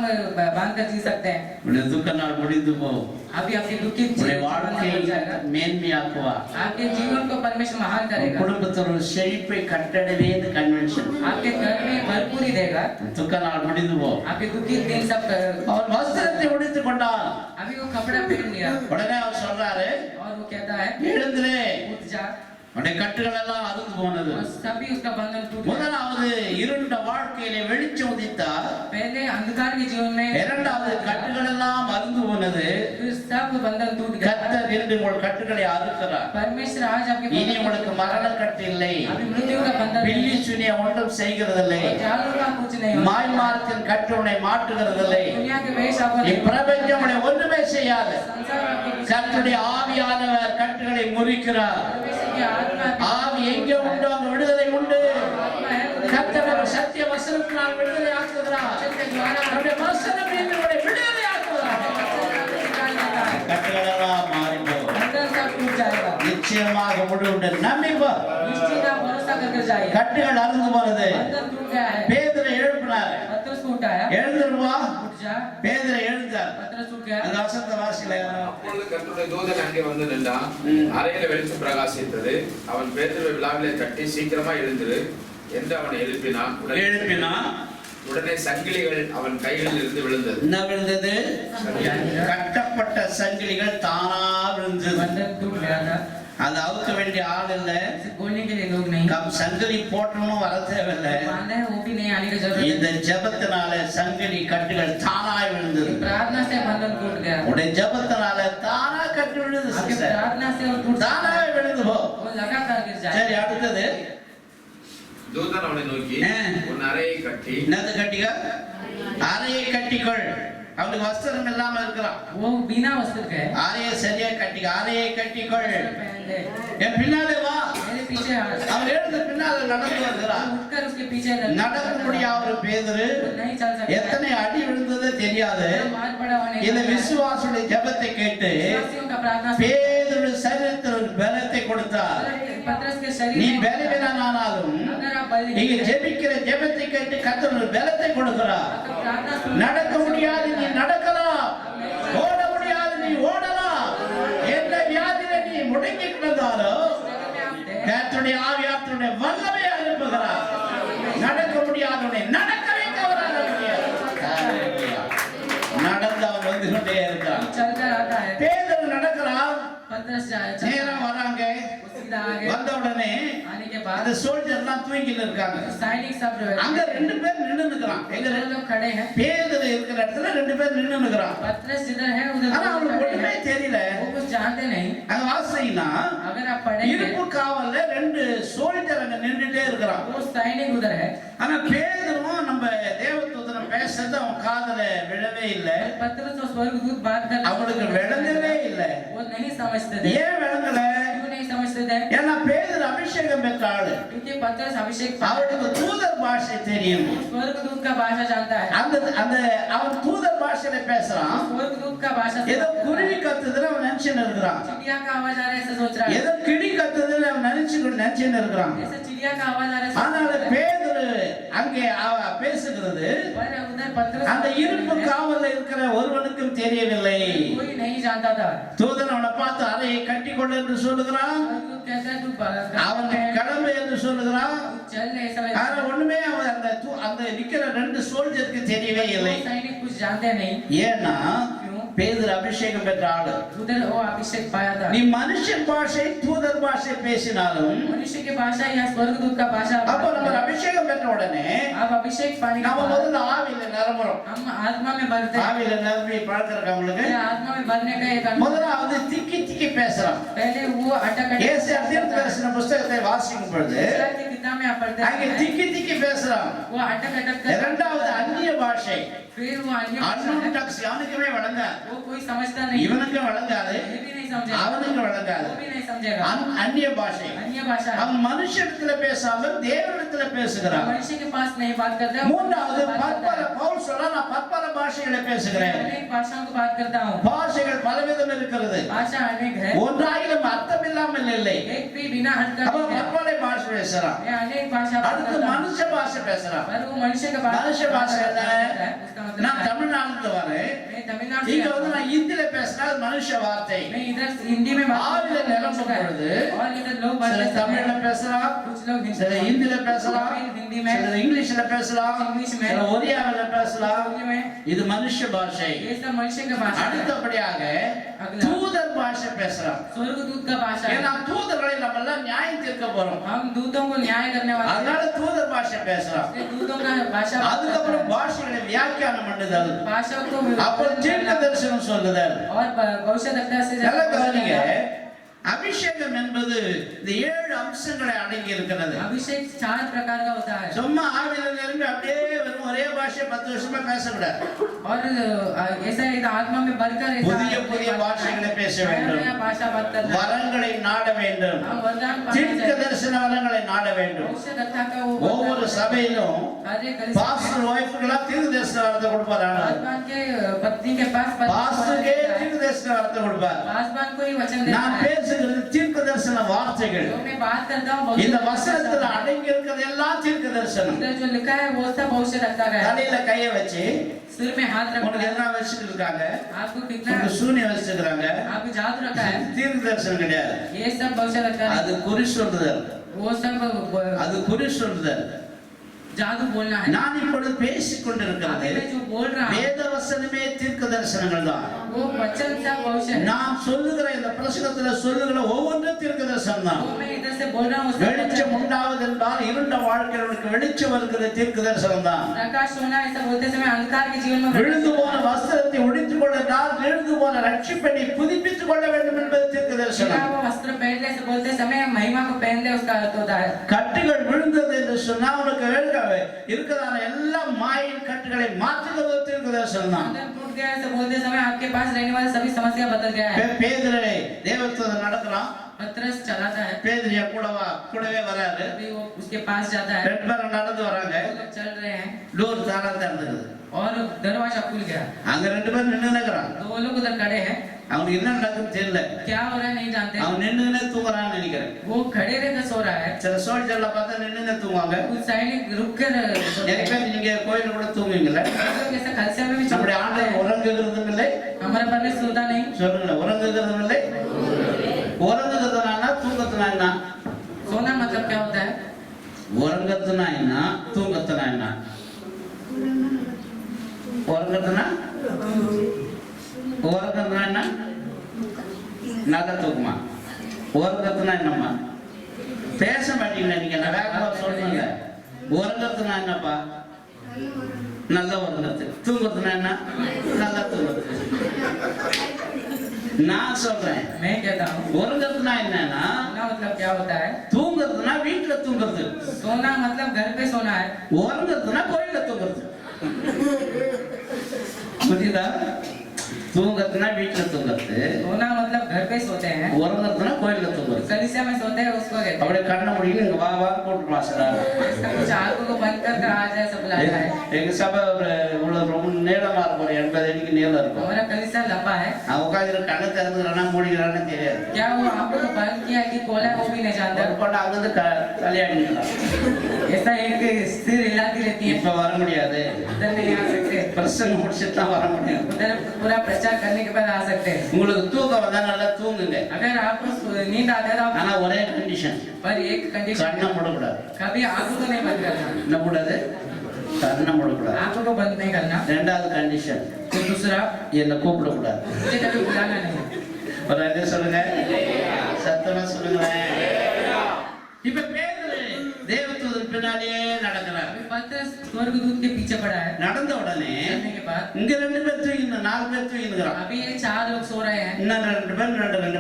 बांध कर जी सकते हैं। உடைய துக்க நாள் முடிந்து போ. अभी आपके दुखित உடைய जीवन வாழ்க்கையை बन जाएगा, மேன்மையாக்குவா. आपके जीवन को परमेश्वर महान करेगा, குடும்பத்தில் ஒரு செழிப்பை கட்டடவே இந்த கன்வென்ஷன். आपके घर में भरपूरी देगा, துக்க நாள் முடிந்து போ. आपके दुखित दिन सब அவர் வஸ்திரத்தை உடுத்திக் கொண்டார். अभी वो कपड़ा पहन लिया உடனே அவர் சொல்றாரு, और वो कहता है எழுந்திரு. उठ जा, உடைய கட்டுகள் எல்லாம் அறுந்து போனது. और सभी उसका बंधन टूट गया। முதலாவது இருண்ட வாழ்க்கையிலே வெளிச்சம் உதித்தார். पहले अंधकार के जीवन में, இரண்டாவது கட்டுகள் எல்லாம் அறுந்து போனது. फिर सब बंधन टूट गया। கர்த்தர் இன்று உங்கள் கட்டுகளை அறுக்கிறார். परमेश्वर आज आपके இனி बंधन உங்களுக்கு மரண கட்டு இல்லை. अभी मृत्यु का बंधन பில்லி नहीं, சுனிய ஒன்றும் செய்கிறதில்லை. जादू का कुछ नहीं होता, மாய்மாரத்தின் கட்டு உன்னை மாற்றுகிறதில்லை. दुनिया के वेश आपको नहीं, இப்பிரபஞ்சம் உன்னை ஒன்றுமே செய்யாது. संसार आपको कुछ கர்த்தருடைய ஆவியானவர் கட்டுகளை முறிக்கிறார். परमेश्वर की आत्मा ஆவி எங்கே உண்டோ அங்கு விடுதலை உண்டு. आत्मा है, वो கர்த்தர் சத்திய வசனத்தினால் விடுதலை ஆக்குகிறார். वचन के द्वारा அவருடைய வசனம் இன்று உன்னை விடுதலை ஆக்குகிறார். निकाल देता है, கட்டுகள் எல்லாம் மாறி போகும். बंधन सब टूट जाएगा। நிச்சயமாக முடிவுண்டு நம்பிப்போ. निश्चित आप भरोसा करके जाइए, கட்டுகள் அறுந்து போனது. बंधन टूट गया है। பேதுரு எழுப்பினார். पत्रस को उठाया, எழுந்துருவா. उठ जा, பேதுரு எழுந்தார். पत्रस उठ गया। அந்த வசனத்தை வாசிக்கல. அப்பொழுது கர்த்தருடைய தூதன் அங்கே வந்து நின்றான். அறையில வெளிச்சம் பிரகாசித்தது. அவன் பேதுருவை விழாவிலே தட்டி, சீக்கிரமா எழுந்திரு என்று அவனை எழுப்பினான். உடனே சங்கிலிகள் அவன் கைகளில் இருந்து விழுந்தது. என்ன விழுந்தது? கட்டப்பட்ட சங்கிலிகள் தானா விழுந்தது. बंधन टूट गया था, அது அவுக்க வேண்டிய ஆள் இல்ல. इसे बोलने के लिए लोग नहीं, சங்கிலி போட்டணும் வர தேவையில்லை. बांधे हैं वो भी नहीं आने की जरूरत இந்த है। ஜெபத்தினால சங்கிலி கட்டுகள் தானாய் விழுந்தது. प्रार्थना से बंधन टूट गया, உடைய ஜெபத்தினால தானா கட்டு விழுது. आपके प्रार्थना से वो टूट தானாய் விழுந்து போ. वो लगातार गिर जाए। சரி, அடுத்தது தூதன் அவனை நோக்கி, உன் அறையை கட்டி என்னது கட்டிக்க? அறையை கட்டிக்கொள். அவனுக்கு வஸ்திரம் இல்லாம இருக்கிறான். वो बिना वस्त्र के है, அறையை சரியா கட்டிக்க. அறையை கட்டிக்கொள். पहन ले, என் பின்னாலே வா. मेरे पीछे आ, அவர் எழுந்து பின்னால நடந்து வருகிறார். उठकर उसके पीछे लग, நடக்க முடியாத ஒரு பேதுரு नहीं चल सकता, எத்தனை அடி விழுந்ததே தெரியாது. मार पड़ा होने இந்த का, விசுவாசுடைய ஜெபத்தை கேட்டு विश्वासियों का प्रार्थना से பேதுரு சரீரத்தில் ஒரு பலத்தை கொடுத்தார். पत्रस के நீ शरीर में, பலவீனனானாலும் अगर आप बल நீங்க ஜெபிக்கிற ஜெபத்தை கேட்டு கர்த்தர் ஒரு பலத்தை கொடுக்கிறார். प्रार्थना सुन, நடக்க முடியாது நீ நடக்கலாம். ஓட முடியாது நீ ஓடலாம். எந்த வியாதியில நீ முடங்கி கிடந்தாலும் கர்த்தருடைய ஆவியானவருடைய வல்லமையை அனுப்புகிறார். நடக்க முடியாதவனை நடக்க வைக்க அவரால் முடியாது. ஹalleluya. நடந்து அவன் வந்து கொண்டே இருக்கான். चलकर आता है பேதுரு நடக்கிறான். पतरस நேரா வராங்க. सीधा आगे வந்த உடனே आने के बाद அந்த சோல்ஜர்லாம் தூங்கிட்டு இருக்காங்க. सैनिक सब அங்க ரெண்டு பேர் நின்னு நிக்கறான். எங்க दो लोग खड़े हैं பேதுரு இருக்கிற இடத்துல ரெண்டு பேர் நின்னு நிக்கறான். पतरस जिधर है उधर ஆனா அவங்களுக்கு ஒண்ணுமே தெரியல. वो कुछ जानते नहीं அங்க வாசினா अगर आप पढ़ेंगे இருப்பு காவல்ல ரெண்டு சோல்ஜர் அங்க நின்னுட்டே இருக்கான். वो सैनिक उधर है ஆனா பேதுருவும் நம்ம தேவதூதன் பேசுறது அவன் காதுல விழவே இல்ல. पतरस और स्वर्गदूत बात कर அவங்களுக்கு விளங்கவே இல்ல. वो नहीं समझते थे ஏன் விளங்கல? क्यों नहीं समझते थे ஏன்னா பேதுரு அபிஷேகம் பெற்ற ஆளு. क्योंकि पतरस अभिषेक அவருக்கு தூதர் பாஷை தெரியும். स्वर्गदूत का भाषा जानता है அந்த அந்த அவன் தூதர் பாஷையில பேசுறான். स्वर्गदूत का भाषा ஏதோ குருவி கத்துதுன்னு அவன் நினைச்சுன்னு இருக்கிறான். चिड़िया का आवाज आ रहा है ऐसा सोच रहा है ஏதோ கிளி கத்துதுன்னு அவன் நினைச்சுன்னு இருக்கிறான். ऐसा चिड़िया का आवाज आ रहा है அதனால பேதுரு அங்கே பேசுகிறது पर उधर पतरस அந்த இருப்பு காவல்ல இருக்கிற ஒருவனுக்கும் தெரியவில்லை. कोई नहीं जानता था தூதன் அவனை பார்த்து அறையை கட்டிக்கொண்டு என்று சொல்லுகிறான். स्वर्गदूत कहता है तू அவன் கிளம்பு என்று சொல்லுகிறான். चल ऐसा ஆனா ஒண்ணுமே அவன் அந்த நிக்கிற ரெண்டு சோல்ஜருக்கு தெரியவே இல்லை. सैनिक कुछ जानते नहीं ஏன்னா பேதுரு அபிஷேகம் பெற்ற ஆளு. उधर वो अभिषेक पाया था நீ மனுஷ பாஷை தூதர் பாஷை பேசினாலும் मनुष्य की भाषा या स्वर्गदूत का भाषा அப்ப நம்ம அபிஷேகம் பெற்ற உடனே आप अभिषेक पाने के நாம बाद முதல்ல ஆவியில நிரம்புறோம். हम आत्मा में भरते हैं ஆவியில நிரம்பி பழக்கம் இருக்கவங்களுக்கு ये आत्मा में भरने का एक अनुभव முதலாவது திக்கி திக்கி பேசுறான். पहले वो अटक ஏசாயா தீர்க்கதரிசன புத்தகத்தை வாசிக்கும் பொழுது की किताब में आप पढ़ते அங்கே हैं திக்கி திக்கி பேசுறான். वो अटक अटक कर இரண்டாவது அந்நிய பாஷை. फिर वो अन्य भाषा அன்னோன் है, டாக்ஸ் அவனுக்குமே வழங்காது. वो कोई समझता नहीं இவனுக்கும் வழங்காது. ये भी नहीं समझेगा அவனுக்கும் வழங்காது. वो भी नहीं समझेगा அந்நிய பாஷை. अन्य भाषा है। அவன் மனுஷத்துல பேசாமல் தேவனிடத்துல பேசுகிறான். मनुष्य के पास नहीं बात करते மூன்றாவது பற்பல பவுல் சொல்றான், நான் பற்பல பாஷைகளை பேசுகிறேன். अनेक भाषाओं को बात करता हूँ பாஷைகள் பலவிதம் இருக்கிறது. भाषा अनेक है ஒன்றாயிலும் அர்த்தம் இல்லாமல் இல்லை. एक भी बिना अर्थ का அவன் नहीं है பற்பல பாஷை பேசுறான். ये अनेक भाषा बात அடுத்து करता हूँ மனுஷ பாஷை பேசுறான். पर वो मनुष्य का மனுஷ பாஷை என்ன? उसका मतलब நான் क्या है? தமிழ்நாட்டுல வரேன். मैं तमिलनाडु से இங்க आता வந்து हूँ। நான் ஹிந்தில பேசினா அது மனுஷ வார்த்தை. मैं इधर हिंदी में बात ஆவில करता நிரம்பும் हूँ பொழுது और इधर लोग बात சில करते தமிழ்ல हैं பேசலாம், कुछ लोग சில ஹிந்தில பேசலாம், हिंदी में சில இங்கிலீஷ்ல பேசலாம், इंग्लिश में சில ஒரியாவில பேசலாம். हिंदी में இது மனுஷ பாஷை. ये सब मनुष्य का भाषा है அடுத்தபடியாக अगला தூதர் பாஷை பேசுறான். स्वर्गदूत का भाषा है ஏன்னா தூதர்களை நம்ம எல்லாம் நியாயம் தீர்க்க போறோம். हम दूतों को न्याय करने वाले हैं அதனால தூதர் பாஷை பேசுறான். इसलिए दूतों का भाषा அதுக்கப்புறம் பாஷைகளை வியாக்கியானம் பண்ணுதல், भाषा को அப்புறம் தீர்க்க தரிசனம் சொல்லுதல். और भविष्यवक्ता से நல்ல கவனிங்க, அபிஷேகம் என்பது இந்த 7 அம்சங்களை அடங்கி இருக்கிறது. अभिषेक 4 प्रकार का होता है சும்மா ஆவியில நிரம்பி அப்படியே வெறும் ஒரே பாஷையை 10 வருஷமா பேசக்கூடாது. और ऐसा एक आत्मा में भरकर ऐसा புதிய புதிய பாஷைகளை பேச வேண்டும். नया भाषा बात करना வரங்களை நாட வேண்டும். हम वरदान தீர்க்க पाने தரிசன வரங்களை நாட வேண்டும். भविष्यवक्ता का वो ஒவ்வொரு சபையிலும் हर एक பாஸ்டர் ஒய்ஃப்களா தீர்க்க தரிசன வரத்தை கொடுப்பாரு. पासवान के पत्नी के पास பாஸ்டருக்கே தீர்க்க தரிசன வரத்தை கொடுப்பார். पासवान को ही वचन देता நான் है பேசுகிறது தீர்க்க தரிசன வார்த்தைகள். जो मैं बात करता हूँ இந்த வசனத்துல அடங்கி இருக்கிறது எல்லாம் தீர்க்க தரிசனம். इधर जो लिखा है वो सब भविष्यवक्ता का है தலையில கையை வச்சு सिर में हाथ உனக்கு रखना என்ன வச்சுட்டு இருக்காங்க, आपको कितना உனக்கு சூனியம் வச்சிருக்காங்க. आपको जादू रखा है தீர்க்க தரிசனம் கிடையாது. ये सब भविष्यवक्ता है அது குறி சொல்லுதல். वो सब அது குறி சொல்லுதல். जादू बोलना है நான் இப்பொழுது பேசிக் கொண்டிருக்கிறது अभी मैं जो बोल रहा हूँ வேத வசனமே தீர்க்க தரிசனங்கள் தான். वो वचन सब भविष्य है நான் சொல்லுகிற இந்த பிரசங்கத்துல சொல்லுகிற ஒவ்வொன்றும் தீர்க்க தரிசனம் தான். वो मैं इधर से बोल रहा हूँ सब வெளிச்சம் உண்டாவது என்றால் இருண்ட வாழ்க்கைகளுக்கு வெளிச்சம் வருகிற தீர்க்க தரிசனம் தான். प्रकाश होना ऐसा बोलते समय अंधकार के जीवन में விழுந்து போன வஸ்திரத்தை உடுத்திக் கொண்டால் விழுந்து போன ரட்சிப்பை புதுப்பித்துக் கொள்ள வேண்டும் என்பது தீர்க்க தரிசனம். वो वस्त्र पहन ले ऐसे बोलते समय महिमा को पहन ले उसका अर्थ होता है கட்டுகள் விழுந்தது என்று சொன்னா உனக்கு இருக்கிறதான எல்லா மாயின் கட்டுகளை மாற்றுகிறது தீர்க்க தரிசனம் தான். अंदर टूट गया ऐसे बोलते समय आपके पास रहने वाले सभी समस्या बदल गया है பேதுரு தேவதூதன் நடக்கிறான். पतरस चलाता है பேதுரு கூடவே வராரு. अभी वो उसके पास जाता है ரெண்டு பேரும் நடந்து வராங்க. वो लोग चल रहे हैं டோர் தானா திறந்துருது. और दरवाजा खुल गया அங்க ரெண்டு பேரும் நின்னு நிக்கிறான். तो वो लोग उधर खड़े हैं அவனுக்கு என்ன நடக்குன்னு தெரியல. क्या हो रहा है नहीं जानते அவன் நின்னுனே தூங்குறான்னு நினைக்கிறேன். वो खड़े रहकर सो रहा है சில சோல்ஜர்ல பார்த்தா நின்னுனே தூங்குவாங்க. कुछ सैनिक रुक कर सोते நிறைய हैं। பேர் நீங்க கோயில்ல கூட தூங்குவீங்கல்ல. कुछ लोग ऐसा खलसे में भी நம்முடைய सोते ஆண்டவர் हैं உறங்குகிறதும் இல்லை. हमारा परमेश्वर सोता नहीं சொல்லுங்க, உறங்குகிறதும் இல்லை. உறங்குகிறதுனா தூக்கத்துனா என்ன? सोना सोना मतलब क्या होता है? உறங்கத்துனா என்ன, தூங்கத்துனா என்ன? உறங்கத்துனா உறங்கத்துனா என்ன? நல்ல தூக்கமா? உறங்கத்துனா என்னம்மா? பேச மாட்டீங்களா நீங்க? நான் வேகமா சொல்லுங்க. உறங்கத்துனா என்னப்பா? நல்ல உறங்கத்து. தூங்கத்துனா என்ன? நல்ல தூங்கத்து. நான் சொல்றேன். मैं कहता हूँ உறங்கத்துனா என்னன்னா, सोना मतलब क्या होता है? தூங்கறதுனா வீட்டுல தூங்குறது. सोना मतलब घर पे सोना है। உறங்கறதுனா கோயில்ல தூங்குறது. புரியுதா? தூங்கறதுனா வீட்டுல தூங்குறது. सोना मतलब घर पे सोते हैं। உறங்கறதுனா கோயில்ல தூங்குறது. कलीसिया में सोते हैं उसको कहते हैं। அப்படியே கண்ணை மூடிட்டு இங்க வா வா கூப்பிட்டு வாசலா. इसका कुछ आंखों को बंद कर आ जाए सब बुलाता है। எங்க சபை ஒரு இவ்வளவு ரொம்ப நீளமா இருக்கும், ஒரு 80 அடிக்கு நீளம் இருக்கும். हमारा कलीसिया लंबा है। நான் உட்காந்து கண்ணை திறந்துக்கிறானா மூடிக்கிறான்னு தெரியாது. क्या वो आंखों को बंद किया कि खोला है वो भी नहीं जानता। கொண்டு அங்கிருந்து தலையாடிக்கலாம். ऐसा एक सिर हिलाती रहती है। இப்ப वர முடியாது. उधर नहीं आ सकते। பிரசங்கம் முடிச்சிட்டு தான் வர முடியும். उधर पूरा प्रचार करने के बाद आ सकते हैं। உங்களுக்கு தூக்கம் வந்தா நல்லா தூங்குங்க. अगर आपको नींद आता है तो ஆனா ஒரே கண்டிஷன், पर एक कंडीशन கண்ணை மூடக்கூடாது. कभी आंखों को नहीं बंद करना। என்ன கூடாது? கண்ணை மூடக்கூடாது. आंखों को बंद नहीं करना। ரெண்டாவது கண்டிஷன், तो दूसरा என்ன கூப்பிடக்கூடாது. मुझे कभी बुलाना नहीं। ஒரு என்ன சொல்லுங்க, சத்தமா சொல்லுங்களேன். இப்ப பேதுரு தேவதூதர் பின்னாடியே நடக்கிறார். पतरस स्वर्गदूत के पीछे पड़ा है। நடந்த உடனே चलने के बाद இங்க 2 பேர் தூங்கினா 4 பேர் தூங்கினாங்க. अभी ये 4 लोग सो रहे हैं। இன்னும் 2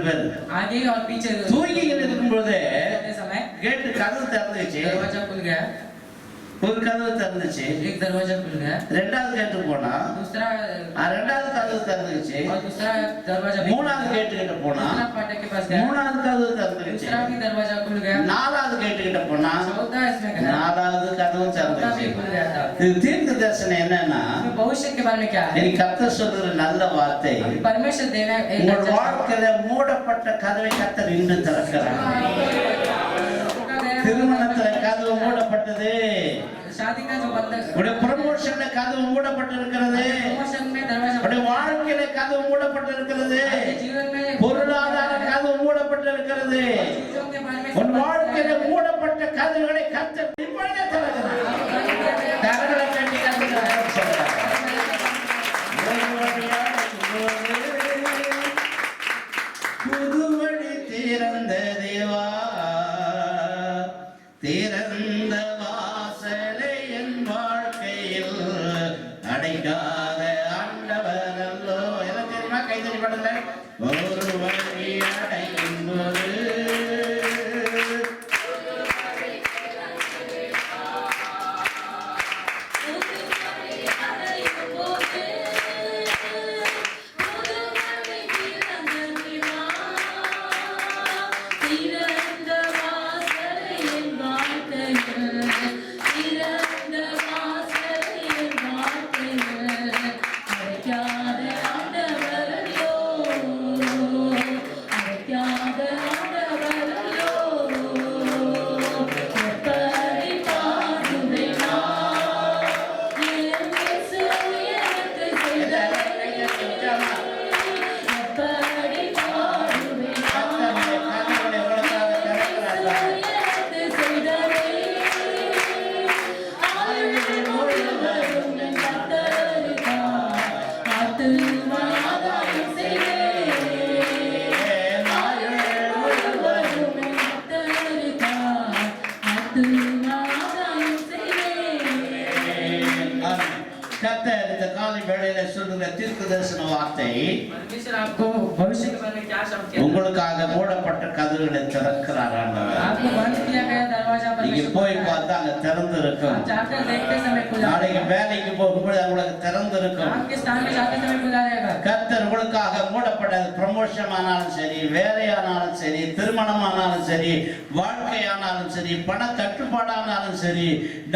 பேர் आगे और पीछे தூங்கி இருக்கும்போது सोते समय கேட்டு கதவு திறந்துச்சு. दरवाजा खुल गया। ஒரு கதவு திறந்துச்சு. एक दरवाजा खुल गया। ரெண்டாவது கேட்டு போனா दूसरा ரெண்டாவது கதவு திறந்துச்சு. और दूसरा दरवाजा भी மூணாவது கேட்டு கிட்ட போனா दूसरा फाटक के पास गया। மூணாவது கதவு திறந்துச்சு. दूसरा भी दरवाजा खुल गया। நாலாவது கேட்டு கிட்ட போனா चौथा इसमें गया। நாலாவது கதவு चौथा திறந்துச்சு. भी खुल गया था। இது தீர்க்க தரிசனம் என்னன்னா, इसमें भविष्य के बारे में क्या है? இன்னைக்கு கர்த்தர் சொல்ற நல்ல வார்த்தை, परमेश्वर देना एक உங்கள் अच्छा வாழ்க்கையில மூடப்பட்ட கதவை கர்த்தர் இன்று திறக்கிறார். शब्द। திருமணத்துல கதவு மூடப்பட்டது. शादी का जो बंधन உடைய ப்ரமோஷன்ல கதவு மூடப்பட்டிருக்கிறது. प्रमोशन में दरवाजा உடைய வாழ்க்கையில கதவு மூடப்பட்டிருக்கிறது. जीवन में பொருளாதார கதவு மூடப்பட்டிருக்கிறது. चीजों के बारे में உன் வாழ்க்கையில மூடப்பட்ட கதவுகளை கர்த்தர் இப்பொழுதே திறக்கிறார். கரங்களை கட்டி கர்த்தர் சொல்றார். புதுவழி திறந்த தேவா, திறந்த வாசலை என் வாழ்க்கையில் அடைக்காத ஆண்டவர் அல்லோ. எல்லாம் தெரியுமா? கைத்தறி படல ஒரு வழி அடையும் போது கர்த்தர் இந்த காலை வேளையில சொல்லுகிற தீர்க்க தரிசன வார்த்தை, परमेश्वर आपको भविष्य के बारे में क्या शब्द कहता है? உங்களுக்காக மூடப்பட்ட கதவுகளை திறக்கிறார் ஆண்டவர். आपको बंद किया गया दरवाजा நீங்க परमेश्वर போய் பார்த்தா அங்க திறந்து இருக்கும். आप जाकर देखते समय खुला நாளைக்கு வேலைக்கு போகும்போது உங்களுக்கு திறந்து இருக்கும். आपके स्थान में जाते समय खुला रहेगा। கர்த்தர் உங்களுக்காக மூடப்பட்ட ப்ரமோஷன் ஆனாலும் சரி, வேலையானாலும் சரி, திருமணமானாலும் சரி, வாழ்க்கையானாலும் சரி, பண தட்டுப்பாடானாலும் சரி,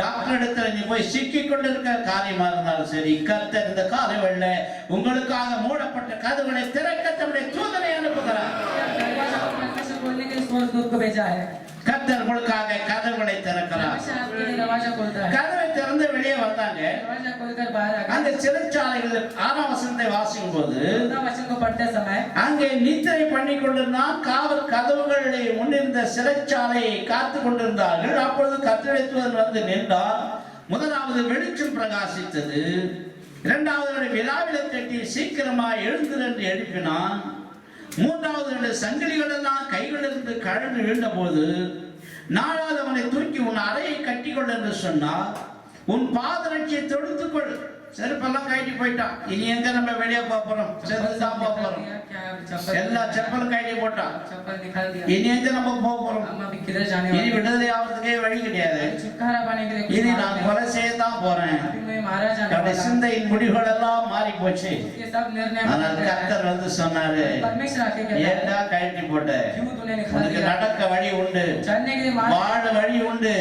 டாக்டர் இடத்துல நீ போய் சிக்கி கொண்டிருக்கிற காரியமா இருந்தாலும் சரி, கர்த்தர் இந்த காலை வேளையில உங்களுக்காக மூடப்பட்ட கதவுகளை திறக்க தம்முடைய தூதனை அனுப்புகிறார். दरवाजा को परमेश्वर खोलने के लिए स्वर्गदूत को भेजा है। கர்த்தர் உங்களுக்காக கதவுகளை திறக்கிறார். परमेश्वर आपके लिए दरवाजा खोलता है। கதவை திறந்த வெளியே வந்தாங்க दरवाजा खोलकर बाहर आ அந்த गए சிறைச்சாலைகள் 6ஆம் வசனத்தை வாசிக்கும் போது 14 वचन को पढ़ते समय அங்கே நித்திரை பண்ணி கொண்டிருந்தான் காவல் கதவுகளிலே முன்னிருந்த சிறைச்சாலையை காத்து கொண்டிருந்தார்கள் அப்பொழுது கர்த்தருடைய தூதன் வந்து நின்றார் முதலாவது வெளிச்சம் பிரகாசித்தது இரண்டாவது விழாவில தட்டி சீக்கிரமாய் எழுந்திரு என்று எழுப்பினான் மூன்றாவது சங்கிலிகள் எல்லாம் கைகளிலிருந்து கழன்று விழுந்த போது நாலாவது அவனை தூக்கி உன் அறையை கட்டிக்கொள் என்று சொன்னார் உன் பாதரட்சியை தொடுத்துக்கொள் செருப்பெல்லாம் கழட்டி போயிட்டான் இனி எங்க நம்ம வெளியே போறோம் செருப்புதான் போறோம் எல்லா செப்பலும் கழட்டி போட்டான் चप्पल निकाल दिया இனி எங்க நம்ம போறோம் हम अभी किधर जाने இனி वाले விடுதலை ஆகிறதுக்கே வழி கிடையாது छुटकारा पाने के लिए कुछ இனி मार्ग நான் नहीं। கொலை செய்யத்தான் போறேன் अभी मैं मारा जाने என்னுடைய वाला हूं। சிந்தையின் முடிவுகள் எல்லாம் மாறி போச்சு ये सब निर्णय ஆனால் बदल गया है। கர்த்தர் வந்து சொன்னாரு परमेश्वर आके कहता है ஏண்டா கழட்டி போட்ட क्यों तूने निकाल உனக்கு दिया நடக்க வழி உண்டு चलने के लिए मार्ग வாழ வழி உண்டு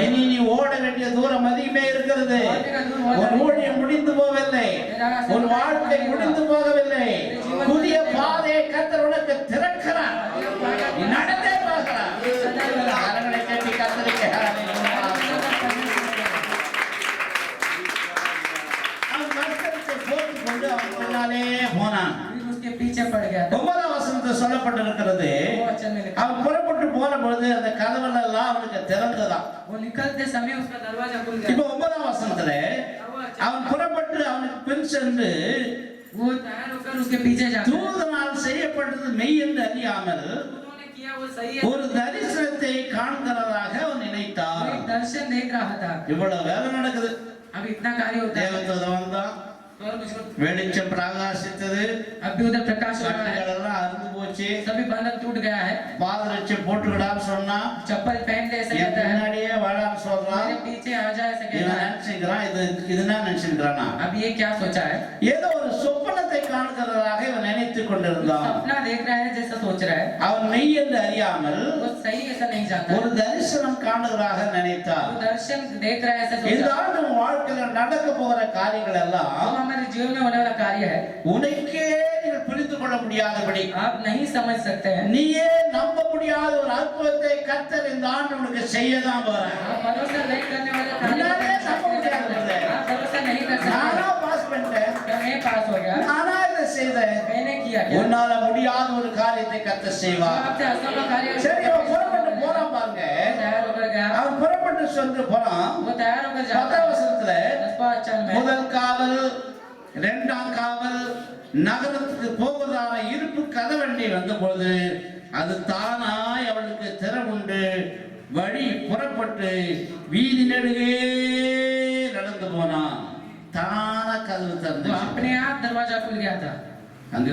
இனி நீ ஓட வேண்டிய தூரம் அதிகமே இருக்கிறது உன் ஊழியம் முடிந்து போகவில்லை உன் வாழ்க்கை முடிந்து போகவில்லை புதிய பாதையை கர்த்தர் உனக்கு திறக்கிறார் நீ நடந்தே பார்க்கலாம் கரங்களை கட்டி கர்த்தருக்கு அவன் வஸ்திரத்தை போட்டுக் கொண்டு அவன் பின்னாலே போனான் फिर उसके पीछे पड़ गया 9ஆம் வசனத்தில் சொல்லப்பட்டிருக்கிறது वो वचन में लिखा அவன் புறப்பட்டு போன பொழுது அந்த கதவுகள் எல்லாம் அவனுக்கு திறந்ததாம் वो निकलते समय उसका दरवाजा खुल गया இப்போ 9ஆம் வசனத்துல அவன் புறப்பட்டு அவனுக்கு பின் சென்று वो तैयार होकर उसके पीछे जाता है தூதனால் செய்யப்பட்டது மெய் என்று அறியாமல் उन्होंने किया वो सही है ஒரு தரிசனத்தை காண்கிறதாக அவன் वो நினைத்தான் एक दर्शन देख रहा था இவ்வளவு வேலை நடக்குது अब इतना कार्य होता है தேவதூதன் வந்தான் வெளிச்சம் பிரகாசித்தது अभी उधर प्रकाश हो रहा है கட்டுகள் எல்லாம் அறுந்து போச்சு सभी बंधन टूट गया है பாதரட்சை போட்டுக்கிடான்னு சொன்னா चप्पल पहन ले ऐसे என் कहता है பின்னாடியே வாழான்னு சொல்றான் मेरे पीछे आ जा ऐसे இவன் कहता है நினைச்சுக்கிறான் இதுதான் நினைச்சுக்கிறானா अब ये क्या सोचा है ஏதோ ஒரு சொப்பனத்தை காண்கிறதாக இவன் நினைத்துக் கொண்டிருந்தான் सपना देख रहा है जैसा सोच रहा है அவன் மெய் என்று அறியாமல் वो सही ऐसा नहीं जानता ஒரு தரிசனம் காணுகிறதாக நினைத்தான் वो दर्शन देख रहा है ऐसा இந்த सोचा ஆண்டு உன் வாழ்க்கையில நடக்க போகிற காரியங்கள் वो எல்லாம் हमारे जीवन में होने वाला कार्य है உனக்கே நீங்கள் புரிந்து கொள்ள முடியாதபடி आप नहीं समझ सकते हैं நீயே நம்ப முடியாத ஒரு அற்புதத்தை கர்த்தர் இந்த ஆண்டு உனக்கு செய்யதான் போறார் आप भरोसा नहीं करने वाले कार्य मुन्नारे सब हो गया मुझे। आप भरोसा नहीं कर நானா सकते பாஸ் பண்ணிட்டேன் क्या मैं पास हो गया நானா இதை செய்தேன் मैंने किया क्या உன்னால முடியாத ஒரு காரியத்தை கர்த்தர் செய்வார் आपसे असंभव कार्य சரி அவன் புறப்பட்டு போறான் பாருங்க तैयार होकर गया அவன் புறப்பட்டு சென்று போறான் वो तैयार होकर जाता 10ஆம் है வசனத்துல 10वां वचन में முதல் காவல் இரண்டாம் காவல் நகரத்துக்கு போவதான இருப்பு கதவண்டி வந்தபோது அது தானாய் அவளுக்கு திறவுண்டு வழி புறப்பட்டு வீதி நெடுகே நடந்து போனான் தானா கதவு वो திறந்து अपने आप दरवाजा खुल गया था அங்கு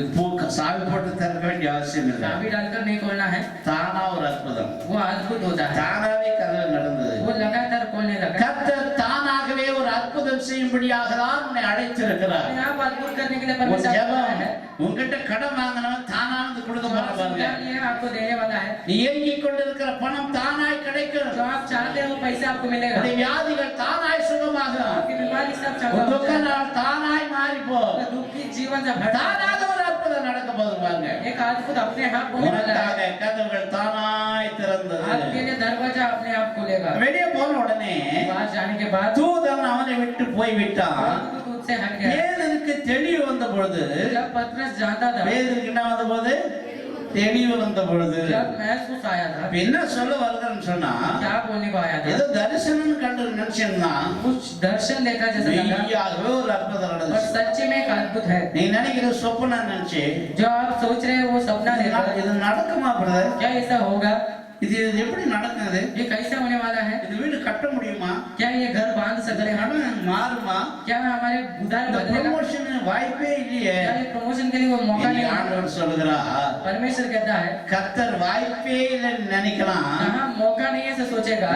சாவி போட்டு திறக்க வேண்டிய அவசியம் இல்லை चाबी डालकर नहीं खोलना है தானா ஒரு அற்புதம் वो अद्भुत होता है தானாவே கதவு நடந்தது वो लगातार खोलने लगा கர்த்தர் தானாகவே ஒரு அற்புதம் செய்யும்படியாக தான் உன்னை அழைத்திருக்கிறார் अपने आप अद्भुत करने के लिए உன் परमेश्वर ஜெபம் आता है உன்கிட்ட கடன் வாங்கினவன் தானா வந்து கொடுக்க जो போற आप பாருங்க सुधार लिए आपको देने वाला है நீ ஏங்கிக் கொண்டிருக்கிற பணம் தானாய் கிடைக்கும் जो आप चाहते हो पैसा आपको मिलेगा உன்னுடைய வியாதிகள் தானாய் சுகமாகும் आपकी बीमारी सब உன் चाहते துக்க நாள் தானாய் மாறி போ दुखी जीवन से भर தானாக ஒரு அற்புதம் நடக்க போகுது பாருங்க एक अद्भुत अपने आप होने वाला है உனக்காக கதவுகள் தானாய் திறந்தது आपके लिए दरवाजा अपने आप खुलेगा வெளியே போன உடனே बाहर जाने के बाद தூதன் அவனை விட்டு போய்விட்டான் दूध से हट गया பேதருக்கு தெளிவு வந்த பொழுது जब पतरस जाता था பேதருக்கு என்ன வந்த போது தெளிவு வந்த பொழுது जब महसूस आया था அப்ப என்ன சொல்ல வருகிறேன்னு சொன்னா क्या बोलने को आया था ஏதோ தரிசனம் கண்டு நினைச்சேன்னா कुछ दर्शन देखा जैसा लगा மெய்யாகவே ஒரு அற்புதம் और நடந்துச்சு सच्ची में एक अद्भुत है நீ நினைக்கிற சொப்பனா நினைச்சு जो आप सोच रहे हैं वो सपना देखा இது நடக்குமா பிரதர் क्या ऐसा होगा இது எப்படி நடக்குது ये कैसे होने वाला है இது வீடு கட்ட முடியுமா क्या ये घर बांध सकते हैं கடன் மாறுமா क्या हमारे उधार இந்த बदलेगा ப்ரமோஷன் வாய்ப்பே இல்லையே क्या ये प्रमोशन के लिए वो मौका இனி नहीं है ஆண்டவர் சொல்லுகிறா परमेश्वर कहता है கர்த்தர் வாய்ப்பே இல்லைன்னு நினைக்கலாம் कहाँ मौका नहीं है ऐसा सोचेगा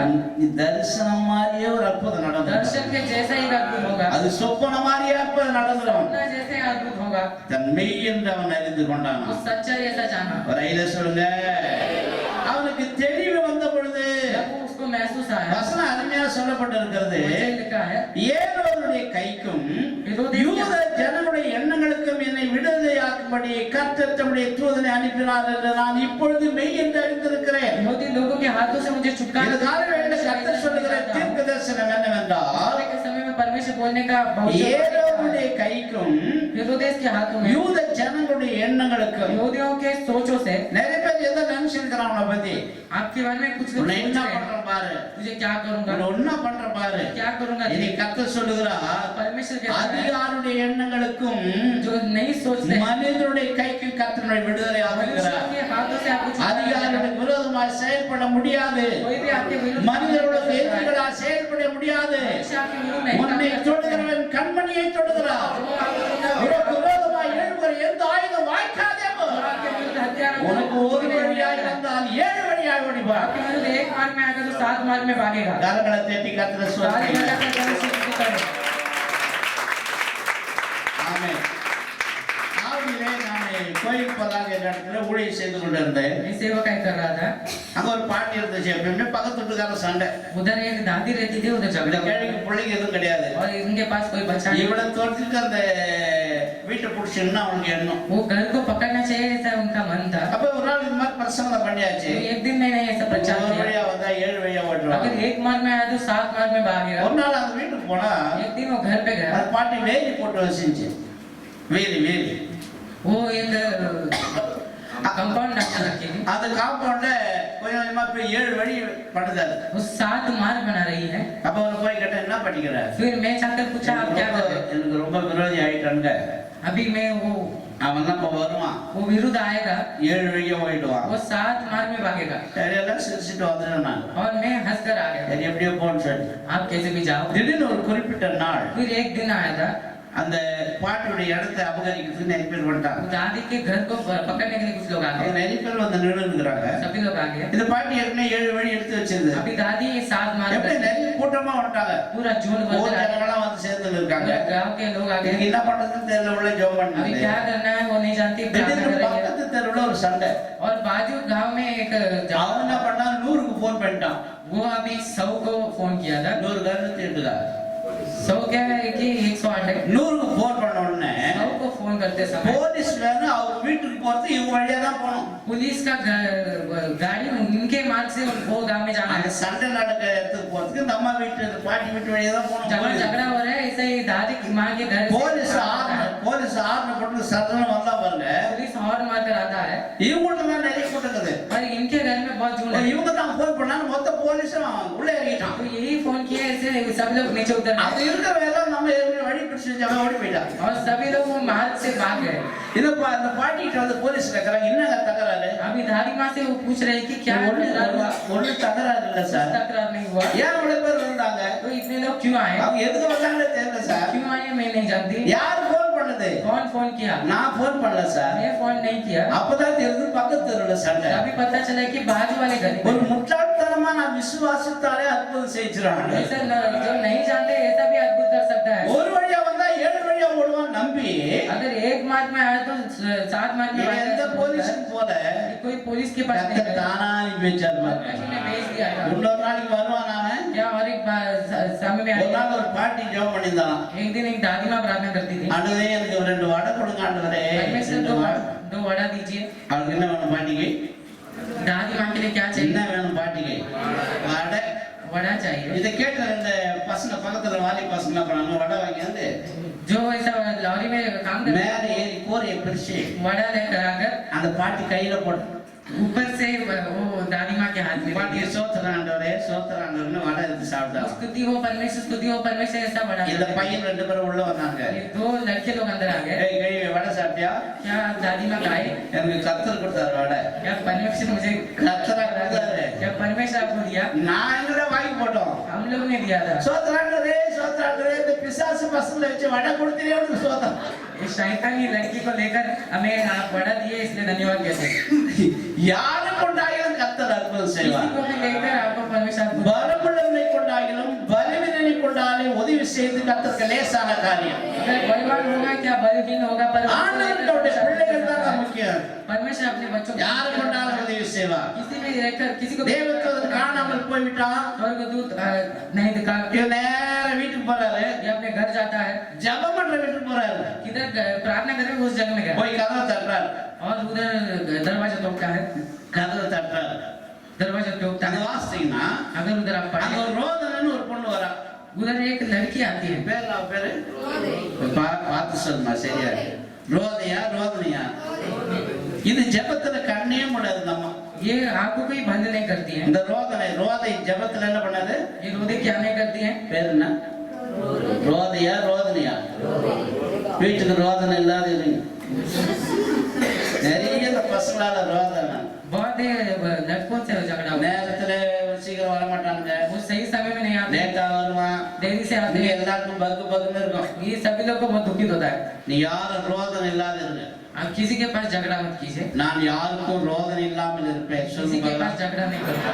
தரிசனம் மாதிரியே ஒரு அற்புதம் நடந்தது दर्शन के जैसा ही अद्भुत होगा அது சொப்பன மாதிரியே அற்புதம் நடந்துடும் सपना जैसे अद्भुत होगा தன் மெய் என்று அவன் அறிந்து கொண்டான் वो सच्चाई ऐसा जाना ரைல சொல்லுங்க அவனுக்கு தெளிவு வந்த பொழுது जब वो उसको महसूस आया வசனம் அருமையா சொல்லப்பட்டிருக்கிறது वचन लिखा है ஏரோதுடைய கைக்கும் யூத ஜனங்களுடைய எண்ணங்களுக்கும் என்னை விடுதலையாக்கும்படி கர்த்தர் தம்முடைய தூதனை அனுப்பினார் என்று நான் இப்பொழுது மெய் என்று அறிந்திருக்கிறேன் यहूदी लोगों के हाथों से मुझे छुटकारा இது காலவேளையில் கர்த்தர் சொல்லுகிற தீர்க்க தரிசனம் என்னவென்றால் के समय बोलने का ஏரோவுடைய கைக்கும் हेरोदेस के हाथों में யூத ஜனங்களுடைய எண்ணங்களுக்கும் यहूदियों के सोचों से நிறைய பேர் ஏதோ நினைச்சிருக்கிறான் அவனை பத்தி आपके बारे में कुछ लोग உன்னை सोच என்ன रहे हैं பண்ற பாரு तुझे क्या करूंगा உன்னை என்ன பண்ற பாரு क्या करूंगा இனி கர்த்தர் சொல்லுகிறா परमेश्वर कहता है அதிகாரியுடைய எண்ணங்களுக்கும் जो नहीं सोचते हैं, மனிதனுடைய கைக்கு கர்த்தருடைய விடுதலை मनुष्य ஆகுகிறார் के हाथों से आपको छुड़ाया அதிகாரிகளுக்கு விரோதமாய் செயல்பட முடியாது जाएगा। कोई भी आपके विरुद्ध மனிதர்களுக்கு எதிராக செயல்பட முடியாது मनुष्य आपके विरुद्ध नहीं உன்னை काम कर தொடுகிறவன் கண்மணியை தொடுகிறார் உனக்கு விரோதமாய் எழும்புகிற எந்த ஆயுதம் வாய்க்காதே போ. सकता। आपके विरुद्ध हथियार உனக்கு ஒரு வழியாய் வந்தால் ஏழு வழியாய் ஓடிப்பார் आपके विरुद्ध एक मार्ग में आएगा तो 7 मार्ग में भागेगा। கரங்களை தட்டி கர்த்தரை ताली ஸ்தோத்திரிங்க. बजाकर परमेश्वर की स्तुति करें। ஆமென். ஆவியிலே நான் கோயில் பதாக இடத்துல ஊழியம் செய்து கொண்டிருந்தேன். मैं सेवकाई कर रहा था, அங்க ஒரு பாட்டி இருந்துச்சு. எப்பவுமே பக்கத்து வீட்டுக்கார சண்டை. उधर एक दादी रहती थी, उधर இந்த झगड़ा கேள்விக்கு பிள்ளைங்க எதுவும் கிடையாது. और इनके पास कोई बच्चा नहीं। இவளை தோட்டத்துக்கு அந்த வீட்டை பிடிச்சிருந்தா அவனுக்கு எண்ணம். वो घर को पकड़ना चाहिए ऐसा उनका मन था। அப்ப ஒரு நாள் இந்த மாதிரி பிரசங்கம் பண்ணியாச்சு. तो एक दिन मैंने ऐसा प्रचार ஒரு किया, வழியா வந்தா ஏழு வழியா ஓடுவான். अगर एक मार्ग में आया तो 7 मार्ग में भागेगा। ஒரு நாள் அந்த வீட்டுக்கு போனா एक दिन वो घर पे गया, அந்த பாட்டி வேலி போட்டு வச்சிருந்துச்சு. வேலி வேலி वो एक कंपाउंड डाक्टर रखी थी, அந்த காம்பவுண்ட கொஞ்சம் கொஞ்சமா போய் ஏழு வழி பண்ணுதாரு. वो 7 मार्ग बना रही है। அப்ப அவரை போய் கேட்டா என்ன பண்ணிக்கிற? फिर मैं जाकर पूछा आप क्या कर रहे हैं? எனக்கு ரொம்ப விரோதி ஆயிட்டானுங்க. अभी मैं அவன் தான் இப்ப வருவான். वो विरुद्ध आएगा, ஏழு வழியா ஓடிடுவான். वो 7 मार्ग में भागेगा। சரி எல்லாம் சிரிச்சுட்டு வந்துட்டேன் நான். और मैं हंस कर आ गया, சரி எப்படியோ போன்னு சொல்லி. आप कैसे भी जाओ। திடீர்னு ஒரு குறிப்பிட்ட நாள் फिर एक दिन आया था, அந்த பாட்டியுடைய இடத்தை அபகரிக்கிறதுக்கு நிறைய பேர் வந்துட்டாங்க. दादी के घर को पकड़ने के लिए कुछ लोग आ அவங்க गए, நிறைய பேர் வந்து நின்றுக்கிறாங்க. सभी लोग आ गए। இந்த பாட்டி ஏற்கனவே ஏழு வழி எடுத்து வச்சிருந்தது. अभी दादी ये 7 मार्ग எப்படி करके நிறைய கூட்டமா வந்துட்டாங்க. पूरा झुंड ஊர் भर कर ஜனங்கள்லாம் வந்து சேர்ந்து இருக்காங்க. गांव के लोग आ எனக்கு गए। என்ன பண்றதுன்னு தெரியல, உள்ள ஜெபம் अभी பண்ணேன். क्या करना है वो नहीं जानती, प्रार्थना திடீர்னு कर रही है। பக்கத்து தெருவுல ஒரு சண்டை. और बाजू गांव में एक அவன் என்ன பண்ணா 100க்கு போன் பண்ணிட்டான். वो अभी 100 को फोन किया था। 100 கருத்து எடுத்துக்கா. 100 क्या है कि 108 है। 100க்கு போன் பண்ண உடனே 100 को फोन करते समय போலீஸ் வேணு அவங்க வீட்டுக்கு போறது இவங்க வழியா தான் போகணும். पुलिस का गाड़ी उनके मार्ग से वो गांव में जाना அந்த है। சண்டை நடக்க இடத்துக்கு போறதுக்கு இந்த அம்மா வீட்டு இந்த பாட்டி வீட்டு வழியா தான் जब போகணும். झगड़ा हो रहा है ऐसे ही दादी की माँ के घर போலீஸ் से ஆர்ன போட்டு சத்தம் வந்தா பாருங்க. पुलिस हॉर्न मारकर आता है இவங்களுக்கு தான் நிறைய கூட்டம் இருக்குது. और इनके घर में बहुत झुंड है। இவங்க தான் போன் பண்ணாங்க, மொத்த போலீஸும் உள்ள இறங்கிட்டான். तो यही फोन किया ऐसे सब लोग नीचे उतर அது गए இருக்கிற வேலை நம்ம ஏற்கனவே வழி பிடிச்சு அவன் ஓடி போயிட்டான். और सभी लोग वो मार्ग से भाग गए। இந்த பாட்டிகிட்ட வந்து போலீஸ் கேட்கறாங்க, என்னங்க தகராறு? अभी धारी माँ से वो पूछ रहे कि क्या तकरार हुआ? ஒண்ணு தகராறு இல்ல சார். तकरार नहीं हुआ। ஏன் இவ்வளவு பேர் வந்தாங்க? तो इतने लोग क्यों आए? அவங்க எதுக்கு வந்தாங்கன்னு தெரியல சார். क्यों आए मैं नहीं जानती। யார் போன் பண்ணது? कौन फोन किया? நான் போன் பண்ணல சார். मैं फोन नहीं किया। அப்பதான் தெரிஞ்சு பக்கத்து தெருவுல சண்டை. अभी पता चला कि बाजू वाले घर में ஒரு முட்டாள்தனமா நான் விசுவாசித்தாலே அற்புதம் செய்கிறாங்க. ऐसा जो नहीं जानते ऐसा भी अद्भुत कर सकता है। ஒரு வழியா வந்தா ஏழு வழியா ஓடுவான் நம்பி अगर एक मार्ग में आया तो 7 मार्ग में இவன் எந்த போலீஸுக்கு போல कोई पुलिस के पास नहीं கர்த்தர் गया। தானா அனுப்பி வச்சார் பாருங்க. परमेश्वर ने भेज दिया था। இன்னொரு நாளைக்கு வருவான் அவன். क्या और एक समय में ஒரு आया, நாள் ஒரு பாட்டி ஜெபம் பண்ணியிருந்தான். एक दिन एक दादी माँ प्रार्थना करती थी, ஆண்டவரே எனக்கு ஒரு 2 வடை கொடுங்க ஆண்டவரே. परमेश्वर 2 वड़ा दीजिए। அவளுக்கு என்ன வேணும் பாட்டிக்கு? दादी माँ के लिए क्या என்ன चाहिए? வேணும் பாட்டிக்கு? வடை. वड़ा चाहिए। இதை கேட்ட இந்த பசங்க பக்கத்துல வாலி பசங்க பண்ணாங்க, வடை வாங்கி வந்து जो ऐसा लॉरी में काम करते மேல ஏறி கோரையை பிரிச்சு वड़ा लेकर आकर அந்த பாட்டி கையில போட்டு ऊपर से वो दादी माँ के हाथ में பாட்டி சோத்திராண்டவரே சோத்திராண்டவர்னு வடை எடுத்து சாப்பிட்டா. स्तुति हो परमेश्वर ऐसा बड़ा இந்த பையன் 2 பேரும் உள்ள வந்தாங்க. ये 2 लड़के लोग अंदर आ गए। ஏய் கை வடை சாப்பிட்டியா? क्या दादी माँ खाए? எனக்கு கர்த்தர் கொடுத்தாரு வடை. क्या परमेश्वर मुझे கர்த்தரா கொடுத்தாரு. क्या परमेश्वर आपको दिया? நான் எங்கடா வாங்கி போட்டோம். हम लोग ने दिया था। சோத்திராண்டவரே சோத்திராண்டவரே இந்த பிசாசு பசங்களை வச்சு வடை கொடுத்தீரேன்னு சோத்திரம். इस शैतानी लड़की को लेकर हमें आप वड़ा दिए इसलिए धन्यवाद कहते हैं। யாரை கொண்டாயிலும் கர்த்தர் அற்புதம் किसी செய்வார். को भी लेकर आपको परमेश्वर आपको பலமுள்ளவனை கொண்டாயிலும் பலவீனனை கொண்டாலே உதவி செய்து கர்த்தருக்கு லேசான காரியம். अगर बलवान होगा क्या बलहीन होगा पर ஆண்டவருடைய பிள்ளைகள் தான் முக்கியம். परमेश्वर अपने बच्चों को யாரை கொண்டாலும் உதவி செய்வார். किसी भी लेकर किसी को தேவதூதன் காணாமல் போய்விட்டான். स्वर्गदूत नहीं दिखा, இவர் நேர வீட்டுக்கு போறாரு. ये अपने घर जाता है, ஜெபம் பண்ற வீட்டுக்கு போறாரு. किधर प्रार्थना करने उस जगह में गया போய் கதவை தட்டுறாரு. और उधर दरवाजा टोकता है, கதவை தட்டுறாரு. दरवाजा टोकता அங்க है। வாசிச்சீங்கன்னா अगर उधर आप அங்க पढ़े ஒரு ரோதனன்னு ஒரு பொண்ணு வரா. उधर एक लड़की आती है பேர் நான் பேரு பார்த்து சொல்லுமா சரியா ரோதையா ரோதனையா இது ஜெபத்துல கண்ணே முடியாது நம்ம ये आंखों को ही बंद नहीं करती है இந்த ரோதை ஜெபத்துல என்ன பண்ணாது ये रोदे क्या नहीं करती है பேர் என்ன ரோதையா ரோதனையா வீட்டுக்கு ரோதனை இல்லாத இருங்க நிறைய இந்த பசங்களால ரோதனை बहुत लड़कों से झगड़ा होता நேரத்துல சீக்கிரம் வர மாட்டானுங்க है वो सही समय में नहीं आते லேட்டா வருவான் देरी से आते நீங்க हैं எல்லாருக்கும் பக்குன்னு இருக்கும் ये सभी लोग को बहुत दुखित होता है நீ யாரும் ரோதனை இல்லாத இருங்க आप किसी के पास झगड़ा मत कीजिए நான் யாருக்கும் ரோதனை இல்லாமல் இருப்பேன் किसी के சொல்லுங்க पास झगड़ा नहीं करता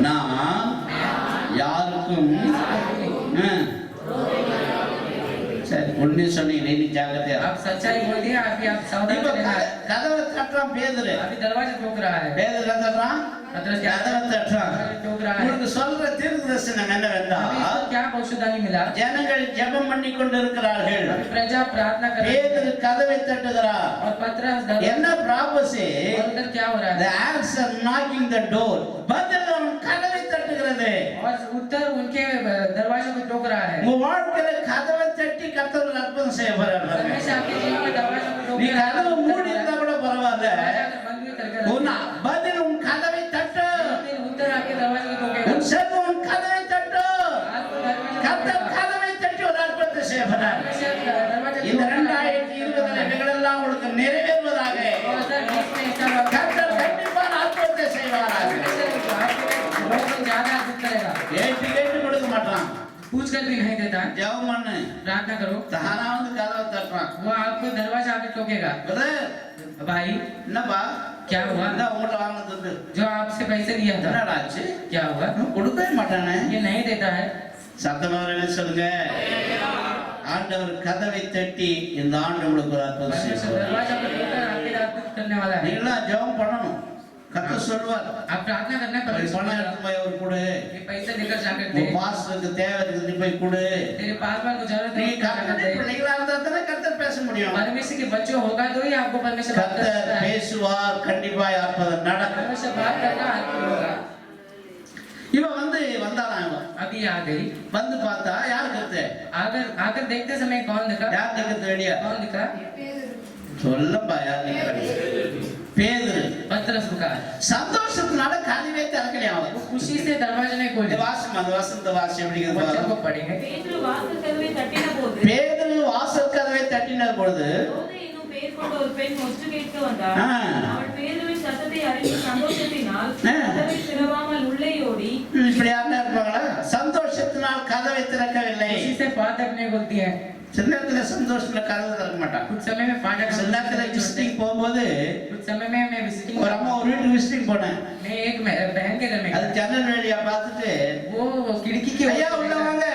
நான் யாருக்கும் சரி உண்மை சொன்னீங்க நீ ஜாக்கிரதையா आप सच्चाई बोल दिए अभी आप सावधान இப்ப रहना है கதவை தட்டுறான் பேதுரு अभी दरवाजा ठोक रहा है பேதுரு தட்டுறான் पतरस क्या கதவை தட்டுறான் ठोक रहा है உங்களுக்கு சொல்ற தீர்க்கதரிசனம் என்னவென்றா अभी इसको क्या भविष्यवाणी मिला ஜனங்கள் ஜெபம் பண்ணி கொண்டிருக்கிறார்கள் अभी प्रजा प्रार्थना कर रही है பேதுரு கதவை தட்டுகிறார் और पतरस दरवाजा என்ன ப்ராபசி और उधर क्या हो रहा the है answer knocking the door பதில் அவன் கதவை தட்டுகிறது और उत्तर उनके दरवाजे को ठोक रहा है உங்க வாழ்க்கையில கதவை தட்டி கர்த்தர் அற்புதம் செய்ய போறாரு हमेशा आपके जीवन में दरवाजा को ठोक நீ रहा है கதவை மூடி இருந்தா கூட பரவாயில்ல दरवाजा अगर बंद भी करके உன் रखें, பதில் உன் கதவை தட்டு फिर उत्तर आपके दरवाजे को ठोकेगा உன் செல்வம் உன் கதவை தட்டு आपको दरवाजा கர்த்தர் கதவை தட்டி ஒரு அற்புதத்தை செய்ய போறார் हमेशा दरवाजा இந்த ठोक रहा है 2020 இவைகளெல்லாம் உங்களுக்கு நிறைவேறுவதாக 2020 में ऐसा होगा கர்த்தர் கண்டிப்பான அற்புதத்தை செய்வாராக बहुत ज्यादा दुख करेगा கேட்டு கொடுக்க மாட்டான் पूछ कर भी नहीं देता ஜெபம் பண்ணு प्रार्थना करो தானா வந்து கதவை தட்டுறான் वो आपको दरवाजा आके ठोकेगा பிரதர் भाई என்னப்பா क्या हुआ இந்த உங்கள்ட்ட வாங்கினது जो आपसे पैसे लिया था என்னடா ஆச்சு क्या हुआ கொடுக்கவே மாட்டானே ये नहीं देता है சத்தமாக சொல்லுங்க ஆண்டவர் கதவை தட்டி இந்த ஆண்டு உங்களுக்கு ஒரு அற்புதம் परमेश्वर செய்வார் दरवाजा को ठोकर आपके लिए अद्भुत करने वाला है நீங்களா ஜெபம் பண்ணணும் கர்த்தர் சொல்வார் आप प्रार्थना करना போய் परमेश्वर பணம் எடுத்து போய் அவர் கொடு ये पैसे लेकर जाकर உங்க दे பாஸ்டருக்கு தேவை இருக்குது நீ போய் கொடு तेरे पास में कुछ जरूरत நீ नहीं கர்த்தருடைய है பிள்ளைகளா இருந்தா தானே கர்த்தர் பேச முடியும் परमेश्वर के बच्चे होगा तो ही आपको परमेश्वर बात कर கர்த்தர் सकता है பேசுவார் கண்டிப்பாய் அற்புதம் நடக்கும் परमेश्वर बात करना अद्भुत होगा இவன் வந்தானா இவன் अभी आ गई வந்து பார்த்தா யார் கருத்து आकर आकर देखते समय कौन दिखा யார் கருத்து வெளியா कौन दिखा சொல்லப்பா யார் பேதுரு पतरस रुका சந்தோஷத்தினால கதவே திறக்கலையா அவன் वो खुशी से दरवाजा नहीं இந்த खोले வாசம் அந்த வசந்த வாசம் எப்படி बच्चों இருக்குது को पढ़ेंगे பேதுரு வாசல் கதவை தட்டின போது பேதுரு வாசல் கதவை தட்டின பொழுது ரோதை என்னும் பெயர் கொண்ட ஒரு பெண் முற்று கேட்க வந்தாள். ஆ. அவள் பேதுருவின் சத்தத்தை அறிந்து சந்தோஷத்தினால் ஆ. கதவை திறவாமல் உள்ளே ஓடி இப்படி யாருன்னா இருப்பாங்களா சந்தோஷத்தினால் கதவை திறக்கவில்லை खुशी से फाटक नहीं खोलती है சில நேரத்துல சந்தோஷத்துல கதவை திறக்க மாட்டான் कुछ समय में फाटक சில நேரத்துல விசிட்டிங் போகும்போது कुछ समय में मैं विजिटिंग ஒரு அம்மா ஒரு வீட்டுக்கு விசிட்டிங் போனேன் मैं एक बहन के घर में அது ஜன்னல் வழியா பார்த்துட்டு वो खिड़की के ஐயா உள்ள வாங்க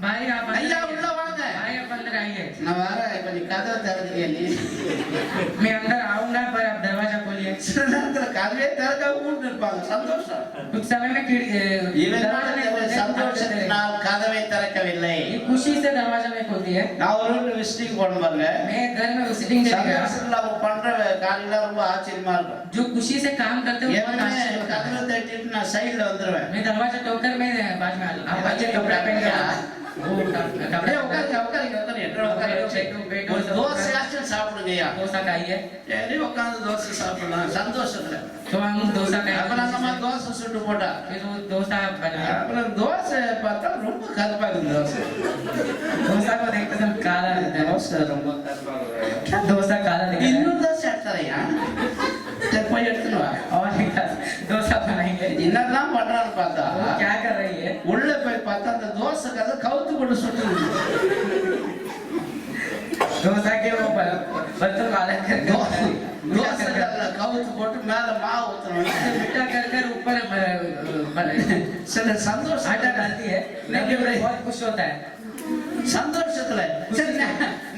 भाई आप ஐயா உள்ள வாங்க भाई आप अंदर आइए நான் வரேன் இப்ப நீ கதவை திறந்துறியா நீ मैं अंदर आऊंगा पर आप दरवाजा खोलिए சில நேரத்துல கதவே திறக்க ஊட்டு இருப்பாங்க சந்தோஷம் कुछ समय में இவன் दरवाजा नहीं खोलते சந்தோஷத்தினால் கதவை திறக்கவில்லை ये खुशी से दरवाजा नहीं खोलती है நான் ஒரு வீட்டு விசிட்டிங் போன பாருங்க मैं घर में विजिटिंग देने गया சந்தோஷத்துல அவங்க பண்ற காரியெல்லாம் ரொம்ப ஆச்சரியமா இருக்கும் जो खुशी से काम करते हैं वो बहुत எப்பவுமே आश्चर्य होता है। கதவை தட்டிட்டு நான் சைடுல வந்துருவேன் मैं दरवाजा ठोकर मैं बाद में आप अच्छे कपड़े पहन के वो कपड़े அப்படியே உட்காருங்க உட்காருங்க உட்காருங்க என்ற உட்காருங்க ஒரு தோசையாச்சும் சாப்பிடுங்கய்யா डोसा खाइए சரி உட்காந்து தோசை சாப்பிடலாம் சந்தோஷத்துல तो हम डोसा அப்புறம் அந்த खाएंगे மாதிரி தோசை சுட்டு போட்டா फिर वो डोसा बनाया அப்புறம் தோசை பார்த்தா ரொம்ப கருப்பா இருக்குது தோசை डोसा को देखते समय काला रहता है தோசை ரொம்ப கருப்பா இருக்குது डोसा काला दिखता है இன்னொரு தோசை எடுத்துறையா சரி போய் எடுத்துன்னு வா और एक डोसा बनाएंगे என்னெல்லாம் பண்றான்னு பார்த்தா वो क्या कर रही है உள்ள போய் பார்த்தா அந்த தோசை கதை கவுத்து கொண்டு சுட்டு डोसा के वो बर्तन वाला कर தோசை கல்ல கவுத்து போட்டு மேல மாவு ஊத்தணும் मिट्टा कर कर ऊपर சில சந்தோஷம் आटा डालती है लेकिन वो बहुत खुश होता है சந்தோஷத்துல சரி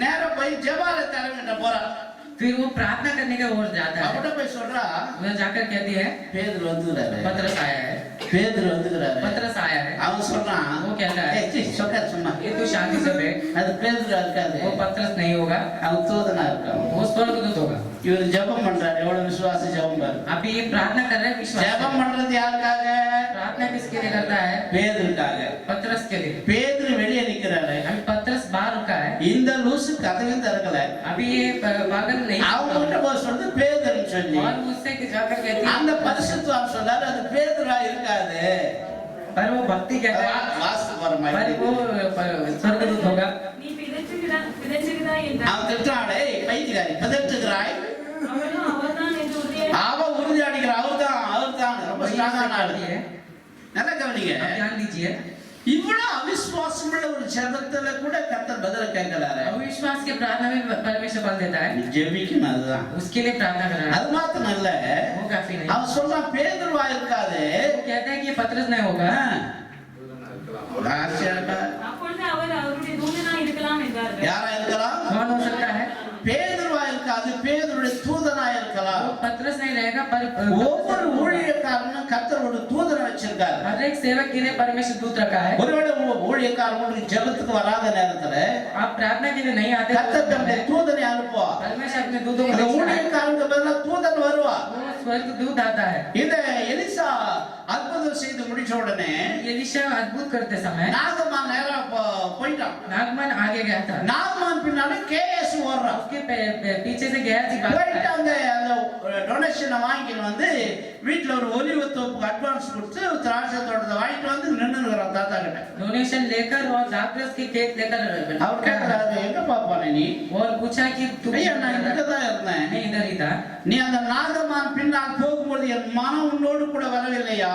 நேரா போய் ஜெபால தரங்கிட்ட போறா फिर वो प्रार्थना करने के ओर जाता है அவட போய் சொல்றா उधर जाकर कहती है பேதுரு வந்துறாரு पतरस आया है பேதுரு வந்துறாரு पतरस आया है அவன் சொல்றான் वो कहता है சொக்கார் சும்மா ये तू शांति से बैठ, அது பேதுரா இருக்காது वो पतरस नहीं होगा, அவன் தூதனா இருக்கான் वो स्वर्गदूत होगा। இவர் ஜெபம் பண்றாரு எவ்வளவு விசுவாச ஜெபம் பாரு अभी ये प्रार्थना कर रहे हैं विश्वास ஜெபம் से। பண்றது யாருக்காக प्रार्थना किसके लिए करता है? பேதுருக்காக पतरस के लिए। பேதுரு வெளியே நிக்கிறாரு अभी पतरस बाहर रुका है, இந்த லூசு கதவையும் திறக்கல अभी ये पागल नहीं அவங்க கிட்ட போய் சொல்றது பேதுருன்னு சொல்லி और मुझसे जाकर कहती அந்த है, பரிசுத்தவான் சொன்னாரு அது பேதுரா இருக்காது पर वो भक्ति कहता है, வாஸ்து पर வரமாய் वो स्वर्गदूत होगा। நீ பிதற்றுகிறாய் என்றார். அவன் திட்டாடே பைத்தியக்காரி பதட்டுகிறாய் அவனும் அவர்தான் என்று உறுதியாக அவ உறுதி அடிக்கிற அவர்தான் ரொம்ப ஸ்ட்ராங்கான ஆளு है, நல்லா கவனிங்க आप ध्यान दीजिए। இவ்வளவு அவிசுவாசமுள்ள ஒரு ஜெபத்துல கூட கர்த்தர் பதில கேட்கிறாரு अविश्वास के प्रार्थना में परमेश्वर बल देता है, நீ ஜெபிக்கணும் அதுதான் उसके लिए प्रार्थना करना है, அது மாத்திரம் இல்ல वो काफी नहीं। அவன் சொல்றான் பேதுருவா இருக்காது वो कहता है कि ये पतरस नहीं होगा, ஒரு ஆச்சரியம் இருக்கா? அப்பொழுது அவர் அவருடைய தூதனாய் இருக்கலாம் என்றார்கள். யாரா இருக்கலாம் कौन हो सकता है? பேதுருவா இருக்காது பேதுருடைய தூதனா இருக்கலாம் वो पतरस नहीं रहेगा, पर ஒவ்வொரு ஊழியக்காரனும் கர்த்தர் ஒரு தூதனை வச்சிருக்காரு हर एक सेवक के लिए परमेश्वर दूत रखा है। ஒருவேளை ஊழியக்காரன் உங்களுக்கு ஜெபத்துக்கு வராத நேரத்துல आप प्रार्थना के लिए नहीं आते, கர்த்தர் தம்முடைய தூதனை அனுப்புவா परमेश्वर अपने दूतों को அந்த भेजता है, ஊழியக்காரனுக்கு பதிலா தூதன் வருவா वो स्वर्ग दूत आता है। இத எலிசா அற்புதம் செய்து முடிச்ச உடனே एलीशा अद्भुत करते समय நாகமான் நேரா போயிட்டான் नागमन आगे गया था, நாகமான் பின்னாடி கேஎஸ் ஓடுறான் उसके पीछे से गया जी बात போயிட்டு அந்த டொனேஷனை வாங்கிட்டு வந்து வீட்டுல ஒரு ஒலிவ தோப்புக்கு அட்வான்ஸ் கொடுத்து திராட்சை தோட்டத்தை வாங்கிட்டு வந்து நின்னுகிறான் தாத்தா கிட்ட डोनेशन लेकर और डॉक्टर्स की केक लेकर அவர் கேட்கிறாரு எங்க பாப்பானே நீ और पूछा कि तू ஐயா நான் இங்கதான் இருந்தேன் मैं इधर ही था, நீ அந்த நாகமான் பின்னால் போகும்போது என் மனம் உன்னோடு கூட வரவில்லையா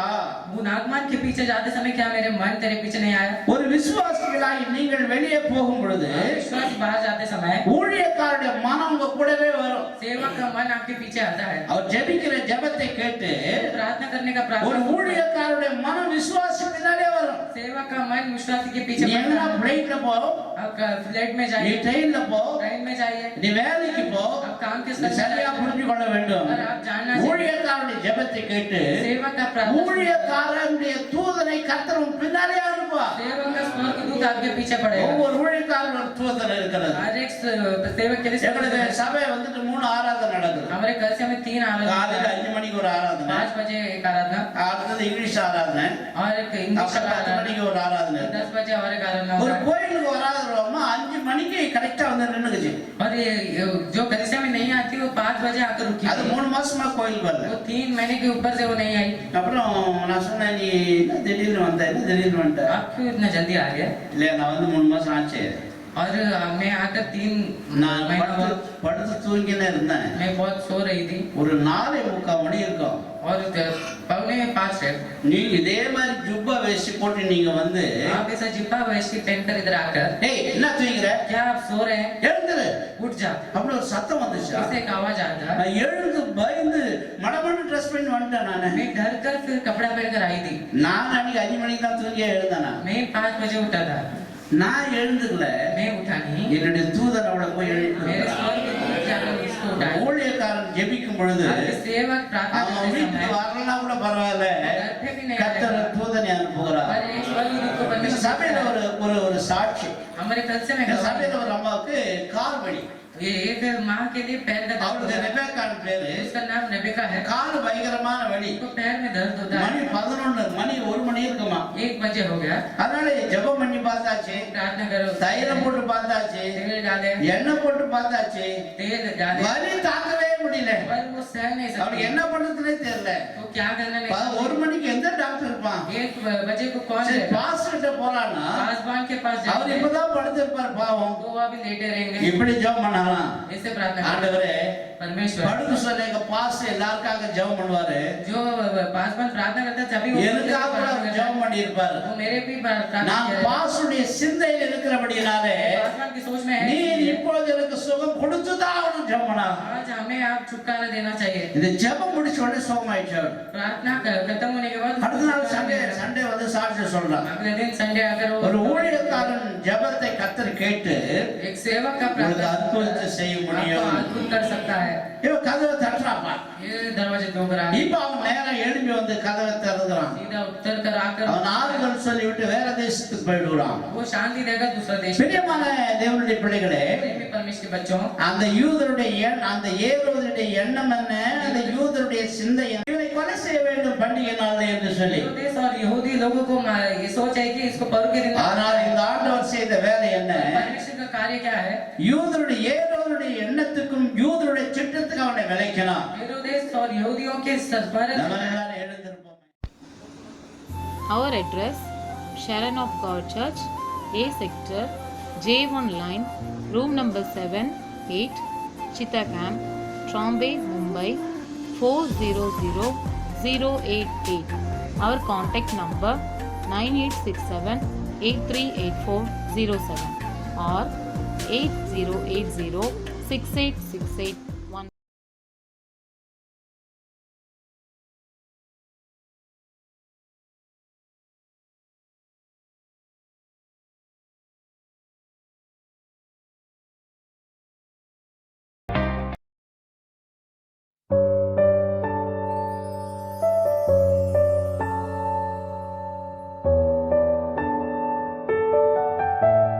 वो नागमान के पीछे जाते समय क्या मेरे मन तेरे पीछे नहीं आया? ஒரு விசுவாசிகளாகி நீங்கள் வெளியே போகும் பொழுது विश्वास बाहर जाते समय ஊழியக்காரருடைய மனம் உங்க கூடவே வரும் सेवक का मन आपके पीछे आता है, அவர் ஜெபிக்கிற ஜெபத்தை கேட்டு प्रार्थना करने का ஒரு प्रार्थना, ஊழியக்காரருடைய மனம் விசுவாசி பின்னாலே வரும் सेवक का मन विश्वासी के पीछे நீ पड़ता என்ன है। பிளைட்ல போ आप फ्लाइट में நீ जाइए, ட்ரெயின்ல போ ट्रेन में जाइए, நீ வேலைக்கு போ आप काम के நீ சரியா புரிஞ்சு கொள்ள வேண்டும் और आप जानना चाहिए ஊழியக்காரருடைய ஜெபத்தை கேட்டு सेवक का प्रार्थना, ஊழியக்காரனுடைய தூதனை கர்த்தர் உன் பின்னாலே அனுப்புவா सेवक का स्वर्गदूत आपके पीछे पड़ेगा। ஒவ்வொரு ஊழியக்காரனுடைய தூதன் இருக்கிறது हर एक सेवक के लिए எங்களுக்கு சபை வந்துட்டு 3 ஆராதனை நடக்குது हमारे घर से हमें 3 காலையில आराधना, 5 மணிக்கு ஒரு ஆராதனை 5 बजे एक आराधना அடுத்தது இங்கிலீஷ் ஆராதனை और एक इंग्लिश அப்புறம் 10 आराधना, மணிக்கு ஒரு ஆராதனை 10 बजे और एक आराधना ஒரு होगा। கோயிலுக்கு வராதவங்க 5 மணிக்கு கரெக்டா வந்து நின்னுக்குச்சு और ये जो कलिसिया में नहीं आती वो 5 बजे आकर रुकी அது थी। 3 மாசமா கோயில் வரல वो 3 महीने के ऊपर से वो नहीं आई। அப்புறம் நான் சொன்னேன் நீ என்ன திடீர்னு வந்த என்ன திடீர்னு வந்துட்ட आप क्यों इतना जल्दी आ गए? இல்லையா நான் வந்து 3 மாசம் ஆச்சு और मैं आकर 3 நான் महीना हुआ, படுத்து தூங்கினே இருந்தேன் मैं बहुत सो रही थी ஒரு 4:45 மணி இருக்கும் और 4:45 है நீங்க இதே மாதிரி ஜுப்பா வேஷ்டி போட்டு நீங்க வந்து आप ऐसा जिब्बा वेस्टी पहनकर इधर आकर ஏய் என்ன தூங்குற क्या आप सो रहे हैं? எழுந்துரு उठ जा, அப்படி ஒரு சத்தம் வந்துச்சா इससे एक आवाज आता है। நான் எழுந்து பயந்து மடமட ட்ரெஸ் பண்ணி வந்துட்டேன் நானு मैं डर कर फिर कपड़ा पहनकर आई थी। நான் அன்னைக்கு 5 மணிக்கு தான் தூங்கி எழுந்தேனா मैं 5 बजे उठा था, நான் எழுந்துக்கல मैं उठा नहीं, என்னுடைய தூதன் அவளை போய் मेरे எழுப்பி स्वर्गदूत जाकर उसको उठाया। ஊழியக்காரன் ஜெபிக்கும் பொழுது आपके सेवक प्रार्थना அவன் करते வீட்டுக்கு समय வரலன்னா கூட பரவாயில்ல घर पे भी नहीं கர்த்தர் आएगा, தூதனை அனுப்புகிறார் पर एक स्वर्गदूत को இந்த परमेश्वर சபையில भेजता है। ஒரு ஒரு ஒரு சாட்சி हमारे कलिसिया में இந்த गवाही சபையில है। ஒரு அம்மாவுக்கு கால் வலி ये एक माँ के लिए पैर का दर्द அவளுக்கு होता है, ரெபேக்கான்னு பேரு उसका नाम रेबेका है। கால் பயங்கரமான வலி उसको पैर में दर्द होता है, மணி 11 மணி 1 மணி இருக்குமா 1 बजे हो गया, அதனால ஜெபம் பண்ணி பார்த்தாச்சு प्रार्थना करो, தைலம் போட்டு பார்த்தாச்சு तेल डाले, எண்ணெய் போட்டு பார்த்தாச்சு तेल डाले, வலி தாங்கவே முடியல पर वो सह नहीं அவனுக்கு सकती। என்ன பண்றதுனே தெரியல तो क्या करना नहीं, 1 மணிக்கு எந்த டாக்டர் இருப்பான் 1 बजे को कौन சரி रहेगा? பாஸ்டர்ட்ட போறானா पासवान के पास அவர் जाते हैं, இப்பதான் படுத்திருப்பார் பாவம் तो वो अभी लेटे रहेंगे। இப்படி ஜெபம் பண்ணலாம் ऐसे प्रार्थना करो। ஆண்டவரே परमेश्वर படுக்க சொல்லுங்க பாஸ்டர் எல்லாருக்காக ஜெபம் பண்ணுவாரு जो पासवान प्रार्थना करता है तभी वो எனக்காக கூட அவர் प्रार्थना ஜெபம் करता பண்ணி இருப்பாரு है। वो मेरे भी प्रार्थना நான் किया है। பாஸ்டருடைய சிந்தையில் இருக்கிறபடினாலே पासवान की सोच में है நீ कि இப்பொழுது எனக்கு சுகம் கொடுத்துதான் அவனும் ஜெபம் பண்ணா आज हमें आप छुटकारा देना चाहिए। இந்த ஜெபம் முடிச்ச உடனே சுகமாயிடுச்சு அவர் प्रार्थना खत्म होने के बाद அடுத்த நாள் சண்டே வந்து சாட்சி சொல்றான் अगले दिन संडे अगर ஒரு वो ஊழியக்காரன் ஜெபத்தை கர்த்தர் கேட்டு एक सेवक का உங்களுக்கு प्रार्थना அற்புதத்தை செய்ய आपको முடியும் अद्भुत कर सकता है। है இவன் கதவை தட்டுறாப்பா. ये दरवाजे ठोक रहा है இப்ப அவன் நேரா எழும்பி வந்து கதவை திறந்துறான். सीधा उतर कर आकर அவன் ஆறுதல் சொல்லிவிட்டு வேற தேசத்துக்கு போயிடுறான். वो शांति देगा दूसरा देश பிரியமான தேவனுடைய பிள்ளைகளே, प्रेमी परमेश्वर के बच्चों அந்த யூதருடைய அந்த ஏரோதுடைய எண்ணம் என்ன, அந்த யூதருடைய சிந்தை என்ன? இவனை கொலை செய்ய வேண்டும் பண்டிகை நாள் என்று சொல்லி. देश और यहूदी लोगों को ये सोच है कि इसको पर्व के दिन ஆனால் இந்த ஆண்டவர் செய்த வேலை என்ன? परमेश्वर का कार्य क्या है யூதருடைய ஏரோதுடைய எண்ணத்துக்கும் யூதருடைய சிட்டத்துக்கும் அவனை விளைக்கலாம். हेरोदेस और यहूदियों के स्मरण நம்ம எல்லாரும் எழுந்திருப்போம். Our address, Sharon of God Church, A Sector, J1 Line, room number 7, 8, Chitta Camp, Trombay, Mumbai, 400088. Our contact number 9867-838407 or 8080-6868